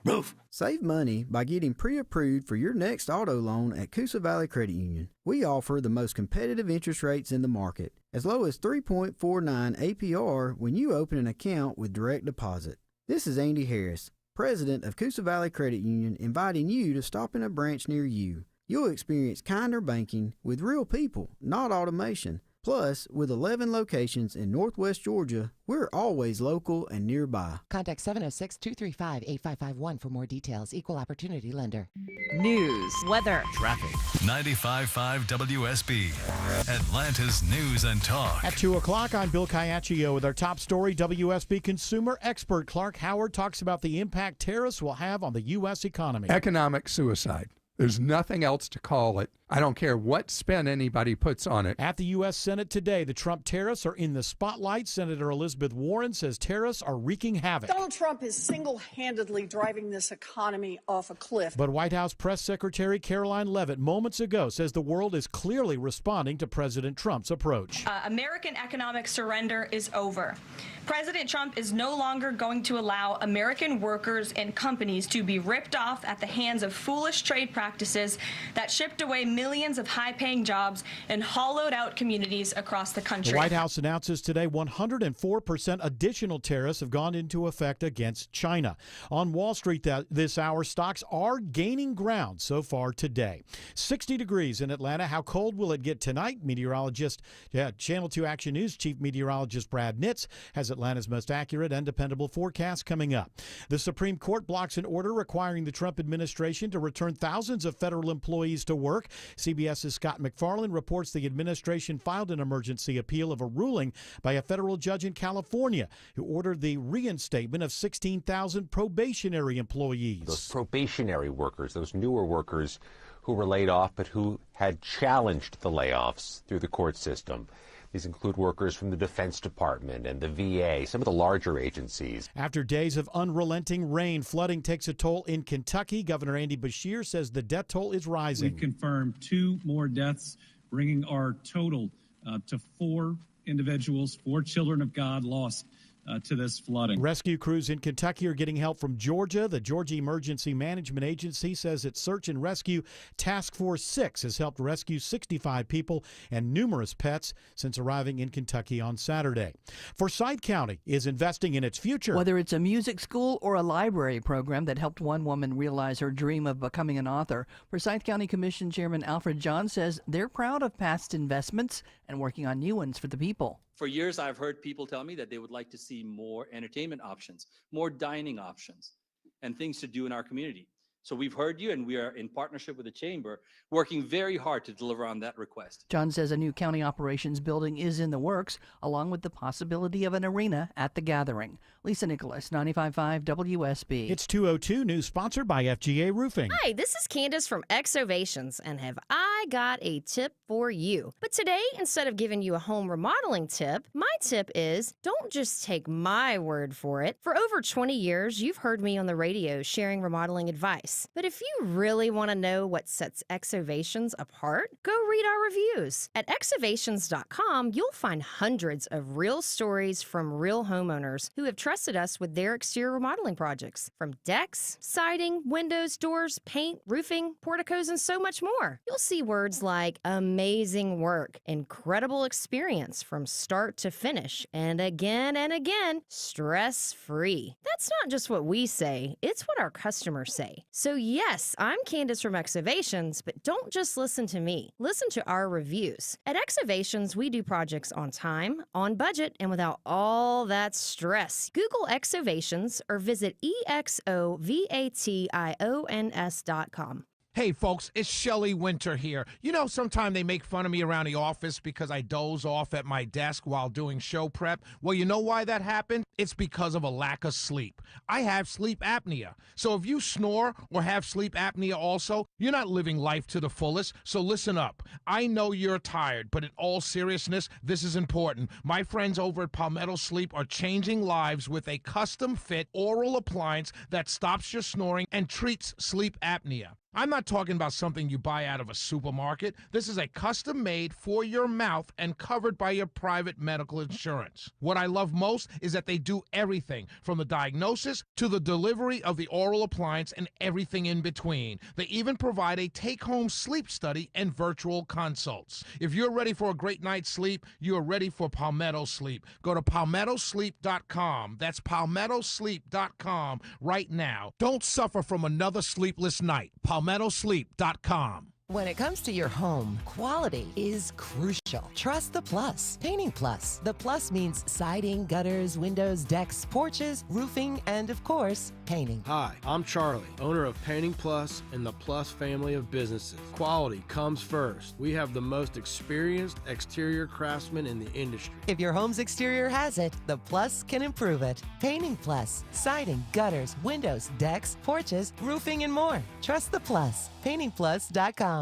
Roof. Save money by getting pre-approved for your next auto loan at Coosa Valley Credit Union. We offer the most competitive interest rates in the market, as low as 3.49 APR when you open an account with direct deposit. This is Andy Harris, president of Coosa Valley Credit Union, inviting you to stop in a branch near you. You'll experience kinder banking with real people, not automation. Plus, with 11 locations in Northwest Georgia, we're always local and nearby. Contact 706-235-8551 for more details. Equal Opportunity Lender. News, weather, traffic. 95.5 WSB, Atlanta's News and Talk. At 2 o'clock, I'm Bill Caiaccio with our top story. WSB consumer expert Clark Howard talks about the impact tariffs will have on the U.S. economy. Economic suicide. There's nothing else to call it. I don't care what spin anybody puts on it. At the U.S. Senate today, the Trump tariffs are in the spotlight. Senator Elizabeth Warren says tariffs are wreaking havoc. Donald Trump is single-handedly driving this economy off a cliff. But White House Press Secretary Caroline Levitt moments ago says the world is clearly responding to President Trump's approach. American economic surrender is over. President Trump is no longer going to allow American workers and companies to be ripped off at the hands of foolish trade practices that shipped away millions of high-paying jobs and hollowed out communities across the country. The White House announces today 104% additional tariffs have gone into effect against China. On Wall Street this hour, stocks are gaining ground so far today. 60 degrees in Atlanta. How cold will it get tonight? Channel 2 Action News Chief Meteorologist Brad Nitz has Atlanta's most accurate and dependable forecast coming up. The Supreme Court blocks an order requiring the Trump administration to return thousands of federal employees to work. CBS's Scott McFarland reports the administration filed an emergency appeal of a ruling by a federal judge in California who ordered the reinstatement of 16,000 probationary employees. Those probationary workers, those newer workers who were laid off but who had challenged the layoffs through the court system. These include workers from the Defense Department and the VA, some of the larger agencies. After days of unrelenting rain, flooding takes a toll in Kentucky. Governor Andy Beshear says the death toll is rising. We confirmed 2 more deaths, bringing our total to 4 individuals, 4 children of God lost to this flooding. Rescue crews in Kentucky are getting help from Georgia. The Georgia Emergency Management Agency says its Search and Rescue Task Force 6 has helped rescue 65 people and numerous pets since arriving in Kentucky on Saturday. Forsyth County is investing in its future. Whether it's a music school or a library program that helped one woman realize her dream of becoming an author, Forsyth County Commission Chairman Alfred John says they're proud of past investments and working on new ones for the people. For years, I've heard people tell me that they would like to see more entertainment options, more dining options, and things to do in our community. So we've heard you, and we are in partnership with the Chamber, working very hard to deliver on that request. John says a new county operations building is in the works, along with the possibility of an arena at the gathering. Lisa Nicholas, 95.5 WSB. It's 2:02, news sponsored by FGA Roofing. Hi, this is Candace from Exovations, and have I I got a tip for you. But today, instead of giving you a home remodeling tip, my tip is don't just take my word for it. For over 20 years, you've heard me on the radio sharing remodeling advice. But if you really want to know what sets Exovations apart, go read our reviews. At exovations.com, you'll find hundreds of real stories from real homeowners who have trusted us with their exterior remodeling projects. From decks, siding, windows, doors, paint, roofing, porticos, and so much more. You'll see words like amazing work, incredible experience from start to finish, and again, stress-free. That's not just what we say, it's what our customers say. So yes, I'm Candace from Exovations, but don't just listen to me. Listen to our reviews. At Exovations, we do projects on time, on budget, and without all that stress. Google Exovations or visit exovations.com. Hey folks, it's Shelley Winter here. You know, sometimes they make fun of me around the office because I doze off at my desk while doing show prep. Well, you know why that happened? It's because of a lack of sleep. I have sleep apnea. So if you snore or have sleep apnea also, you're not living life to the fullest. So listen up. I know you're tired, but in all seriousness, this is important. My friends over at Palmetto Sleep are changing lives with a custom-fit oral appliance that stops your snoring and treats sleep apnea. I'm not talking about something you buy out of a supermarket. This is a custom-made for your mouth and covered by your private medical insurance. What I love most is that they do everything from the diagnosis to the delivery of the oral appliance and everything in between. They even provide a take-home sleep study and virtual consults. If you're ready for a great night's sleep, you're ready for Palmetto Sleep. Go to palmettosleep.com. That's palmettosleep.com right now. Don't suffer from another sleepless night. palmettosleep.com. When it comes to your home, quality is crucial. Trust the Plus. Painting Plus. The Plus means siding, gutters, windows, decks, porches, roofing, and of course, painting. Hi, I'm Charlie, owner of Painting Plus and the Plus family of businesses. Quality comes first. We have the most experienced exterior craftsmen in the industry. If your home's exterior has it, the Plus can improve it. Painting Plus. Siding, gutters, windows, decks, porches, roofing, and more. Trust the Plus. PaintingPlus.com.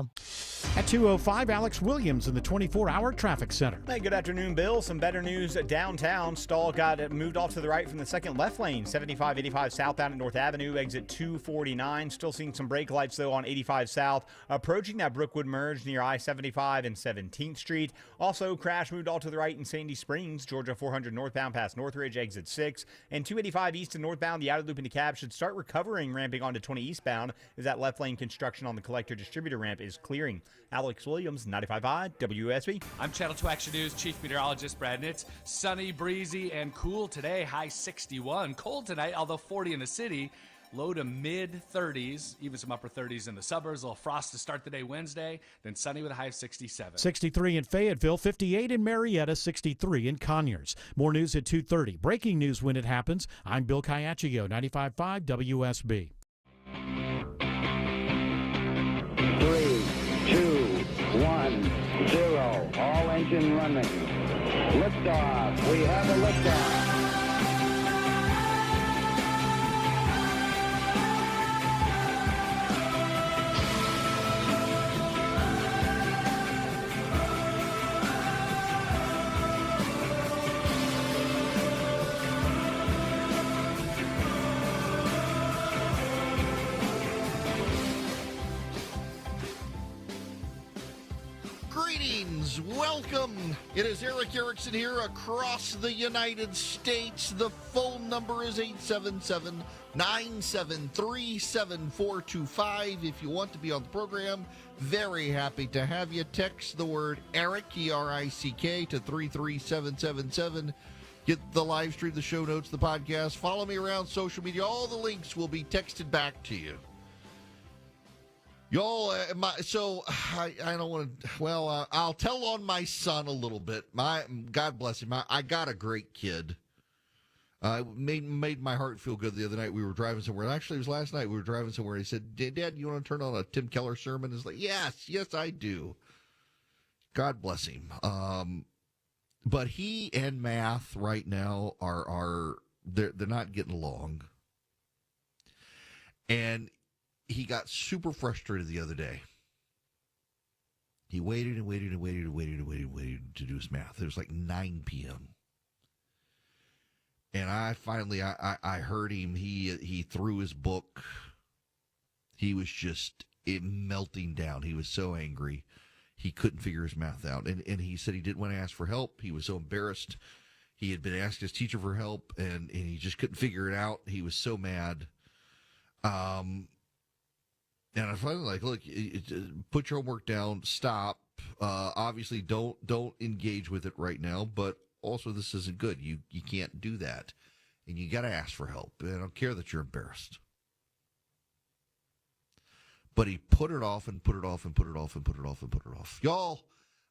At 2:05, Alex Williams in the 24-hour traffic center. Hey, good afternoon, Bill. Some better news downtown. Stall got moved off to the right from the second left lane. 75-85 southbound at North Avenue, exit 249. Still seeing some brake lights, though, on 85 south. Approaching that Brookwood merge near I-75 and 17th Street. Also, crash moved off to the right in Sandy Springs. Georgia 400 northbound past Northridge, exit 6. And 285 east and northbound, the outer loop into Cab should start recovering, ramping onto 20 eastbound as that left lane construction on the collector distributor ramp is clearing. Alex Williams, 95.5 WSB. I'm Channel 2 Action News Chief Meteorologist Brad Nitz. Sunny, breezy, and cool today. High 61. Cold tonight, although 40 in the city. Low to mid 30s, even some upper 30s in the suburbs. A little frost to start the day Wednesday, then sunny with a high of 67. 63 in Fayetteville, 58 in Marietta, 63 in Conyers. More news at 2:30. Breaking news when it happens. I'm Bill Caiaccio, 95.5 WSB. 3, 2, 1, 0. All engine running. Liftoff. We have a liftoff. Greetings, welcome. It is Eric Erickson here across the United States. The phone number is 877-973-7425. If you want to be on the program, very happy to have you. Text the word Eric, E-R-I-C-K, to 33777. Get the live stream, the show notes, the podcast. Follow me around social media. All the links will be texted back to you. Y'all, I don't want to, I'll tell on my son a little bit. God bless him. I got a great kid. Made my heart feel good the other night. We were driving somewhere. Actually, it was last night. We were driving somewhere. He said, Dad, you want to turn on a Tim Keller sermon? It's like, yes, I do. God bless him. But he and math right now they're not getting along. And he got super frustrated the other day. He waited and waited and waited and waited and waited and waited to do his math. It was like 9 p.m. And I finally heard him. He threw his book. He was just melting down. He was so angry. He couldn't figure his math out. And he said he didn't want to ask for help. He was so embarrassed. He had been asking his teacher for help, and he just couldn't figure it out. He was so mad. And I finally like, look, put your homework down. Stop. Obviously, don't engage with it right now. But also, this isn't good. You can't do that, and you got to ask for help. And I don't care that you're embarrassed. But he put it off and put it off and put it off and put it off and put it off. Y'all,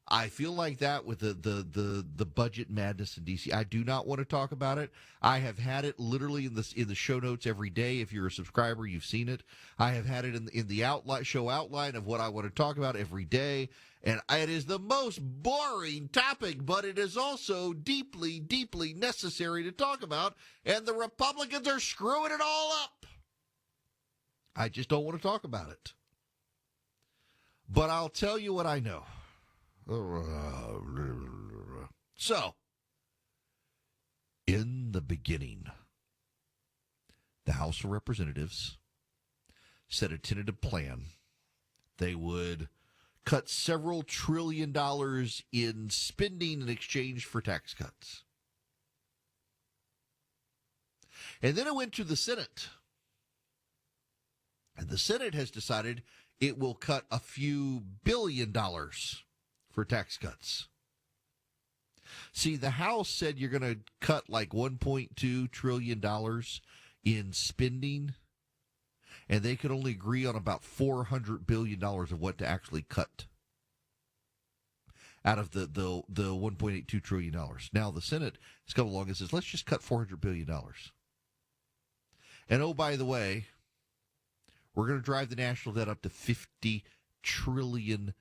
I feel like that with the budget madness in D.C. I do not want to talk about it. I have had it literally in the show notes every day. If you're a subscriber, you've seen it. I have had it in the show outline of what I want to talk about every day. And it is the most boring topic, but it is also deeply, deeply necessary to talk about. And the Republicans are screwing it all up. I just don't want to talk about it. But I'll tell you what I know. So, in the beginning, the House of Representatives set a tentative plan. They would cut several $1 trillion in spending in exchange for tax cuts. And then it went to the Senate. And the Senate has decided it will cut a few $1 billion for tax cuts. See, the House said you're going to cut like $1.2 trillion in spending, and they could only agree on about $400 billion of what to actually cut out of the $1.82 trillion. Now, the Senate has come along and says, let's just cut $400 billion. And, oh, by the way, we're going to drive the national debt up to $50 trillion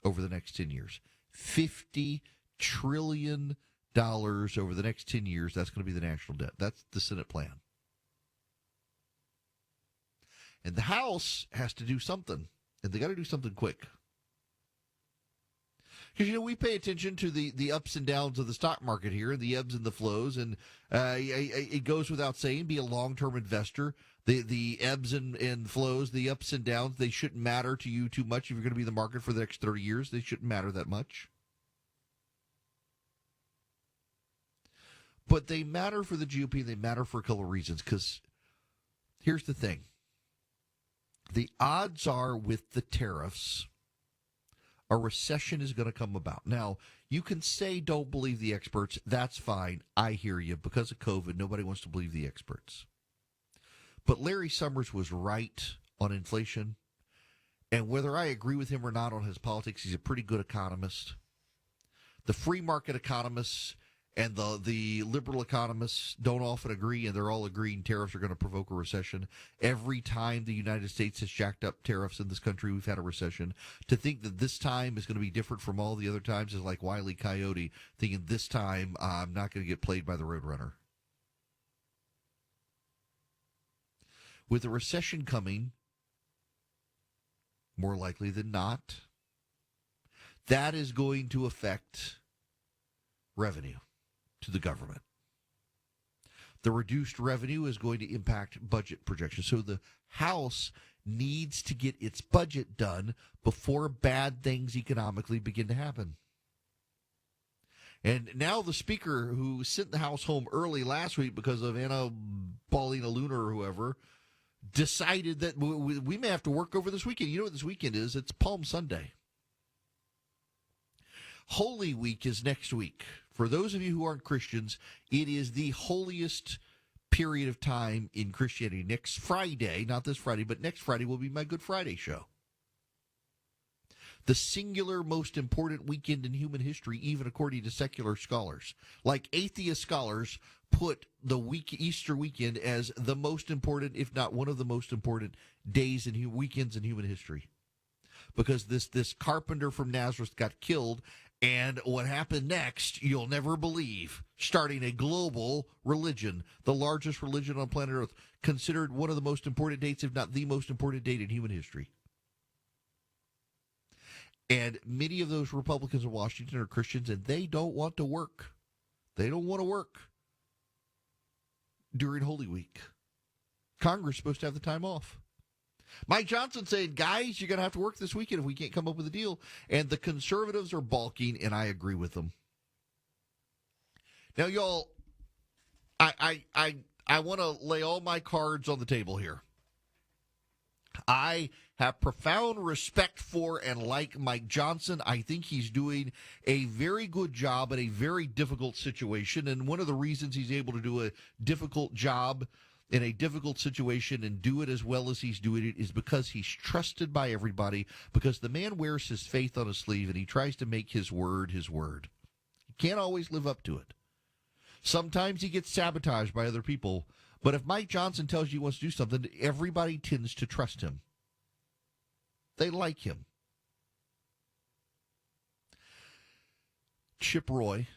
over the next 10 years. $50 trillion over the next 10 years. That's going to be the national debt. That's the Senate plan. And the House has to do something, and they got to do something quick. Because, we pay attention to the ups and downs of the stock market here, and the ebbs and the flows, and it goes without saying, be a long-term investor. The ebbs and flows, the ups and downs, they shouldn't matter to you too much. If you're going to be in the market for the next 30 years, they shouldn't matter that much. But they matter for the GOP, and they matter for a couple of reasons, because here's the thing. The odds are with the tariffs, a recession is going to come about. Now, you can say don't believe the experts. That's fine. I hear you. Because of COVID, nobody wants to believe the experts. But Larry Summers was right on inflation. And whether I agree with him or not on his politics, he's a pretty good economist. The free market economists and the liberal economists don't often agree, and they're all agreeing tariffs are going to provoke a recession. Every time the United States has jacked up tariffs in this country, we've had a recession. To think that this time is going to be different from all the other times is like Wile E. Coyote thinking this time I'm not going to get played by the Roadrunner. With a recession coming, more likely than not, that is going to affect revenue to the government. The reduced revenue is going to impact budget projections. So the House needs to get its budget done before bad things economically begin to happen. And now the speaker, who sent the House home early last week because of Anna Paulina Luna or whoever, decided that we may have to work over this weekend. You know what this weekend is? It's Palm Sunday. Holy Week is next week. For those of you who aren't Christians, it is the holiest period of time in Christianity. Next Friday, not this Friday, but next Friday will be my Good Friday show. The singular most important weekend in human history, even according to secular scholars. Like atheist scholars put the Easter weekend as the most important, if not one of the most important days and weekends in human history. Because this carpenter from Nazareth got killed, and what happened next, you'll never believe. Starting a global religion, the largest religion on planet Earth, considered one of the most important dates, if not the most important date in human history. And many of those Republicans in Washington are Christians, and they don't want to work. They don't want to work during Holy Week. Congress is supposed to have the time off. Mike Johnson saying, guys, you're going to have to work this weekend if we can't come up with a deal. And the conservatives are balking, and I agree with them. Now, y'all, I want to lay all my cards on the table here. I have profound respect for and like Mike Johnson. I think he's doing a very good job in a very difficult situation. And one of the reasons he's able to do a difficult job in a difficult situation and do it as well as he's doing it is because he's trusted by everybody, because the man wears his faith on his sleeve and he tries to make his word his word. He can't always live up to it. Sometimes he gets sabotaged by other people. But if Mike Johnson tells you he wants to do something, everybody tends to trust him. They like him. Chip Roy,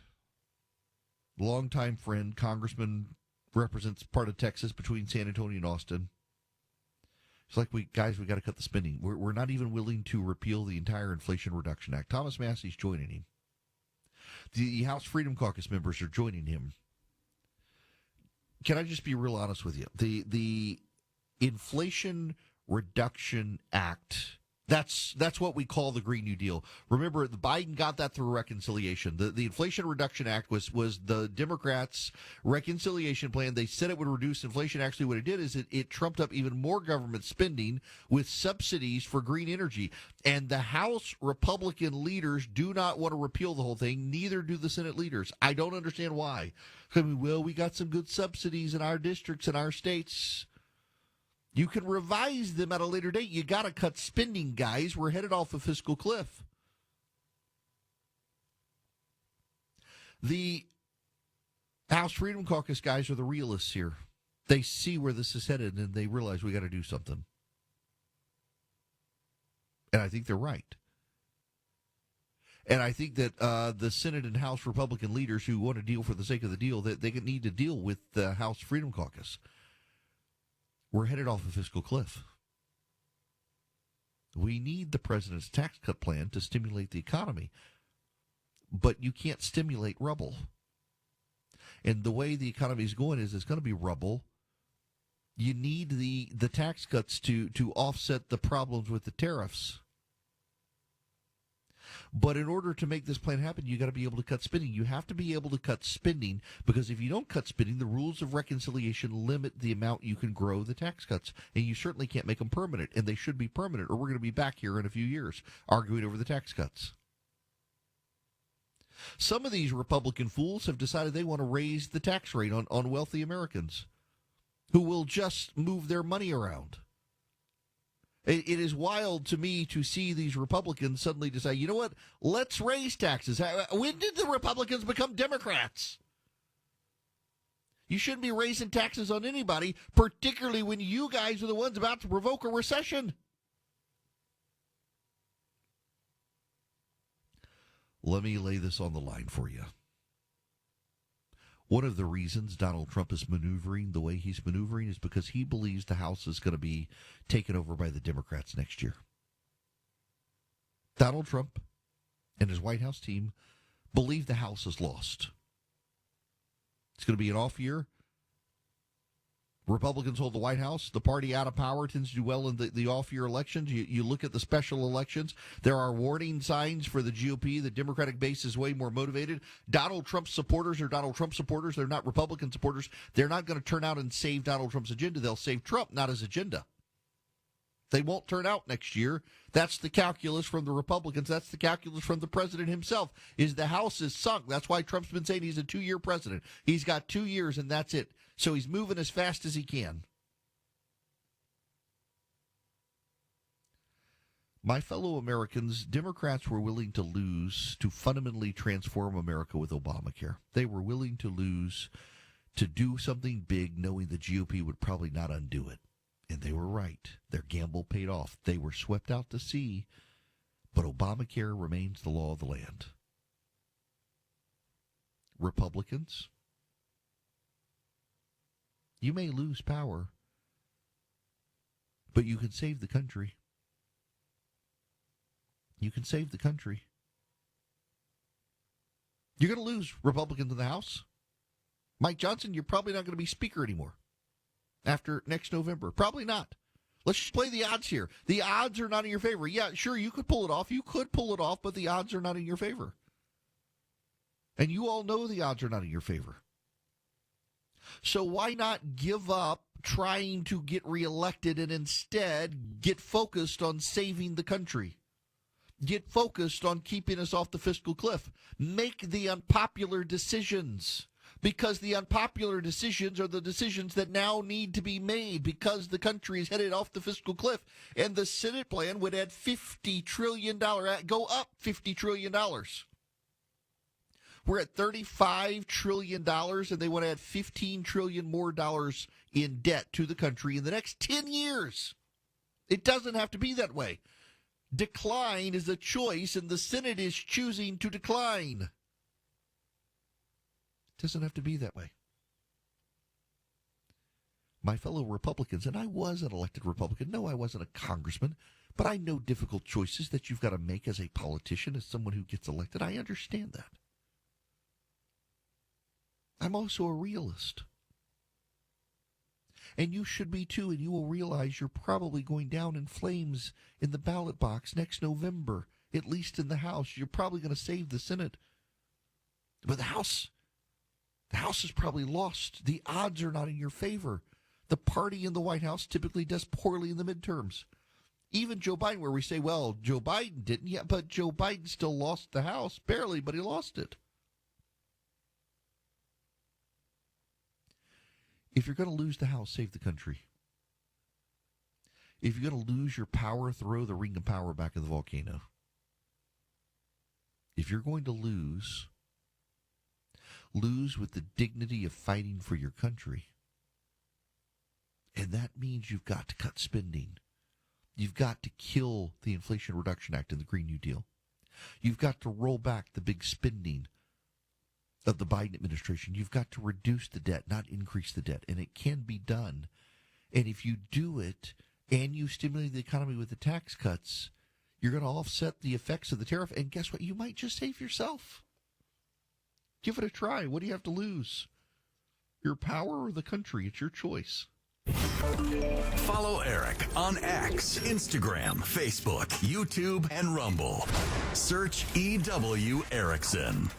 longtime friend, congressman, represents part of Texas between San Antonio and Austin. It's like, we got to cut the spending. We're not even willing to repeal the entire Inflation Reduction Act. Thomas Massey's joining him. The House Freedom Caucus members are joining him. Can I just be real honest with you? The Inflation Reduction Act, that's what we call the Green New Deal. Remember, Biden got that through reconciliation. The Inflation Reduction Act was the Democrats' reconciliation plan. They said it would reduce inflation. Actually, what it did is it trumped up even more government spending with subsidies for green energy. And the House Republican leaders do not want to repeal the whole thing. Neither do the Senate leaders. I don't understand why. I mean, well, we got some good subsidies in our districts and our states. You can revise them at a later date. You got to cut spending, guys. We're headed off a fiscal cliff. The House Freedom Caucus guys are the realists here. They see where this is headed, and they realize we got to do something. And I think they're right. And I think that the Senate and House Republican leaders who want to deal for the sake of the deal, that they need to deal with the House Freedom Caucus. We're headed off a fiscal cliff. We need the president's tax cut plan to stimulate the economy. But you can't stimulate rubble. And the way the economy is going is it's going to be rubble. You need the tax cuts to offset the problems with the tariffs. But in order to make this plan happen, you got to be able to cut spending. You have to be able to cut spending, because if you don't cut spending, the rules of reconciliation limit the amount you can grow the tax cuts. And you certainly can't make them permanent, and they should be permanent, or we're going to be back here in a few years arguing over the tax cuts. Some of these Republican fools have decided they want to raise the tax rate on wealthy Americans who will just move their money around. It is wild to me to see these Republicans suddenly decide, you know what, let's raise taxes. When did the Republicans become Democrats? You shouldn't be raising taxes on anybody, particularly when you guys are the ones about to provoke a recession. Let me lay this on the line for you. One of the reasons Donald Trump is maneuvering the way he's maneuvering is because he believes the House is going to be taken over by the Democrats next year. Donald Trump and his White House team believe the House is lost. It's going to be an off year. Republicans hold the White House. The party out of power tends to do well in the off-year elections. You look at the special elections. There are warning signs for the GOP. The Democratic base is way more motivated. Donald Trump's supporters are Donald Trump supporters. They're not Republican supporters. They're not going to turn out and save Donald Trump's agenda. They'll save Trump, not his agenda. They won't turn out next year. That's the calculus from the Republicans. That's the calculus from the president himself, is the House is sunk. That's why Trump's been saying he's a 2-year president. He's got 2 years, and that's it. So he's moving as fast as he can. My fellow Americans, Democrats were willing to lose to fundamentally transform America with Obamacare. They were willing to lose to do something big, knowing the GOP would probably not undo it. And they were right. Their gamble paid off. They were swept out to sea, but Obamacare remains the law of the land. Republicans, you may lose power, but you can save the country. you can save the country. You're going to lose Republicans in the House. Mike Johnson, you're probably not going to be Speaker anymore after next November. Probably not. Let's just play the odds here. The odds are not in your favor. Yeah, sure, you could pull it off. You could pull it off, but the odds are not in your favor. And you all know the odds are not in your favor. So why not give up trying to get reelected and instead get focused on saving the country? Get focused on keeping us off the fiscal cliff. Make the unpopular decisions, because the unpopular decisions are the decisions that now need to be made because the country is headed off the fiscal cliff. And the Senate plan would add $50 trillion, go up $50 trillion. We're at $35 trillion, and they want to add $15 trillion more dollars in debt to the country in the next 10 years. It doesn't have to be that way. Decline is a choice, and the Senate is choosing to decline. It doesn't have to be that way. My fellow Republicans, and I was an elected Republican. No, I wasn't a congressman, but I know difficult choices that you've got to make as a politician, as someone who gets elected. I understand that. I'm also a realist. And you should be too, and you will realize you're probably going down in flames in the ballot box next November, at least in the House. You're probably going to save the Senate. But the House is probably lost. The odds are not in your favor. The party in the White House typically does poorly in the midterms. Even Joe Biden, where we say, well, Joe Biden didn't yet, but Joe Biden still lost the House, barely, but he lost it. If you're going to lose the House, save the country. If you're going to lose your power, throw the ring of power back in the volcano. If you're going to lose with the dignity of fighting for your country. And that means you've got to cut spending. You've got to kill the Inflation Reduction Act and the Green New Deal. You've got to roll back the big spending of the Biden administration. You've got to reduce the debt, not increase the debt. And it can be done. And if you do it and you stimulate the economy with the tax cuts, you're going to offset the effects of the tariff. And guess what? You might just save yourself. Give it a try. What do you have to lose? Your power or the country? It's your choice. Follow Eric on X, Instagram, Facebook, YouTube, and Rumble. Search EW Erickson.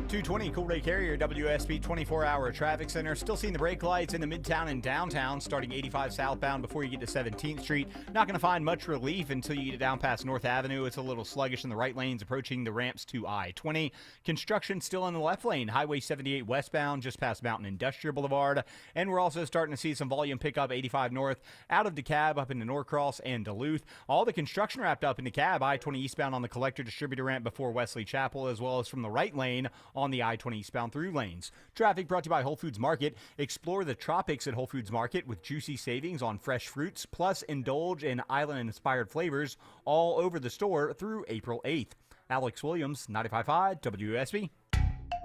220 Cool Day Carrier, WSB 24-hour traffic center. Still seeing the brake lights in the Midtown and downtown, starting 85 southbound before you get to 17th Street. Not going to find much relief until you get down past North Avenue. It's a little sluggish in the right lanes approaching the ramps to I-20. Construction still in the left lane, Highway 78 westbound, just past Mountain Industrial Boulevard. And we're also starting to see some volume pick up 85 north out of DeKalb up into Norcross and Duluth. All the construction wrapped up in DeKalb, I-20 eastbound on the collector distributor ramp before Wesley Chapel, as well as from the right lane on the I-20 eastbound through lanes. Traffic brought to you by Whole Foods Market. Explore the tropics at Whole Foods Market with juicy savings on fresh fruits, plus indulge in island-inspired flavors all over the store through April 8th. Alex Williams, 95.5 WSB.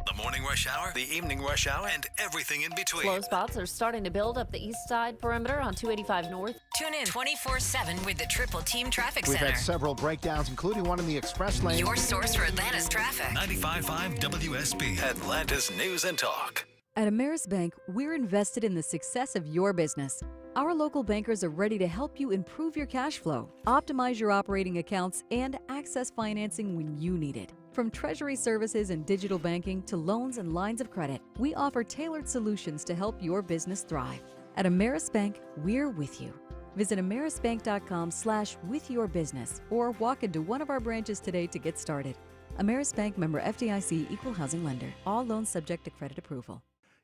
The morning rush hour, the evening rush hour, and everything in between. Slow spots are starting to build up the east side perimeter on 285 North. Tune in 24/7 with the Triple Team Traffic We've Center. had several breakdowns, including one in the express lane. Your source for Atlanta's traffic. 95.5 WSB, Atlanta's news and talk. At Ameris Bank, we're invested in the success of your business. Our local bankers are ready to help you improve your cash flow, optimize your operating accounts, and access financing when you need it. From treasury services and digital banking to loans and lines of credit, we offer tailored solutions to help your business thrive. At Ameris Bank, we're with you. Visit amerisbank.com/withyourbusiness or walk into one of our branches today to get started. Ameris Bank, member FDIC, equal housing lender. All loans subject to credit approval.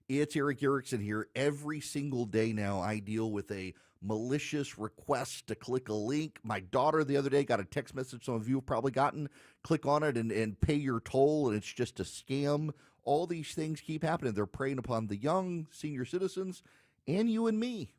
It's Eric Erickson here. Every single day now, I deal with a malicious request to click a link. My daughter the other day got a text message some of you have probably gotten. Click on it and pay your toll, and it's just a scam. All these things keep happening. They're preying upon the young, senior citizens, and you and me.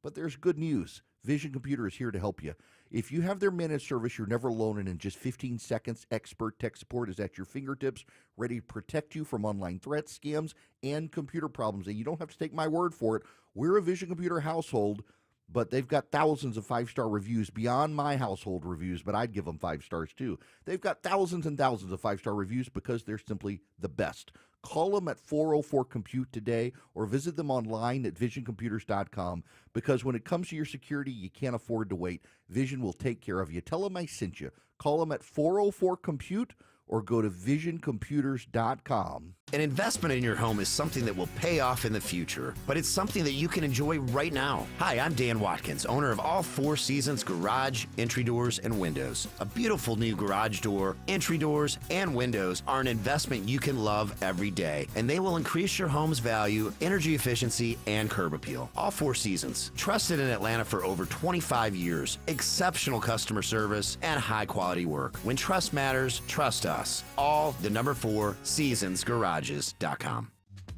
But there's good news. Vision Computer is here to help you. If you have their managed service, you're never alone, and in just 15 seconds, expert tech support is at your fingertips, ready to protect you from online threats, scams, and computer problems. And you don't have to take my word for it. We're a Vision Computer household. but they've got thousands of 5-star reviews beyond my household reviews, but I'd give them 5 stars too. They've got thousands and thousands of 5-star reviews because they're simply the best. Call them at 404-COMPUTE today or visit them online at visioncomputers.com, because when it comes to your security, you can't afford to wait. Vision will take care of you. Tell them I sent you. Call them at 404-COMPUTE or go to visioncomputers.com. An investment in your home is something that will pay off in the future, but it's something that you can enjoy right now. Hi, I'm Dan Watkins, owner of All Four Seasons Garage, Entry Doors, and Windows. A beautiful new garage door, entry doors, and windows are an investment you can love every day, and they will increase your home's value, energy efficiency, and curb appeal. All Four Seasons, trusted in Atlanta for over 25 years, exceptional customer service, and high-quality work. When trust matters, trust us. All the number 4 SeasonsGarages.com.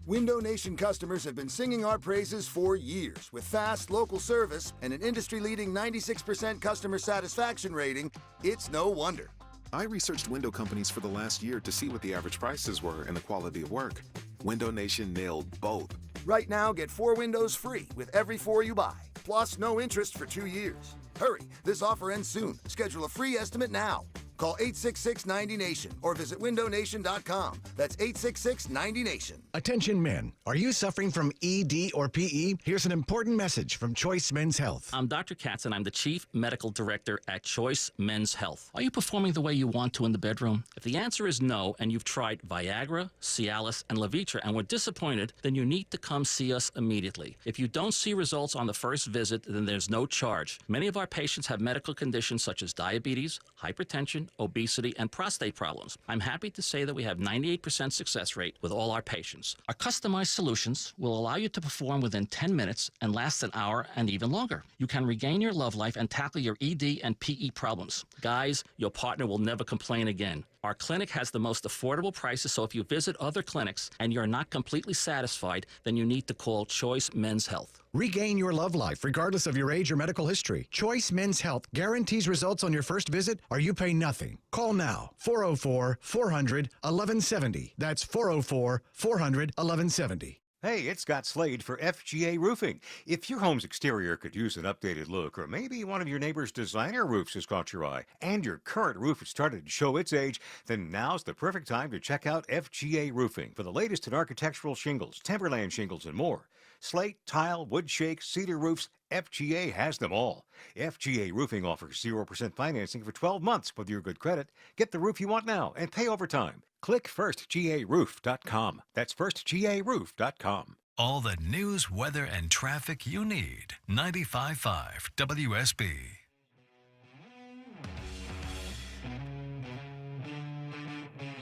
Window Nation customers have been singing our praises for years. With fast local service and an industry-leading 96% customer satisfaction rating, it's no wonder. I researched window companies for the last year to see what the average prices were and the quality of work. Window Nation nailed both. Right now, get 4 windows free with every 4 you buy, plus no interest for 2 years. Hurry, this offer ends soon. Schedule a free estimate now. Call 866-90-NATION or visit windownation.com. That's 866-90-NATION. Attention men, are you suffering from ED or PE? Here's an important message from Choice Men's Health. I'm Dr. Katz and I'm the Chief Medical Director at Choice Men's Health. Are you performing the way you want to in the bedroom? If the answer is no and you've tried Viagra, Cialis, and Levitra and were disappointed, then you need to come see us immediately. If you don't see results on the first visit, then there's no charge. Many of our patients have medical conditions such as diabetes, hypertension, obesity, and prostate problems. I'm happy to say that we have 98% success rate with all our patients. Our customized solutions will allow you to perform within 10 minutes and last an hour and even longer. You can regain your love life and tackle your ED and PE problems. Guys, your partner will never complain again. Our clinic has the most affordable prices, so if you visit other clinics and you're not completely satisfied, then you need to call Choice Men's Health. Regain your love life regardless of your age or medical history. Choice Men's Health guarantees results on your first visit or you pay nothing. Call now, 404-400-1170. That's 404-400-1170. Hey, it's Scott Slade for FGA Roofing. If your home's exterior could use an updated look, or maybe one of your neighbor's designer roofs has caught your eye, and your current roof has started to show its age, then now's the perfect time to check out FGA Roofing for the latest in architectural shingles, timberland shingles, and more. Slate, tile, wood shake, cedar roofs, FGA has them all. FGA Roofing offers 0% financing for 12 months with your good credit. Get the roof you want now and pay over time. Click firstgaroof.com. That's firstgaroof.com. All the news, weather, and traffic you need. 95.5 WSB.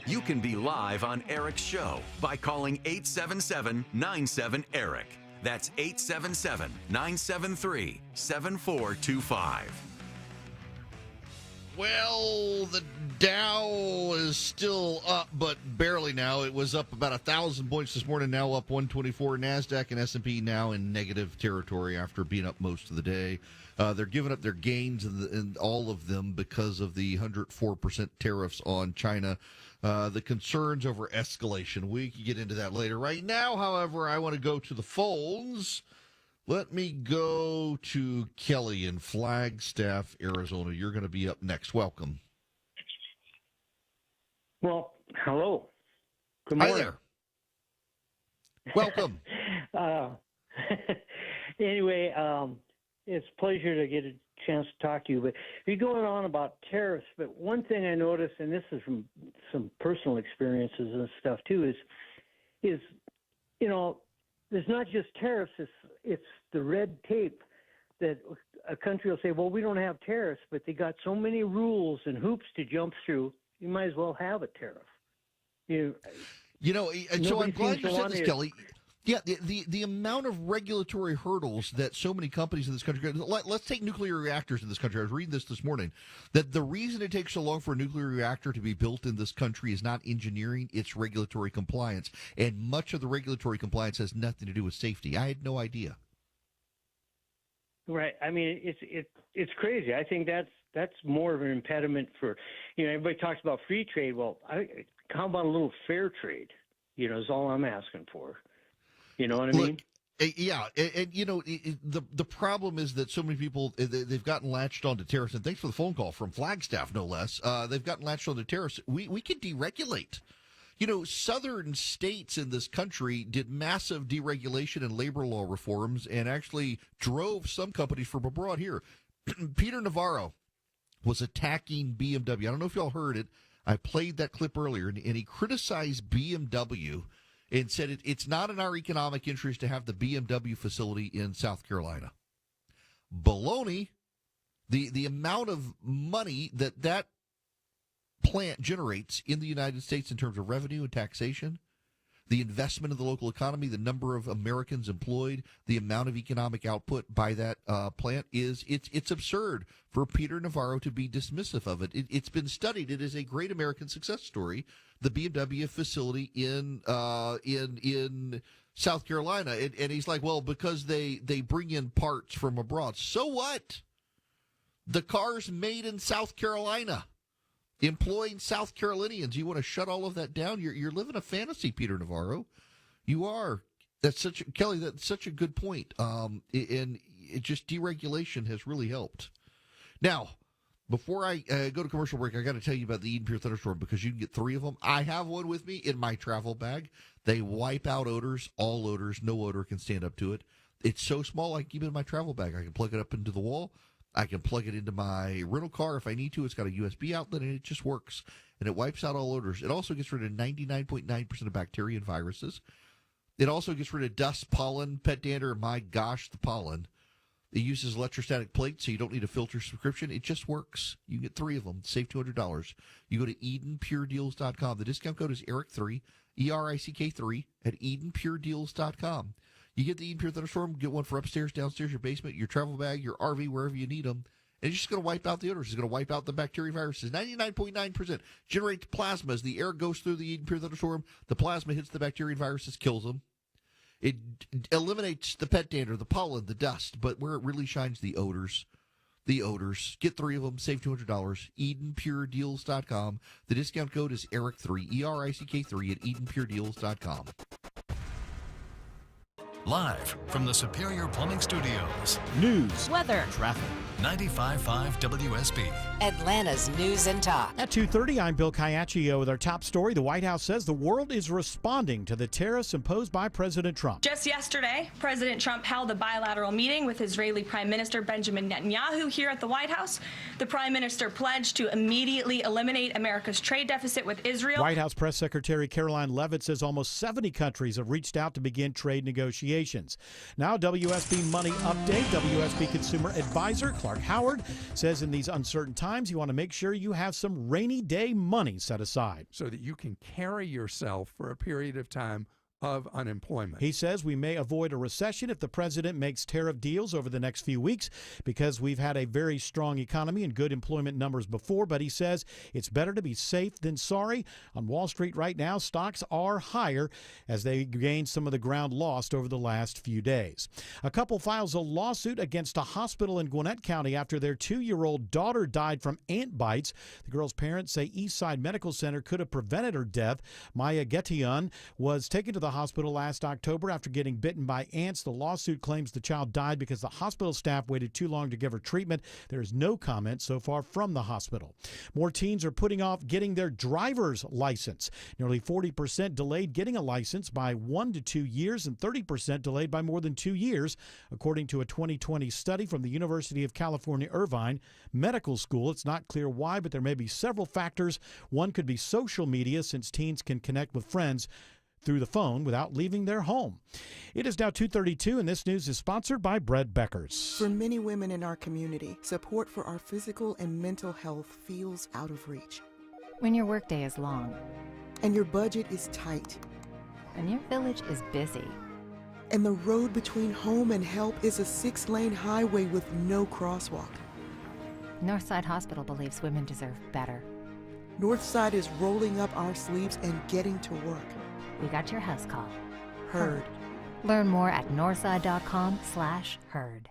You can be live on Eric's show by calling 877-97-ERIC. That's 877-973-7425. Well, the Dow is still up, but barely now. It was up about 1,000 points this morning, now up 124. NASDAQ and S&P now in negative territory after being up most of the day. They're giving up their gains in all of them because of the 104% tariffs on China. The concerns over escalation. We can get into that later. Right now, however, I want to go to the phones. Let me go to Kelly in Flagstaff, Arizona. You're going to be up next. Welcome. Well, hello. Good morning. Hi there. Welcome. Anyway, it's a pleasure to get a chance to talk to you. But you're going on about tariffs. But one thing I noticed, and this is from some personal experiences and stuff too, is you know, there's not just tariffs. It's the red tape that a country will say, well, we don't have tariffs, but they got so many rules and hoops to jump through. You might as well have a tariff. You know, and so I'm glad you said this, Kelly. Yeah, the amount of regulatory hurdles that so many companies in this country, let's take nuclear reactors in this country. I was reading this morning, that the reason it takes so long for a nuclear reactor to be built in this country is not engineering, it's regulatory compliance. And much of the regulatory compliance has nothing to do with safety. I had no idea. Right. I mean, it's crazy. I think that's more of an impediment for, you know, everybody talks about free trade. Well, how about a little fair trade? You know, is all I'm asking for. You know what I mean? Yeah, and the problem is that so many people, they've gotten latched onto tariffs, and thanks for the phone call from Flagstaff, no less. They've gotten latched onto tariffs. We can deregulate. Southern states in this country did massive deregulation and labor law reforms and actually drove some companies from abroad here. Peter Navarro was attacking BMW. I don't know if y'all heard it. I played that clip earlier, and he criticized BMW and said it's not in our economic interest to have the BMW facility in South Carolina. Baloney. The amount of money that plant generates in the United States in terms of revenue and taxation, the investment in the local economy, the number of Americans employed, the amount of economic output by that plant it's absurd for Peter Navarro to be dismissive of it. It's been studied. It is a great American success story. The BMW facility in South Carolina, and he's like, well, because they bring in parts from abroad. So what? The car's made in South Carolina, employing South Carolinians. You want to shut all of that down? You're living a fantasy, Peter Navarro. You are. Kelly, that's such a good point. And it just deregulation has really helped. Now, before I go to commercial break, I got to tell you about the Eden Pure Thunderstorm because you can get 3 of them. I have one with me in my travel bag. They wipe out odors, all odors. No odor can stand up to it. It's so small I can keep it in my travel bag. I can plug it up into the wall. I can plug it into my rental car if I need to. It's got a USB outlet, and it just works. And it wipes out all odors. It also gets rid of 99.9% of bacteria and viruses. It also gets rid of dust, pollen, pet dander. My gosh, the pollen. It uses electrostatic plates, so you don't need a filter subscription. It just works. You can get 3 of them. Save $200. You go to EdenPureDeals.com. The discount code is ERIC3, ERICK3, at EdenPureDeals.com. You get the Eden Pure Thunderstorm, get one for upstairs, downstairs, your basement, your travel bag, your RV, wherever you need them. And it's just going to wipe out the odors. It's going to wipe out the bacteria viruses. 99.9% generates plasma as the air goes through the Eden Pure Thunderstorm. The plasma hits the bacteria and viruses, kills them. It eliminates the pet dander, the pollen, the dust, but where it really shines, the odors. The odors. Get 3 of them. Save $200. EdenPureDeals.com. The discount code is ERIC3, ERICK3 at EdenPureDeals.com. Live from the Superior Plumbing Studios. News, weather, traffic. 95.5 WSB. Atlanta's News and Talk. At 2:30, I'm Bill Caiaccio with our top story. The White House says the world is responding to the tariffs imposed by President Trump. Just yesterday, President Trump held a bilateral meeting with Israeli Prime Minister Benjamin Netanyahu here at the White House. The Prime Minister pledged to immediately eliminate America's trade deficit with Israel. White House Press Secretary Caroline Leavitt says almost 70 countries have reached out to begin trade negotiations. Now, WSB Money Update. WSB Consumer Advisor Clark Howard says in these uncertain times, you want to make sure you have some rainy day money set aside so that you can carry yourself for a period of time of unemployment. He says we may avoid a recession if the president makes tariff deals over the next few weeks because we've had a very strong economy and good employment numbers before, but he says it's better to be safe than sorry. On Wall Street right now, stocks are higher as they gain some of the ground lost over the last few days. A couple files a lawsuit against a hospital in Gwinnett County after their 2-year-old daughter died from ant bites. The girl's parents say Eastside Medical Center could have prevented her death. Maya Getian was taken to the hospital last October after getting bitten by ants. The lawsuit claims the child died because the hospital staff waited too long to give her treatment. There is no comment so far from the hospital. More teens are putting off getting their driver's license. Nearly 40% delayed getting a license by 1 to 2 years and 30% delayed by more than 2 years, according to a 2020 study from the University of California, Irvine Medical School. It's not clear why, but there may be several factors. One could be social media, since teens can connect with friends through the phone without leaving their home. It is now 2:32, and this news is sponsored by Bread Beckers. For many women in our community, support for our physical and mental health feels out of reach. When your workday is long. And your budget is tight. And your village is busy. And the road between home and help is a 6-lane highway with no crosswalk. Northside Hospital believes women deserve better. Northside is rolling up our sleeves and getting to work. We got your house call. Heard. Learn more at northside.com/heard.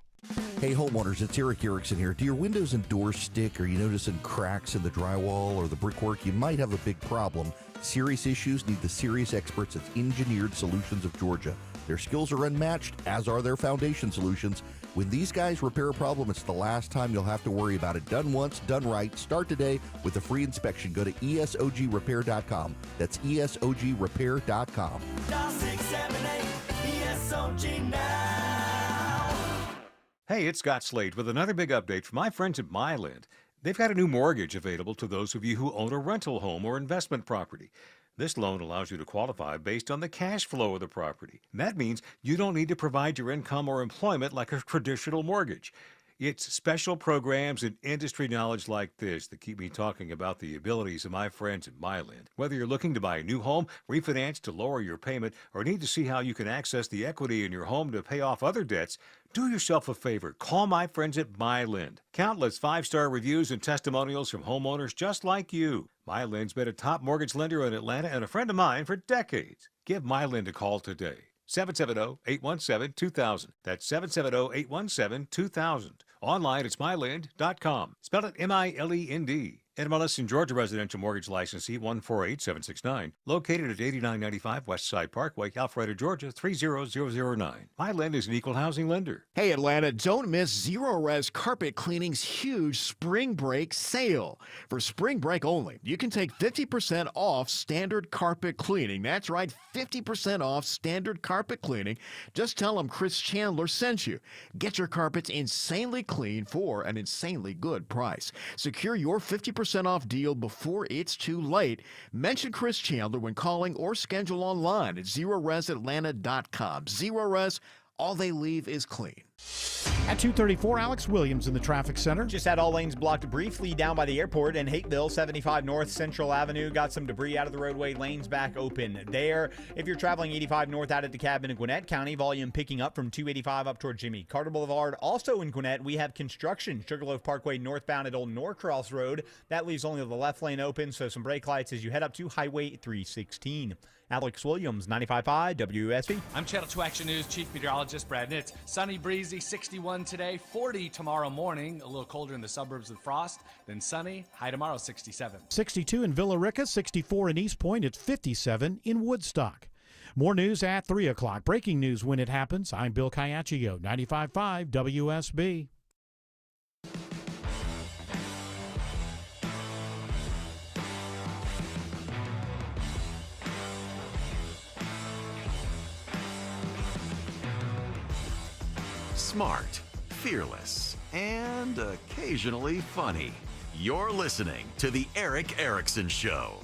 Hey homeowners, it's Eric Erickson here. Do your windows and doors stick? Are you noticing cracks in the drywall or the brickwork? You might have a big problem. Serious issues need the serious experts at Engineered Solutions of Georgia. Their skills are unmatched, as are their foundation solutions. When these guys repair a problem, it's the last time you'll have to worry about it. Done once, done right. Start today with a free inspection. Go to ESOGrepair.com. That's ESOGrepair.com. Dial 678 ESOG now. Hey, it's Scott Slade with another big update from my friends at MyLend. They've got a new mortgage available to those of you who own a rental home or investment property. This loan allows you to qualify based on the cash flow of the property. That means you don't need to provide your income or employment like a traditional mortgage. It's special programs and industry knowledge like this that keep me talking about the abilities of my friends at MyLend. Whether you're looking to buy a new home, refinance to lower your payment, or need to see how you can access the equity in your home to pay off other debts, do yourself a favor. Call my friends at MyLend. Countless 5-star reviews and testimonials from homeowners just like you. MyLend's been a top mortgage lender in Atlanta and a friend of mine for decades. Give MyLend a call today. 770-817-2000. That's 770-817-2000. Online, it's mylend.com. Spell it M-I-L-E-N-D. NMLS in Georgia residential mortgage licensee 148769. Located at 8995 West Side Parkway, Alpharetta, Georgia 30009. MyLend is an equal housing lender. Hey Atlanta, don't miss Zero Res Carpet Cleaning's huge spring break sale. For spring break only, you can take 50% off standard carpet cleaning. That's right, 50% off standard carpet cleaning. Just tell them Chris Chandler sent you. Get your carpets insanely clean for an insanely good price. Secure your 50% off deal before it's too late. Mention Chris Chandler when calling or schedule online at ZeroResAtlanta.com. Zero Res, all they leave is clean. At 2:34, Alex Williams in the traffic center. Just had all lanes blocked briefly down by the airport in Hateville. 75 North Central Avenue got some debris out of the roadway. Lanes back open there. If you're traveling 85 north out of DeKalb in Gwinnett County, volume picking up from 285 up toward Jimmy Carter Boulevard. Also in Gwinnett, we have construction. Sugarloaf Parkway northbound at Old Norcross Road. That leaves only the left lane open, so some brake lights as you head up to Highway 316. Alex Williams, 95.5 WSB. I'm Channel 2 Action News Chief Meteorologist Brad Nitz. Sunny, breezy, 61 today, 40 tomorrow morning. A little colder in the suburbs with frost. Then sunny, high tomorrow, 67. 62 in Villa Rica, 64 in East Point. It's 57 in Woodstock. More news at 3 o'clock. Breaking news when it happens. I'm Bill Caiaccio, 95.5 WSB. Smart, fearless, and occasionally funny. You're listening to The Eric Erickson Show.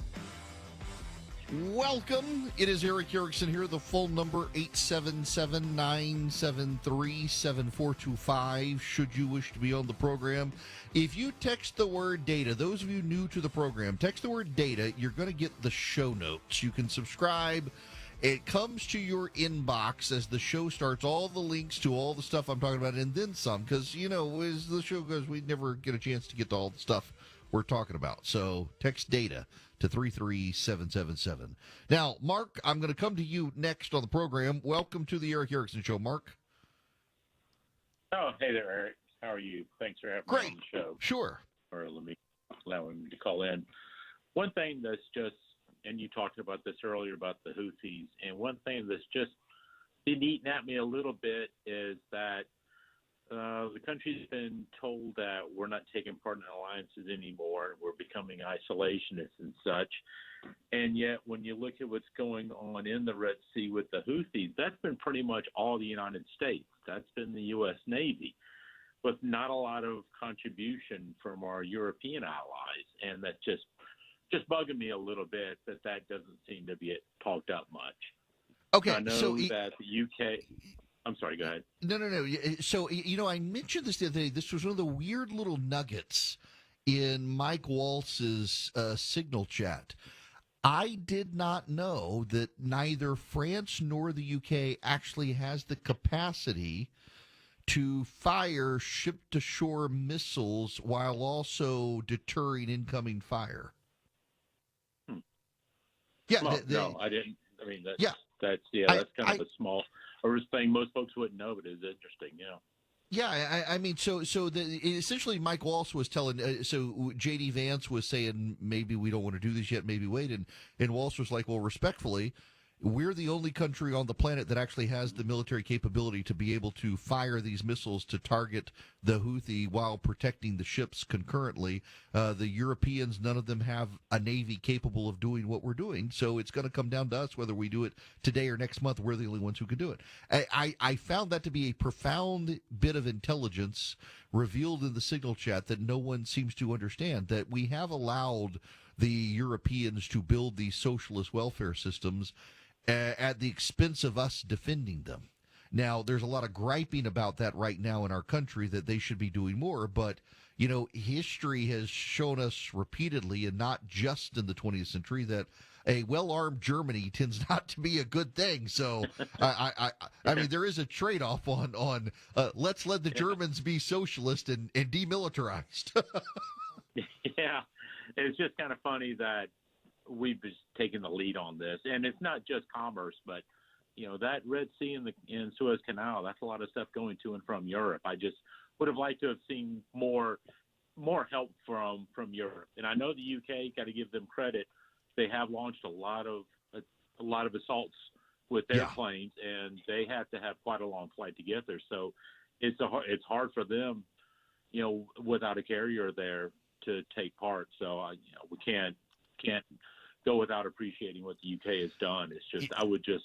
Welcome. It is Eric Erickson here. The phone number 877-973-7425 should you wish to be on the program. If you text the word data, those of you new to the program, text the word data, you're going to get the show notes. You can subscribe. It comes to your inbox as the show starts, all the links to all the stuff I'm talking about, and then some, because, you know, as the show goes, we never get a chance to get to all the stuff we're talking about. So text data to 33777. Now, Mark, I'm going to come to you next on the program. Welcome to the Eric Erickson Show, Mark. Oh, hey there, Eric. How are you? Thanks for having me on the show. Sure. Or allowing me to call in. One thing that's just, and you talked about this earlier about the Houthis, and one thing that's just been eating at me a little bit is that the country's been told that we're not taking part in alliances anymore, we're becoming isolationists and such. And yet, when you look at what's going on in the Red Sea with the Houthis, that's been pretty much all the United States. That's been the U.S. Navy, with not a lot of contribution from our European allies, and that's just bugging me a little bit that doesn't seem to be talked up much. Okay, I know that the UK. I'm sorry, go ahead. No. So, you know, I mentioned this the other day. This was one of the weird little nuggets in Mike Waltz's Signal chat. I did not know that neither France nor the UK actually has the capacity to fire ship-to-shore missiles while also deterring incoming fire. Yeah, well, no, I didn't. I mean, that's kind of a small thing. Most folks wouldn't know, but it's interesting. Yeah. Yeah, I mean, so essentially, Mike Waltz was telling. So J.D. Vance was saying maybe we don't want to do this yet, maybe wait, and Waltz was like, well, respectfully, we're the only country on the planet that actually has the military capability to be able to fire these missiles to target the Houthi while protecting the ships concurrently. The Europeans, none of them have a navy capable of doing what we're doing, so it's going to come down to us whether we do it today or next month. We're the only ones who can do it. I found that to be a profound bit of intelligence revealed in the signal chat that no one seems to understand, that we have allowed the Europeans to build these socialist welfare systems at the expense of us defending them. Now, there's a lot of griping about that right now in our country, that they should be doing more, but, you know, history has shown us repeatedly, and not just in the 20th century, that a well-armed Germany tends not to be a good thing. So, I mean, there is a trade-off on let's let the Germans be socialist and demilitarized. Yeah, it's just kind of funny that we've just taken the lead on this, and it's not just commerce, but you know, that Red Sea and Suez Canal, that's a lot of stuff going to and from Europe. I just would have liked to have seen more help from Europe. And I know the UK, got to give them credit, they have launched a lot of assaults with their planes, and they have to have quite a long flight to get there. So it's hard for them, you know, without a carrier there to take part. So you know, we can't go without appreciating what the UK has done. It's just, I would just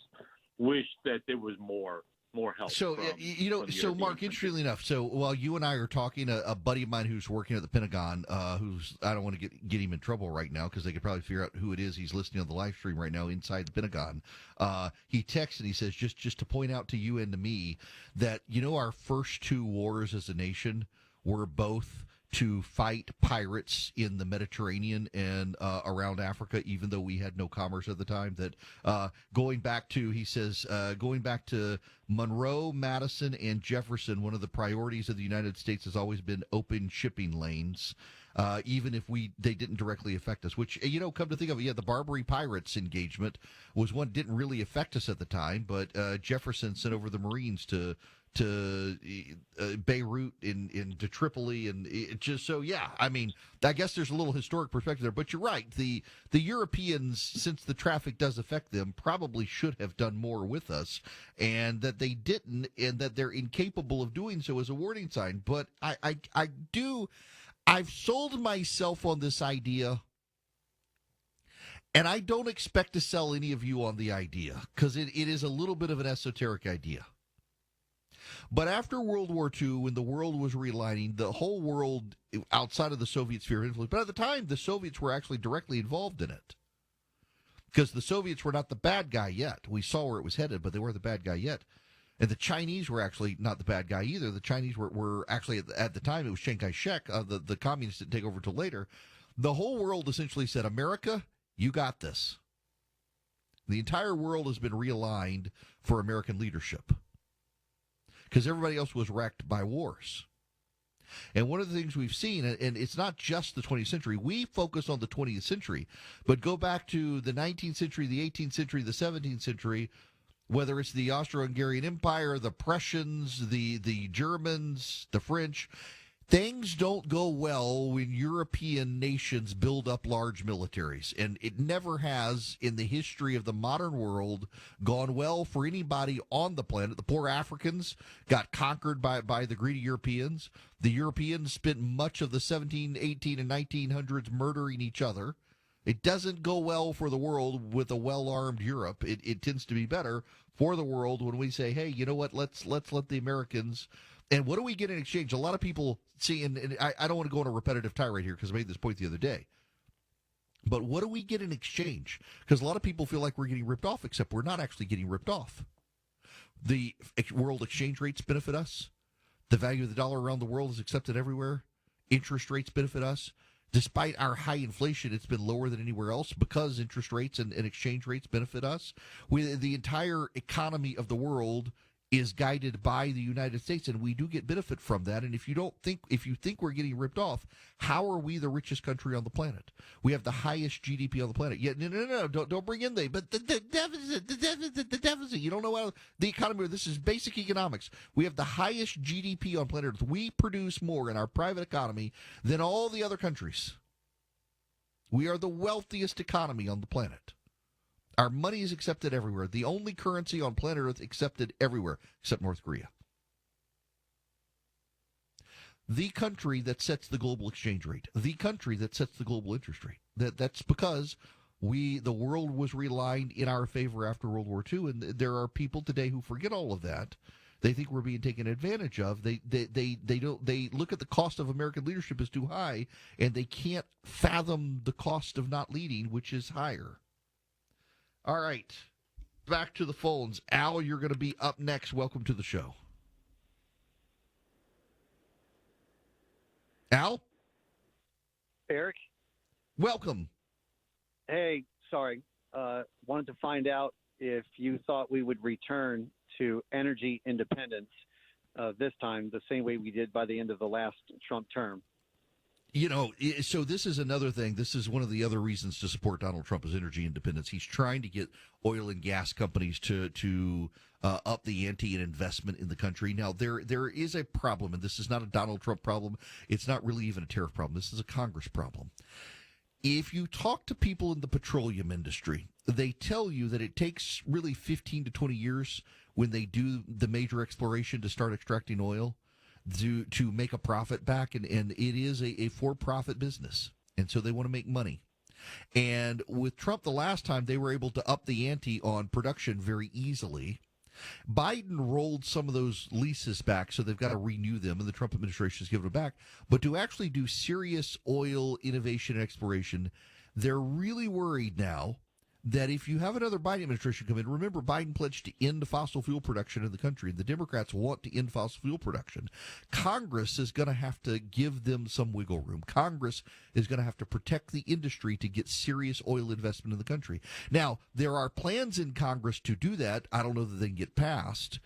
wish that there was more help. So, from so Mark, interestingly enough, so while you and I are talking, a buddy of mine who's working at the Pentagon, who's, I don't want to get him in trouble right now because they could probably figure out who it is. He's listening on the live stream right now inside the Pentagon. He texts and he says, just to point out to you and to me that, you know, our first two wars as a nation were both to fight pirates in the Mediterranean and around Africa, even though we had no commerce at the time. That going back to Monroe, Madison, and Jefferson, one of the priorities of the United States has always been open shipping lanes. Even if they didn't directly affect us, which, you know, come to think of it, the Barbary Pirates engagement was one that didn't really affect us at the time, but Jefferson sent over the Marines to Beirut and to Tripoli, and it just, so yeah, I mean, I guess there's a little historic perspective there, but you're right. The Europeans, since the traffic does affect them, probably should have done more with us, and that they didn't, and that they're incapable of doing so is a warning sign. But I've sold myself on this idea, and I don't expect to sell any of you on the idea, because it is a little bit of an esoteric idea. But after World War II, when the world was realigning, the whole world outside of the Soviet sphere of influence, but at the time, the Soviets were actually directly involved in it. Because the Soviets were not the bad guy yet. We saw where it was headed, but they weren't the bad guy yet. And the Chinese were actually not the bad guy either. The Chinese were actually, at the time, it was Chiang Kai-shek. The communists didn't take over until later. The whole world essentially said, America, you got this. The entire world has been realigned for American leadership, because everybody else was wrecked by wars. And one of the things we've seen, and it's not just the 20th century, we focus on the 20th century, but go back to the 19th century, the 18th century, the 17th century, whether it's the Austro-Hungarian Empire, the Prussians, the Germans, the French, things don't go well when European nations build up large militaries. And it never has in the history of the modern world gone well for anybody on the planet. The poor Africans got conquered by the greedy Europeans. The Europeans spent much of the 17, 18, and 1900s murdering each other. It doesn't go well for the world with a well-armed Europe. It tends to be better for the world when we say, hey, you know what, let's let the Americans. And what do we get in exchange? A lot of people see, and I don't want to go on a repetitive tirade here because I made this point the other day, but what do we get in exchange? Because a lot of people feel like we're getting ripped off, except we're not actually getting ripped off. The world exchange rates benefit us. The value of the dollar around the world is accepted everywhere. Interest rates benefit us. Despite our high inflation, it's been lower than anywhere else because interest rates and exchange rates benefit us. The entire economy of the world is guided by the United States, and we do get benefit from that. And if you think we're getting ripped off, how are we the richest country on the planet? We have the highest GDP on the planet. Yet, no, don't bring in but the deficit. You don't know how the economy. This is basic economics. We have the highest GDP on planet Earth. We produce more in our private economy than all the other countries. We are the wealthiest economy on the planet. Our money is accepted everywhere. The only currency on planet Earth accepted everywhere except North Korea. The country that sets the global exchange rate, the country that sets the global interest rate. That's because the world was realigned in our favor after World War II, and there are people today who forget all of that. They think we're being taken advantage of. They look at the cost of American leadership as too high, and they can't fathom the cost of not leading, which is higher. All right, back to the phones. Al, you're going to be up next. Welcome to the show. Al? Eric? Welcome. Hey, sorry. Wanted to find out if you thought we would return to energy independence this time, the same way we did by the end of the last Trump term. You know, so this is another thing. This is one of the other reasons to support Donald Trump is energy independence. He's trying to get oil and gas companies to up the ante in investment in the country. Now, there is a problem, and this is not a Donald Trump problem. It's not really even a tariff problem. This is a Congress problem. If you talk to people in the petroleum industry, they tell you that it takes really 15 to 20 years when they do the major exploration to start extracting oil to make a profit back, and it is a for-profit business, and so they want to make money. And with Trump, the last time they were able to up the ante on production very easily. Biden rolled some of those leases back, so they've got to renew them, and the Trump administration has given them back. But to actually do serious oil innovation and exploration, they're really worried now that if you have another Biden administration come in, remember Biden pledged to end fossil fuel production in the country, and the Democrats want to end fossil fuel production. Congress is going to have to give them some wiggle room. Congress is going to have to protect the industry to get serious oil investment in the country. Now, there are plans in Congress to do that. I don't know that they can get passed,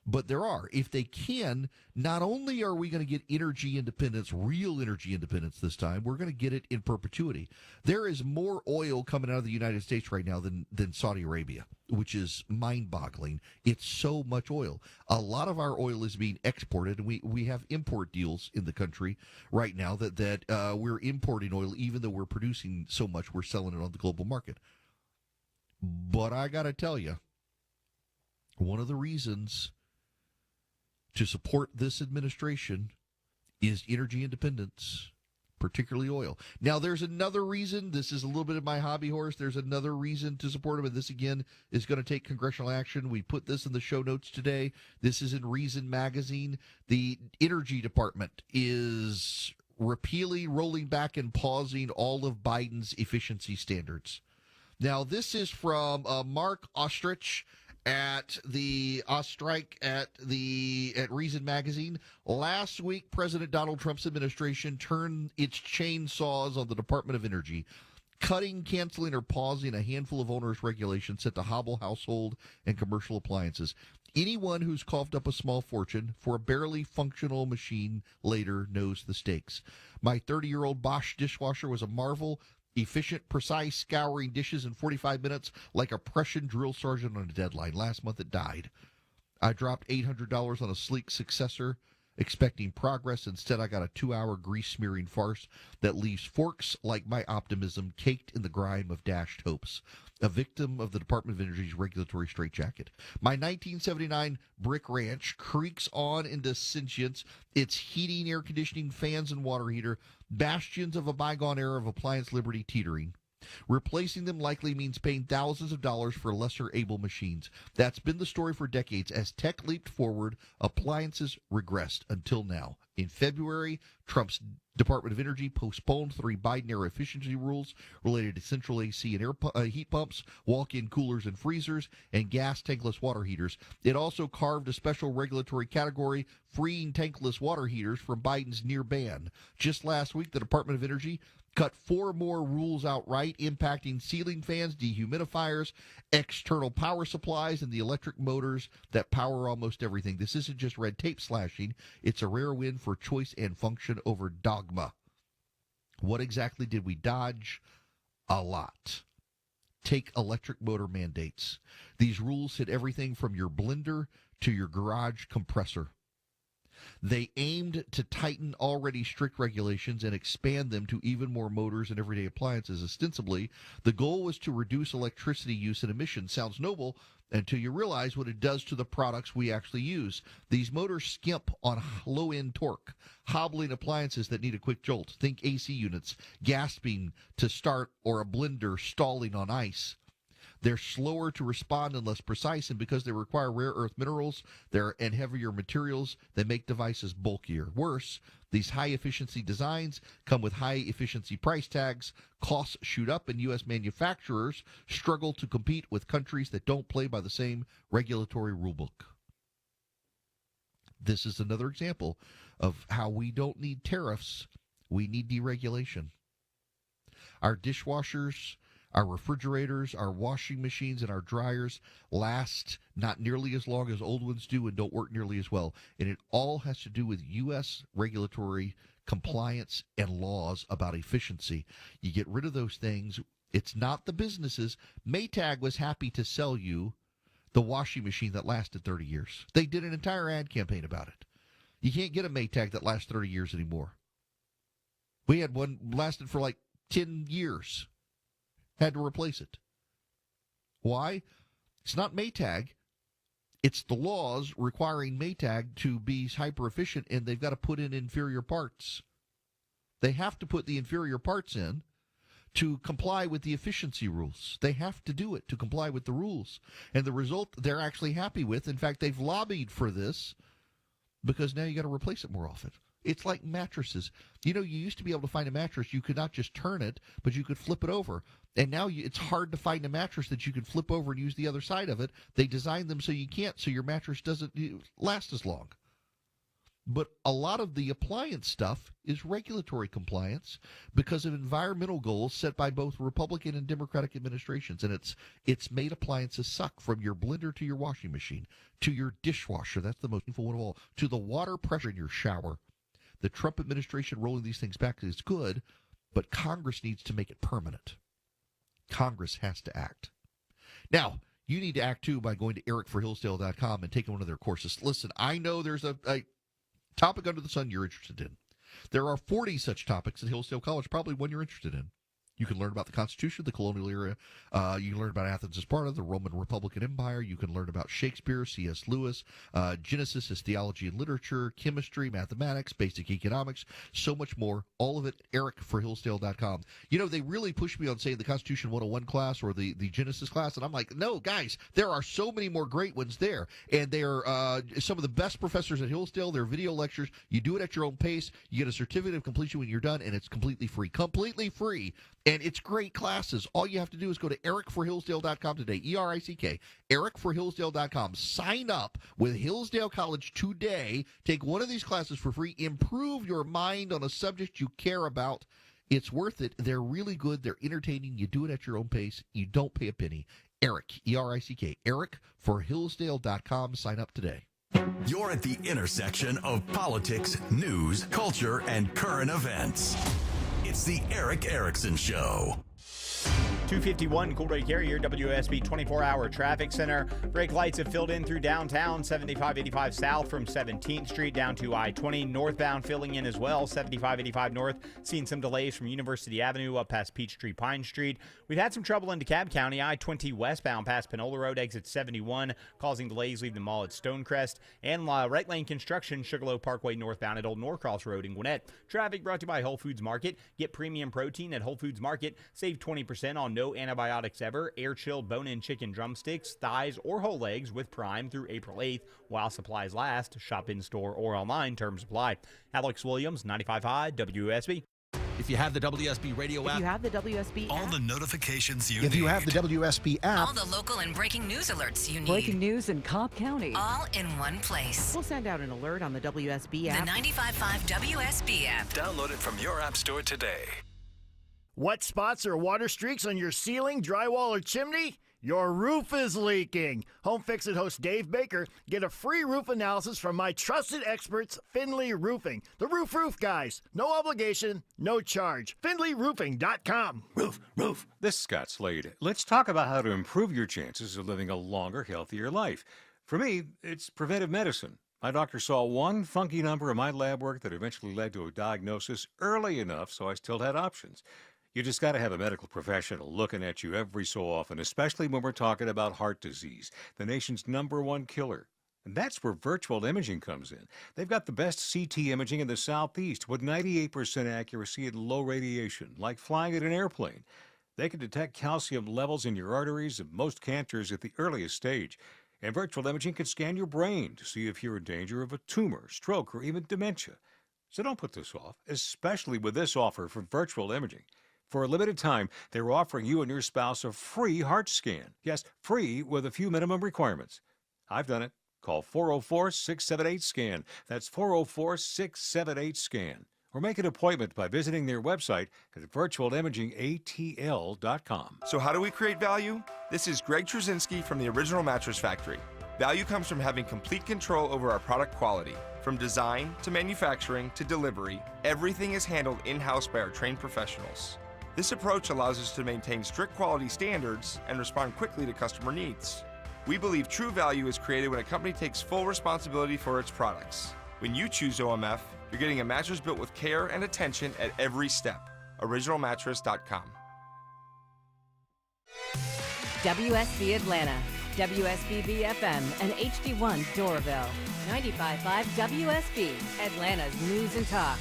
but there are. If they can, not only are we going to get energy independence, real energy independence this time, we're going to get it in perpetuity. There is more oil coming out of the United States right now than Saudi Arabia, which is mind-boggling. It's so much oil. A lot of our oil is being exported, and we have import deals in the country right now that we're importing oil, even though we're producing so much, we're selling it on the global market. But I got to tell you, one of the reasons to support this administration is energy independence, particularly oil. Now, there's another reason. This is a little bit of my hobby horse. There's another reason to support him, and this, again, is going to take congressional action. We put this in the show notes today. This is in Reason Magazine. The Energy Department is repealing, rolling back, and pausing all of Biden's efficiency standards. Now, this is from Mark Ostrich at Reason Magazine. Last week, President Donald Trump's administration turned its chainsaws on the Department of Energy, cutting, canceling, or pausing a handful of onerous regulations set to hobble household and commercial appliances. Anyone who's coughed up a small fortune for a barely functional machine later knows the stakes. My 30-year-old Bosch dishwasher was a marvel, efficient, precise, scouring dishes in 45 minutes like a Prussian drill sergeant on a deadline. Last month it died. I dropped $800 on a sleek successor, expecting progress. Instead, I got a 2-hour grease-smearing farce that leaves forks like my optimism caked in the grime of dashed hopes, a victim of the Department of Energy's regulatory straitjacket. My 1979 brick ranch creaks on into sentience, its heating, air conditioning, fans, and water heater, bastions of a bygone era of appliance liberty teetering. Replacing them likely means paying thousands of dollars for lesser-able machines. That's been the story for decades. As tech leaped forward, appliances regressed until now. In February, Trump's Department of Energy postponed 3 Biden-era efficiency rules related to central AC and heat pumps, walk-in coolers and freezers, and gas tankless water heaters. It also carved a special regulatory category, freeing tankless water heaters from Biden's near ban. Just last week, the Department of Energy cut 4 more rules outright, impacting ceiling fans, dehumidifiers, external power supplies, and the electric motors that power almost everything. This isn't just red tape slashing. It's a rare win for choice and function over dogma. What exactly did we dodge? A lot. Take electric motor mandates. These rules hit everything from your blender to your garage compressor. They aimed to tighten already strict regulations and expand them to even more motors and everyday appliances. Ostensibly, the goal was to reduce electricity use and emissions. Sounds noble until you realize what it does to the products we actually use. These motors skimp on low-end torque, hobbling appliances that need a quick jolt. Think AC units gasping to start or a blender stalling on ice. They're slower to respond and less precise, and because they require rare earth minerals and heavier materials, they make devices bulkier. Worse, these high-efficiency designs come with high-efficiency price tags. Costs shoot up, and U.S. manufacturers struggle to compete with countries that don't play by the same regulatory rulebook. This is another example of how we don't need tariffs. We need deregulation. Our dishwashers, our refrigerators, our washing machines, and our dryers last not nearly as long as old ones do and don't work nearly as well. And it all has to do with U.S. regulatory compliance and laws about efficiency. You get rid of those things. It's not the businesses. Maytag was happy to sell you the washing machine that lasted 30 years. They did an entire ad campaign about it. You can't get a Maytag that lasts 30 years anymore. We had one lasted for like 10 years. Had to replace it. Why? It's not Maytag. It's the laws requiring Maytag to be hyper efficient, and they've got to put in inferior parts. They have to put the inferior parts in to comply with the efficiency rules. They have to do it to comply with the rules. And the result they're actually happy with. In fact, they've lobbied for this because now you got to replace it more often. It's like mattresses. You know, you used to be able to find a mattress. You could not just turn it, but you could flip it over. And now it's hard to find a mattress that you can flip over and use the other side of it. They designed them so you can't, so your mattress doesn't last as long. But a lot of the appliance stuff is regulatory compliance because of environmental goals set by both Republican and Democratic administrations. And it's made appliances suck, from your blender to your washing machine, to your dishwasher. That's the most painful one of all. To the water pressure in your shower. The Trump administration rolling these things back is good, but Congress needs to make it permanent. Congress has to act. Now, you need to act too by going to ericforhillsdale.com and taking one of their courses. Listen, I know there's a topic under the sun you're interested in. There are 40 such topics at Hillsdale College, probably one you're interested in. You can learn about the Constitution, the colonial era. You can learn about Athens as Sparta, the Roman Republican Empire. You can learn about Shakespeare, C.S. Lewis, Genesis is theology and literature, chemistry, mathematics, basic economics, so much more. All of it, ericforhillsdale.com. You know, they really push me on saying the Constitution 101 class or the Genesis class, and I'm like, no, guys, there are so many more great ones there. And they're some of the best professors at Hillsdale. They're video lectures. You do it at your own pace. You get a certificate of completion when you're done, and it's completely free. Completely free. And it's great classes. All you have to do is go to ericforhillsdale.com today, ERICK, ericforhillsdale.com. Sign up with Hillsdale College today. Take one of these classes for free. Improve your mind on a subject you care about. It's worth it. They're really good. They're entertaining. You do it at your own pace. You don't pay a penny. Eric, ERICK, ericforhillsdale.com. Sign up today. You're at the intersection of politics, news, culture, and current events. It's the Erick Erickson Show. 251 Coolray Carrier, WSB 24-hour traffic center. Brake lights have filled in through downtown, 7585 south from 17th Street down to I-20. Northbound filling in as well, 7585 north. Seeing some delays from University Avenue up past Peachtree Pine Street. We've had some trouble in DeKalb County, I-20 westbound past Panola Road, exit 71, causing delays leaving the mall at Stonecrest. And right lane construction, Sugarloaf Parkway northbound at Old Norcross Road in Gwinnett. Traffic brought to you by Whole Foods Market. Get premium protein at Whole Foods Market. Save 20% on no antibiotics ever, air-chilled bone-in chicken drumsticks, thighs, or whole legs with Prime through April 8th while supplies last. Shop in-store or online. Terms apply. Alex Williams, 95.5 WSB. If you have the WSB radio app. If you have the WSB All app. the notifications you If need. you have the WSB app. All the local and breaking news alerts you need. Breaking news in Cobb County. All in one place. We'll send out an alert on the WSB app. The 95.5 WSB app. Download it from your app store today. Wet spots or water streaks on your ceiling, drywall, or chimney? Your roof is leaking. Home Fix It host Dave Baker. Get a free roof analysis from my trusted experts, Finley Roofing. The roof guys. No obligation, no charge. FinleyRoofing.com. Roof. This is Scott Slade. Let's talk about how to improve your chances of living a longer, healthier life. For me, it's preventive medicine. My doctor saw one funky number in my lab work that eventually led to a diagnosis early enough so I still had options. You just got to have a medical professional looking at you every so often, especially when we're talking about heart disease, the nation's #1 killer. And that's where virtual imaging comes in. They've got the best CT imaging in the Southeast with 98% accuracy and low radiation, like flying in an airplane. They can detect calcium levels in your arteries and most cancers at the earliest stage. And virtual imaging can scan your brain to see if you're in danger of a tumor, stroke, or even dementia. So don't put this off, especially with this offer from virtual imaging. For a limited time, they're offering you and your spouse a free heart scan. Yes, free with a few minimum requirements. I've done it. Call 404-678-SCAN. That's 404-678-SCAN. Or make an appointment by visiting their website at virtualimagingatl.com. So how do we create value? This is Greg Trzynski from the Original Mattress Factory. Value comes from having complete control over our product quality. From design to manufacturing to delivery, everything is handled in-house by our trained professionals. This approach allows us to maintain strict quality standards and respond quickly to customer needs. We believe true value is created when a company takes full responsibility for its products. When you choose OMF, you're getting a mattress built with care and attention at every step. OriginalMattress.com. WSB Atlanta, WSB BFM, and HD1 Doraville. 95.5 WSB, Atlanta's News and Talk.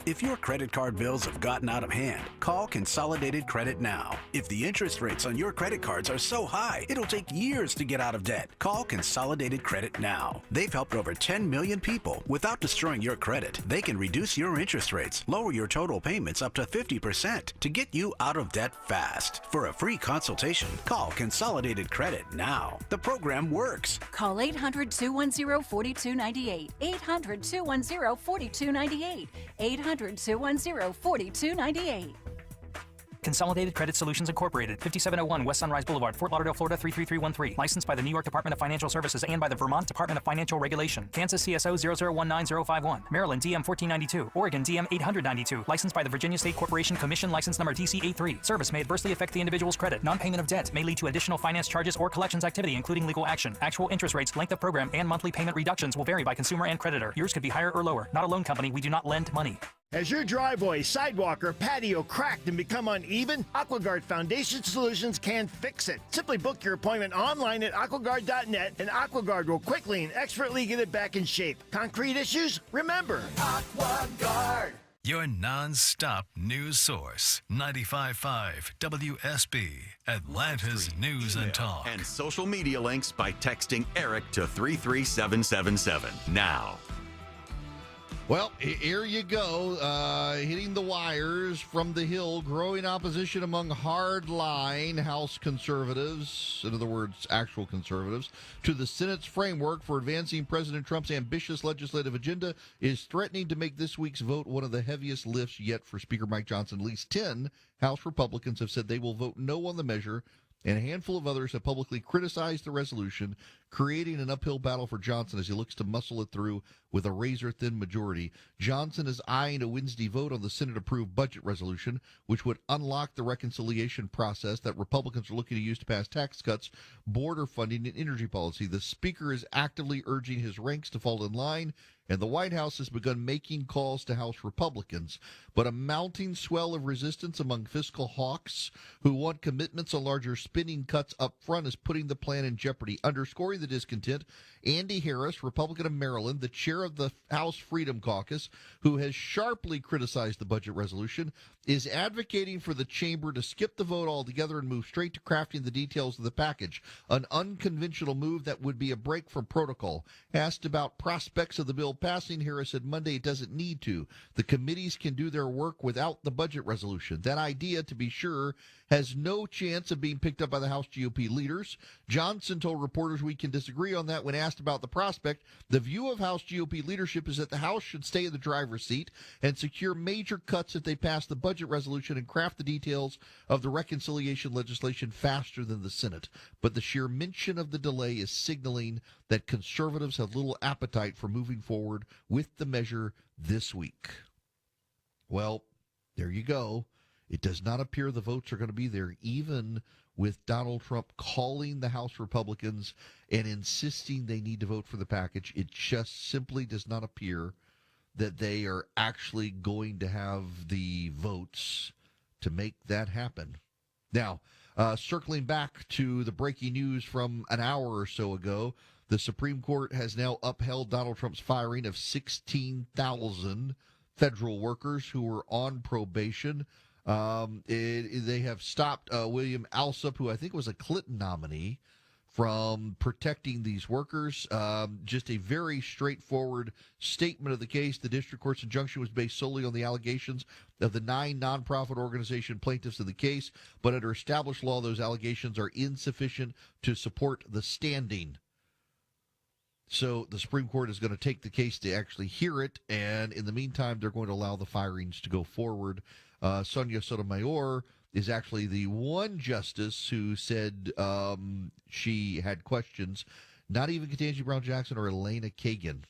If your credit card bills have gotten out of hand, call Consolidated Credit now. If the interest rates on your credit cards are so high, it'll take years to get out of debt. Call Consolidated Credit now. They've helped over 10 million people without destroying your credit. They can reduce your interest rates, lower your total payments up to 50% to get you out of debt fast. For a free consultation, call Consolidated Credit now. The program works. Call 800-210-4298. 800-210-4298. 800-210-4298. Consolidated Credit Solutions Incorporated, 5701 West Sunrise Boulevard, Fort Lauderdale, Florida 33313. Licensed by the New York Department of Financial Services and by the Vermont Department of Financial Regulation. Kansas CSO 0019051. Maryland DM 1492. Oregon DM 892. Licensed by the Virginia State Corporation Commission license number DC83. Service may adversely affect the individual's credit. Non-payment of debt may lead to additional finance charges or collections activity, including legal action. Actual interest rates, length of program, and monthly payment reductions will vary by consumer and creditor. Yours could be higher or lower. Not a loan company. We do not lend money. Has your driveway, sidewalk, or patio cracked and become uneven? AquaGuard Foundation Solutions can fix it. Simply book your appointment online at aquaguard.net and AquaGuard will quickly and expertly get it back in shape. Concrete issues? Remember, AquaGuard. Your non-stop news source, 95.5 WSB, Atlanta's News and Talk. And social media links by texting Eric to 33777 now. Well, here you go, hitting the wires from the Hill. Growing opposition among hardline House conservatives, in other words, actual conservatives, to the Senate's framework for advancing President Trump's ambitious legislative agenda is threatening to make this week's vote one of the heaviest lifts yet for Speaker Mike Johnson. At least 10 House Republicans have said they will vote no on the measure, and a handful of others have publicly criticized the resolution, creating an uphill battle for Johnson as he looks to muscle it through with a razor-thin majority. Johnson is eyeing a Wednesday vote on the Senate-approved budget resolution, which would unlock the reconciliation process that Republicans are looking to use to pass tax cuts, border funding, and energy policy. The Speaker is actively urging his ranks to fall in line, and the White House has begun making calls to House Republicans. But a mounting swell of resistance among fiscal hawks who want commitments on larger spending cuts up front is putting the plan in jeopardy. Underscoring the discontent, Andy Harris, Republican of Maryland, the chair of the House Freedom Caucus, who has sharply criticized the budget resolution, is advocating for the chamber to skip the vote altogether and move straight to crafting the details of the package, an unconventional move that would be a break from protocol. Asked about prospects of the bill passing, Harris said Monday it doesn't need to. The committees can do their work without the budget resolution. That idea, to be sure, has no chance of being picked up by the House GOP leaders. Johnson told reporters we can disagree on that when asked about the prospect. The view of House GOP leadership is that the House should stay in the driver's seat and secure major cuts if they pass the budget resolution and craft the details of the reconciliation legislation faster than the Senate. But the sheer mention of the delay is signaling that conservatives have little appetite for moving forward with the measure this week. Well, there you go. It does not appear the votes are going to be there, even with Donald Trump calling the House Republicans and insisting they need to vote for the package. It just simply does not appear that they are actually going to have the votes to make that happen. Now, circling back to the breaking news from an hour or so ago, the Supreme Court has now upheld Donald Trump's firing of 16,000 federal workers who were on probation. They have stopped William Alsup, who I think was a Clinton nominee, from protecting these workers. Just a very straightforward statement of the case. The district court's injunction was based solely on the allegations of the 9 nonprofit organization plaintiffs in the case, but under established law, those allegations are insufficient to support the standing. So the Supreme Court is going to take the case to actually hear it, and in the meantime, they're going to allow the firings to go forward. Sonia Sotomayor is actually the one justice who said she had questions. Not even Ketanji Brown Jackson or Elena Kagan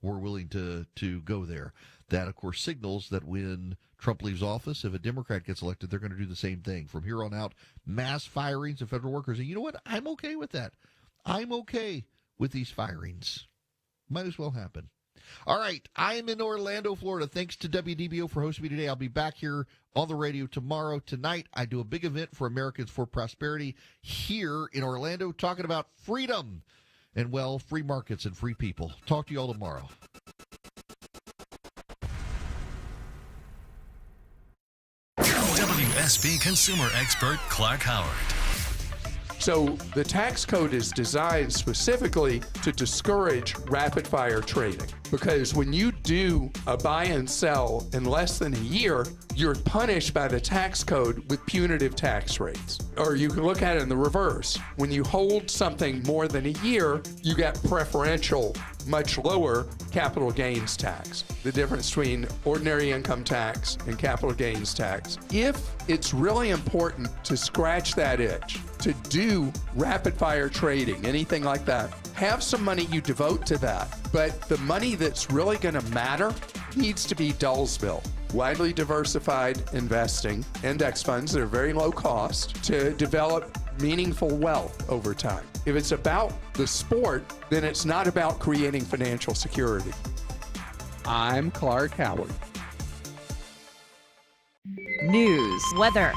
were willing to go there. That, of course, signals that when Trump leaves office, if a Democrat gets elected, they're going to do the same thing. From here on out, mass firings of federal workers. And you know what? I'm okay with that. I'm okay with these firings. Might as well happen. All right, I am in Orlando, Florida. Thanks to WDBO for hosting me today. I'll be back here on the radio tomorrow. Tonight, I do a big event for Americans for Prosperity here in Orlando, talking about freedom and, well, free markets and free people. Talk to you all tomorrow. WSB consumer expert Clark Howard. So the tax code is designed specifically to discourage rapid fire trading, because when you do a buy and sell in less than a year, you're punished by the tax code with punitive tax rates. Or you can look at it in the reverse. When you hold something more than a year, you get preferential, much lower capital gains tax. The difference between ordinary income tax and capital gains tax. If it's really important to scratch that itch, to do rapid fire trading, anything like that, have some money you devote to that. But the money that's really going to matter needs to be Dullsville. Widely diversified investing, index funds that are very low cost to develop meaningful wealth over time. If it's about the sport, then it's not about creating financial security. I'm Clark Howard. News, weather,